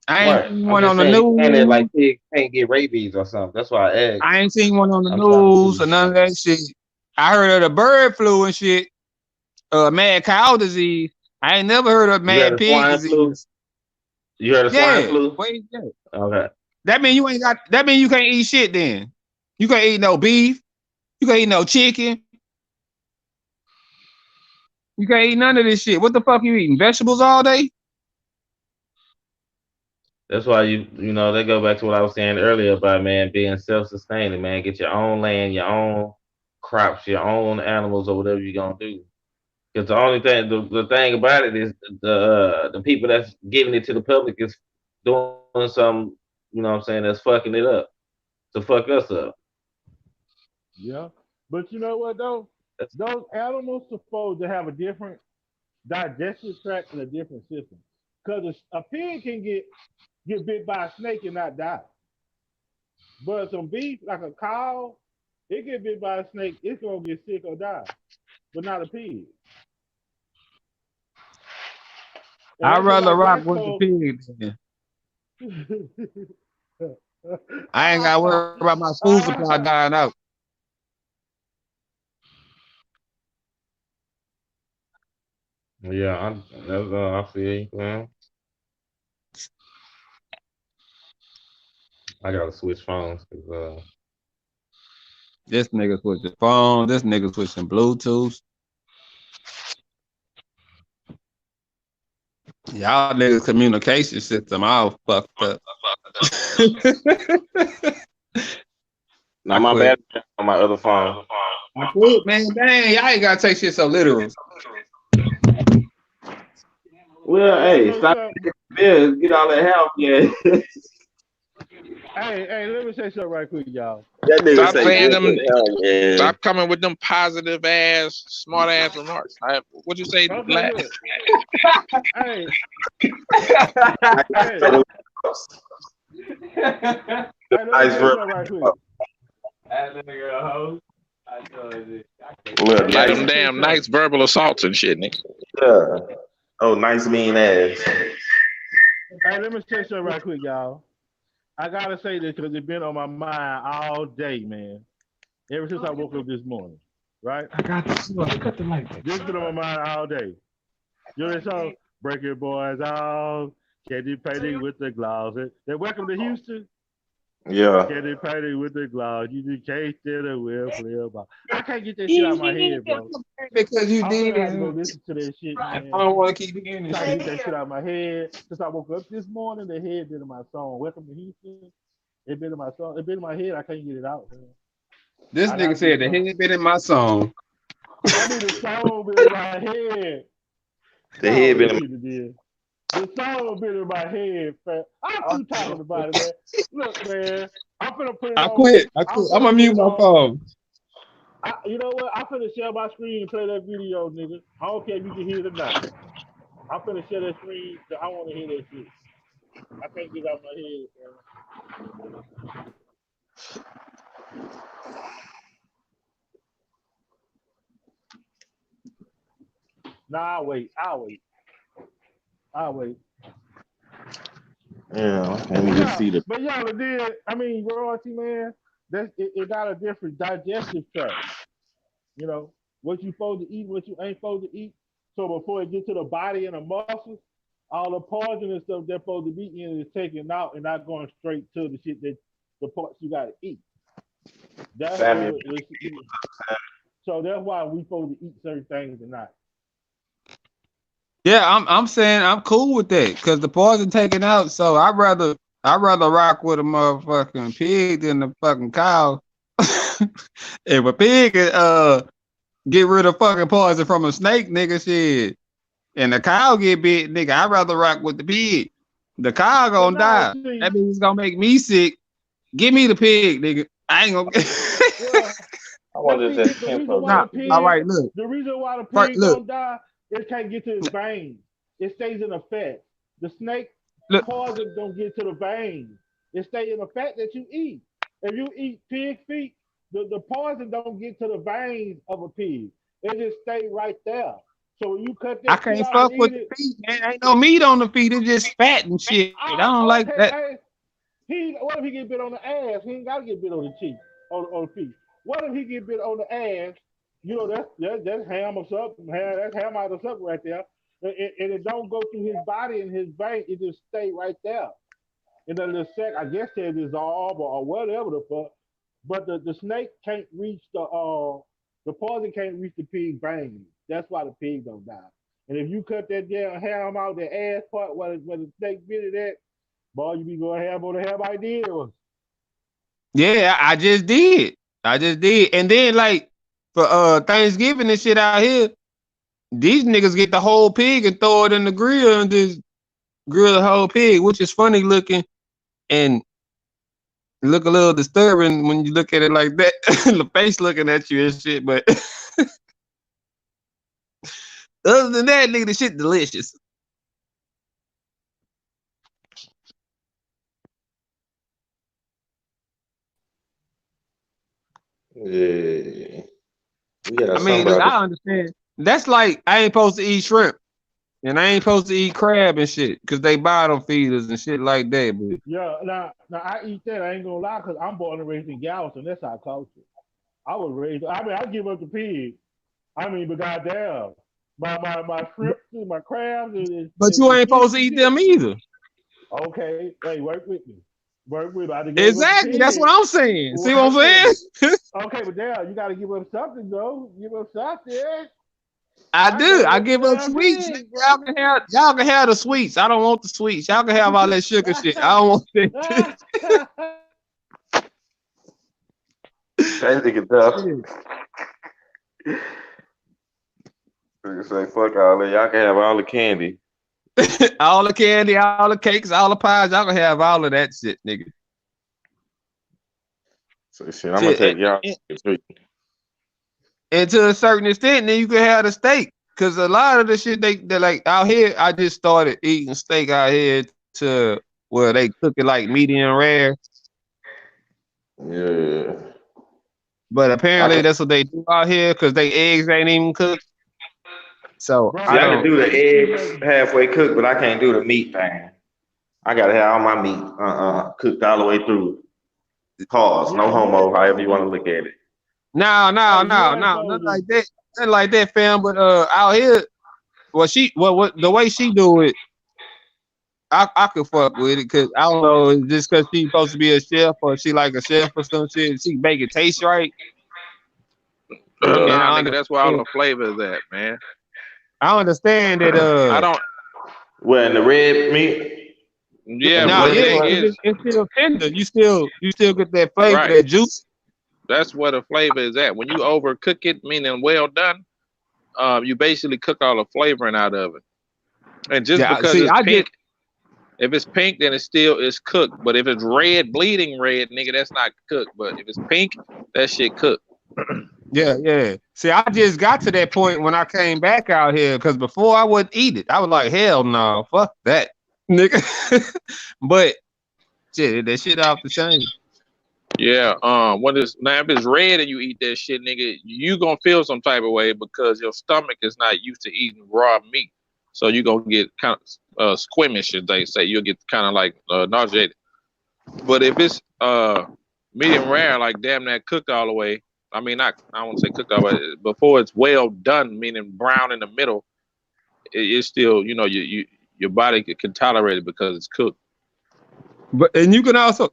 I ain't Right. seen I'm one just on the saying you saying that news. like pigs can't get rabies or something. That's why I asked. I ain't seen one on the I'm trying to news see. or none of that shit. I heard of the bird flu and shit. mad cow disease. I ain't never heard of You heard mad of pig swine flu? disease. You heard of swine Yeah. flu? Wait, yeah. Okay. That mean you ain't got. That mean you can't eat shit. Then you can't eat no beef. You can't eat no chicken. You can't eat none of this shit. What the fuck you eating? Vegetables all day? That's why they go back to what I was saying earlier about man being self-sustaining, man. Get your own land, your own crops, your own animals, or whatever you're gonna do. Because the only thing, the thing about it is the people that's giving it to the public is doing some, what I'm saying, that's fucking it up to fuck us up. Yeah. But you know what though? That's, Those animals supposed to have a different digestive tract and a different system. Because a pig can get bit by a snake and not die. But some beef, like a cow, it get bit by a snake, it's gonna get sick or die. But not a pig. And I'd that's just rather like rock black with the folks. pigs. I ain't got to worry about my food supply dying out. yeah, I feel you, man. I gotta switch phones because This nigga switching phone. This nigga switching Bluetooth. Y'all niggas communication system all fucked up. now I my quit. battery on my other phone. I quit, man. Dang, y'all ain't gotta take shit so literal. Well, Hey, you hey, know stop something? bills, get all that help, yeah. Hey, let me say something right quick, y'all. That nigga Stop say saying good them. as hell, yeah. Stop coming with them positive ass, smart ass remarks. What'd you say? Okay, look. Hey, hey, hey, let me Nice say verb. something right quick. Look, Hey, Yeah, let nice. them me say damn something. nice verbal assaults and shit, nigga. Yeah. Oh, nice mean ass. Hey, let me say something right quick, y'all. I gotta say this because it's been on my mind all day, man. Ever since I woke up this morning, right? I got this. Cut the light. This been on my mind all day. You know that song? Break your boys off. Candy painting with the gloves. They welcome to Houston. Yeah. Candy painting with the gloves. You just can't stand it with flip. I can't get that shit out of my head, bro. Because you I'm did gonna have to go it. listen to that shit, I man. don't want to keep hearing this Trying to shit. get that shit out of my head. Since I woke up this morning, the head been in my song. Welcome to Houston. It been in my song. It been in my head. I can't get it out, man. This I nigga gotta get said the some. head been in my song. I mean, the song been in my head. The I head always been keep it there. The song been in my head, man. I'm through talking about it, man. Look, man, I'm finna put it I on. quit. I I'm quit. I'm finna gonna put mute it my on. phone. You know what? I'm finna share my screen and play that video, nigga. I don't care if you can hear it or not. I'm finna share that screen because I want to hear that shit. I can't get it out of my head, man. Nah, I'll wait. I'll wait. I'll wait. Yeah, I can't But even yeah, see the. but yeah, it did. I mean, royalty, man. It got a different digestive tract. You know, what you supposed to eat, what you ain't supposed to eat. So before it gets to the body and the muscles, all the poison and stuff they're supposed to be in is taken out and not going straight to the shit that the parts you got to eat. That's Family. what. So that's why we supposed to eat certain things and not. Yeah, I'm saying I'm cool with that because the poison taken out. So I'd rather rock with a motherfucking pig than a fucking cow. If a pig get rid of fucking poison from a snake, nigga, shit, and the cow get bit, nigga, I'd rather rock with the pig. The cow But gonna no, die. see, That means it's gonna make me sick. Give me the pig, nigga. I ain't gonna. well, I now wanted see, to the just reason why Nah, the all pig, right. Look, the reason why the right, pig look, don't die, it can't get to his veins. It stays in the fat. The snake look. poison don't get to the veins. It stay in the fat that you eat. If you eat pig feet, the poison don't get to the veins of a pig. It just stay right there. So when you cut I that shit can't off and fuck with eat the it, feet, man. Ain't no meat on the feet. It's just fat and shit. I don't like okay, that. hey, what if he get bit on the ass? He ain't gotta get bit on the cheek, on the feet. What if he get bit on the ass That's ham or something. That's ham out or something right there. And it don't go through his body and his vein. It just stay right there. In a little sec, I guess it dissolve or whatever the fuck. But the snake can't reach the poison can't reach the pig vein. That's why the pig don't die. And if you cut that damn ham out the ass part where the snake bit it at, boy, you be going ham on the ham idea. Yeah, I just did. I just did. And then like for Thanksgiving and shit out here, these niggas get the whole pig and throw it in the grill and just grill the whole pig, which is funny looking and look a little disturbing when you look at it like that. The face looking at you and shit, but other than that, nigga, the shit delicious. Yeah. We got I some mean, look, brothers. I understand. That's like I ain't supposed to eat shrimp and I ain't supposed to eat crab and shit because they bottom feeders and shit like that. But Yeah, now I eat that. I ain't gonna lie, cause I'm born and raised in Galveston. That's our culture. I was raised. I mean, I give up the pig. I mean, but goddamn, my shrimp, my crabs, but you and ain't fish supposed to and eat shit. them either. Okay, hey, work with me. Work with me. I done gave up the Exactly. That's what pig. I'm saying. See what Work with I'm me. saying? Okay, but damn, you gotta give up something though. Give up something. I I do. gave I up the give up damn sweets. pig, Y'all can have the sweets. I don't want the sweets. Y'all can have all that sugar shit. I don't want that. That nigga tough. Shit. Nigga say, fuck all that. Y'all can have all the candy. All the candy, all the cakes, all the pies. Y'all can have all of that shit, nigga. So shit, I'm gonna Shit. take y'all. And to a certain extent, then you can have the steak. Cause a lot of the shit they like out here, I just started eating steak out here to where they cook it like medium rare. Yeah. But I apparently can that's what they do out here because they eggs ain't even cooked. So Bro, see I I can don't. do the it's too eggs much. halfway cooked, but I can't do the meat thing. I gotta have all my meat cooked all the way through. Pause. No Yeah, you ain't homo, supposed however to you wanna eat. look at it. No, no, Hey, you no, ain't no, supposed nothing to. like that. Nothing like that, fam. But out here, what the way she do it, I could fuck with it because I don't know, it's just because she's supposed to be a chef or she like a chef or some shit. She make it taste right, and Nah, nigga, that's where all the flavor is at, man. I understand that. I don't. Well, in the red meat, Yeah, in the but No, the red yeah, thing part, because is, it's still tender. You still get that flavor, right? that juice. That's where the flavor is at. When you overcook it, meaning well done, you basically cook all the flavoring out of it. And just Yeah, because see, it's I just pink, if it's pink, then it's still it's cooked. But if it's red, bleeding red, nigga, that's not cooked. But if it's pink, that shit cooked. yeah. See, I just got to that point when I came back out here because before I wouldn't eat it. I was like, hell no, fuck that, nigga. But shit, that shit off the chain. Yeah. When it's now if it's red and you eat that shit, nigga, you gonna feel some type of way because your stomach is not used to eating raw meat. So you gonna get kind of squeamish, as they say. You'll get kind of like nauseated. But if it's medium rare, like damn that cooked all the way. I mean, not I don't want to say cooked all the way. Before it's well done, meaning brown in the middle, it's still your body can tolerate it because it's cooked. But and you can also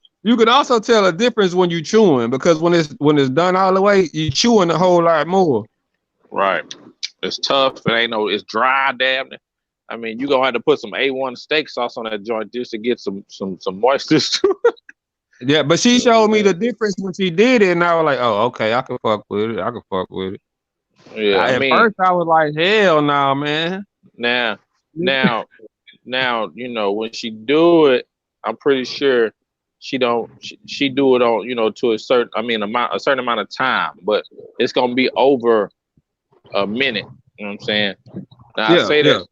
tell a difference when you chewing because when it's done all the way, you chewing a whole lot more. Right. It's tough. It ain't no. It's dry, damn. I mean, you gonna have to put some A1 steak sauce on that joint just to get some moisture. Yeah, but she showed me the difference when she did it, and I was like, oh, okay, I can fuck with it. I can fuck with it. Yeah, I At mean, first, I was like, hell no, man. now, now, now, when she do it, I'm pretty sure she don't. She do it on, to a certain, a certain amount of time, but it's gonna be over a minute. You know what I'm saying? Now I Yeah, say that yeah,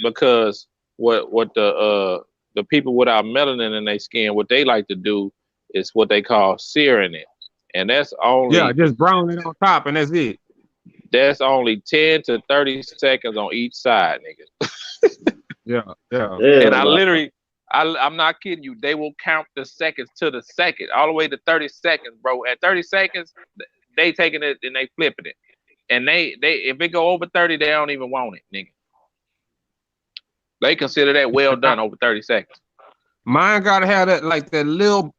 because what the people without melanin in their skin, what they like to do is what they call searing it, and yeah. Just brown it on top, and that's it. that's only 10 to 30 seconds on each side, nigga. Yeah, yeah. yeah, And I no. literally, I'm not kidding you. They will count the seconds to the second, all the way to 30 seconds, bro. At 30 seconds, they taking it and they flipping it. and they if it go over 30, they don't even want it, nigga. They consider that well done over 30 seconds. Mine gotta have that like that little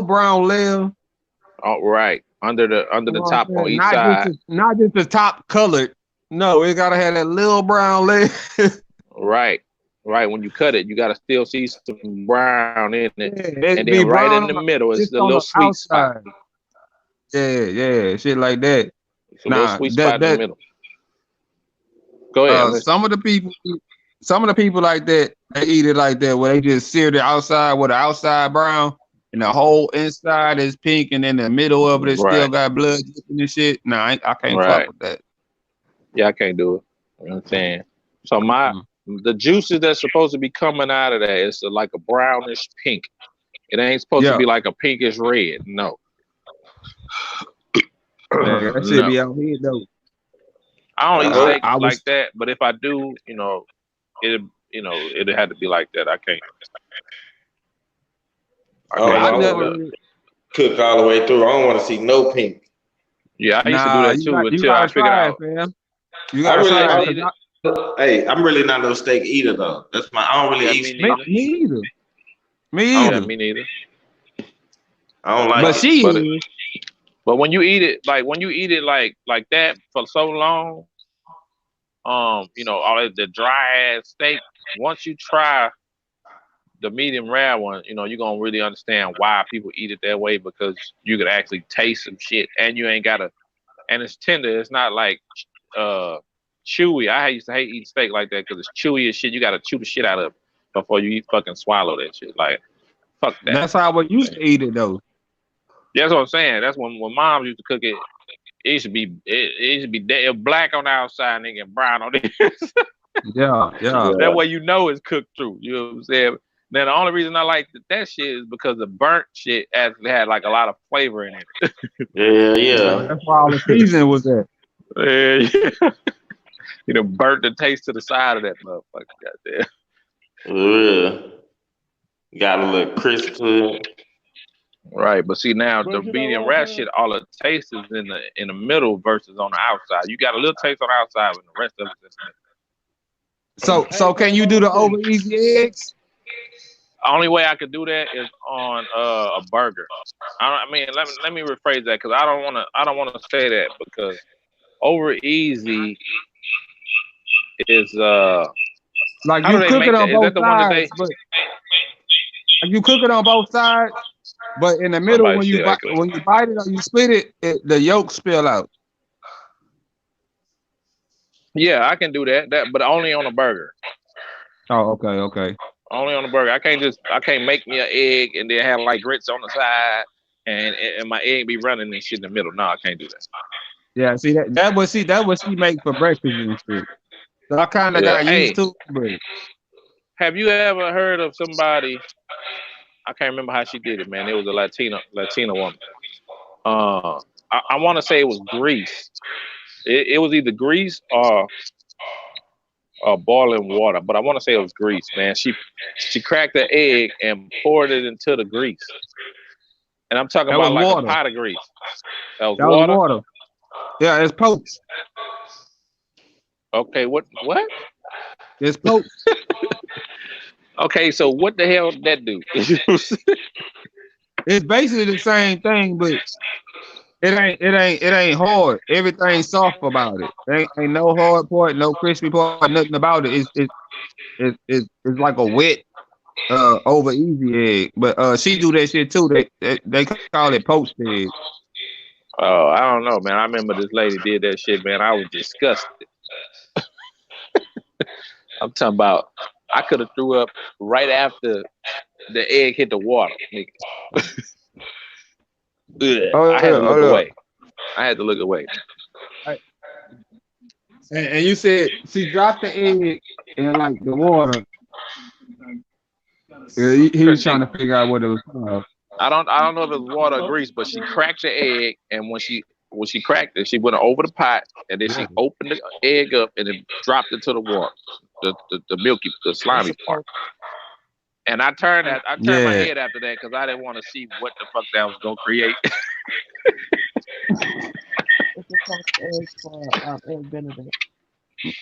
brown layer. Oh, right. Under the top on each Not just side. not just the top colored. No, it gotta have that little brown layer. Right. Right. When you cut it, you gotta still see some brown in it. Yeah, And it then be right brown in the on middle is just the on little the sweet spot. outside. Yeah, shit like that. It's a little sweet spot in the middle. Go ahead. Some of the people like that, they eat it like that, where they just sear the outside with the outside brown, and the whole inside is pink, and in the middle of it still got blood dripping and shit. Nah, I can't fuck with that. Yeah, I can't do it. You know what I'm saying? So the juices that's supposed to be coming out of that is like a brownish pink. It ain't supposed to be like a pinkish red. No. Man, that shit be out here though. I don't eat steak like that, but if I do, it'd have to be like that. I can't. I never cook all the way through. I don't want to see no pink. Yeah, I used to do that too until I figured out. Man. You gotta try it. Hey, I'm really not no steak eater though. That's I don't really eat. Me either. Yeah, me neither. I don't like it. But when you eat it like that for so long, all of the dry ass steak, once you try the medium rare one, you're gonna really understand why people eat it that way, because you could actually taste some shit and you ain't gotta, and it's tender. It's not like chewy. I used to hate eating steak like that because it's chewy as shit. You gotta chew the shit out of it before you fucking swallow that shit. Like, fuck that. That's how I used to eat it though. That's what I'm saying. That's when mom used to cook it. It should be black on the outside, nigga, and brown on the inside. Yeah. That way it's cooked through. You know what I'm saying? Then the only reason I like that shit is because the burnt shit actually had like a lot of flavor in it. Yeah. That's why all the seasoning was there. Yeah. Burnt the taste to the side of that motherfucker. Goddamn. Yeah. Got a little crisp to it. Right, but see now the medium rare shit, all the taste is in the middle versus on the outside. You got a little taste on the outside, but the rest of it is in the middle. So can you do the over easy eggs? Only way I could do that is on a burger. Let me rephrase that, because I don't want to say that, because over easy is like you cook it on both sides, but you cook it on both sides. But in the middle, when you bite it or you split it, the yolk spill out. Yeah, I can do that, but only on a burger. Oh, okay. Only on a burger. I can't make me an egg and then have like grits on the side and my egg be running and shit in the middle. No, I can't do that. Yeah, see that was she make for breakfast and shit. So I kind of got used to it. But have you ever heard of somebody? I can't remember how she did it, man. It was a Latina woman. I want to say it was Greece. It was either Greece or boiling water, but I want to say it was Greece, man. She cracked the egg and poured it into the grease, and I'm talking about like water. A pot of grease. That was water. Yeah, it's poached. Okay, what? It's poached. Okay, so what the hell did that do? It's basically the same thing, but it ain't hard. Everything's soft about it. Ain't no hard part, no crispy part, nothing about it. It's like a wet over easy egg. But she do that shit too. They call it poached egg. Oh, I don't know, man. I remember this lady did that shit, man. I was disgusted. I'm talking about I could have threw up right after the egg hit the water. I had to look away. I had to look away. And you said she dropped the egg in like the water. He was trying to figure out what it was called. I don't know if it was water or grease, but she cracked the egg, and when she cracked it, she went over the pot, and then she opened the egg up and then dropped it to the water, the milky, the slimy part. And I turned my head after that because I didn't want to see what the fuck that was gonna create. poached eggs for egg Benedict.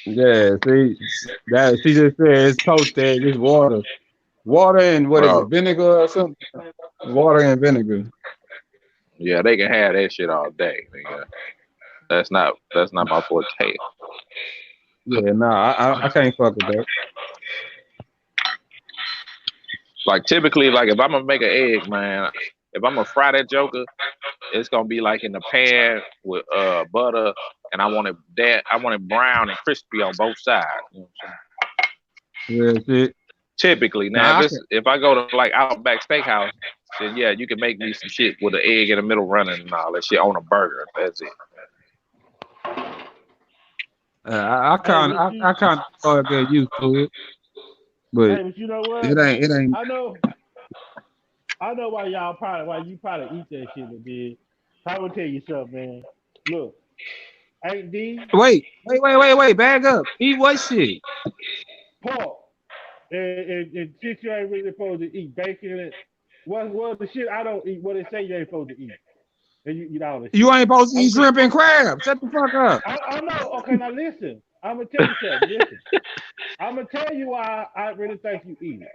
Yeah, see, that she just said it's poached egg, it's water and what is it, Bro, vinegar or something? Water and vinegar. yeah, they can have that shit all day, nigga. That's not my forte. Yeah, nah, I can't fuck with that. Like typically, like if I'm gonna make an egg, man, if I'm gonna fry that joker, it's gonna be like in the pan with butter, and I want it brown and crispy on both sides. You know what I'm saying? Yeah, shit. Typically, now Nah, if I go to like Outback Steakhouse, then yeah, you can make me some shit with an egg in the middle running and all that shit on a burger. That's it. I Hey, kind of I kind of start getting used to it, but but you know what? it ain't. I know why you probably eat that shit, but then I will tell you something, man. Look, ain't D Wait, bag up. Eat what shit? pork and shit you ain't really supposed to eat bacon and what the shit I don't eat. What they say you ain't supposed to eat, and you eat all the You shit. ain't supposed to I'm eat just, shrimp and crab. Shut the fuck up. I know. Okay, now listen. I'm gonna tell you something. Listen, I'm gonna tell you why I really think you eat it.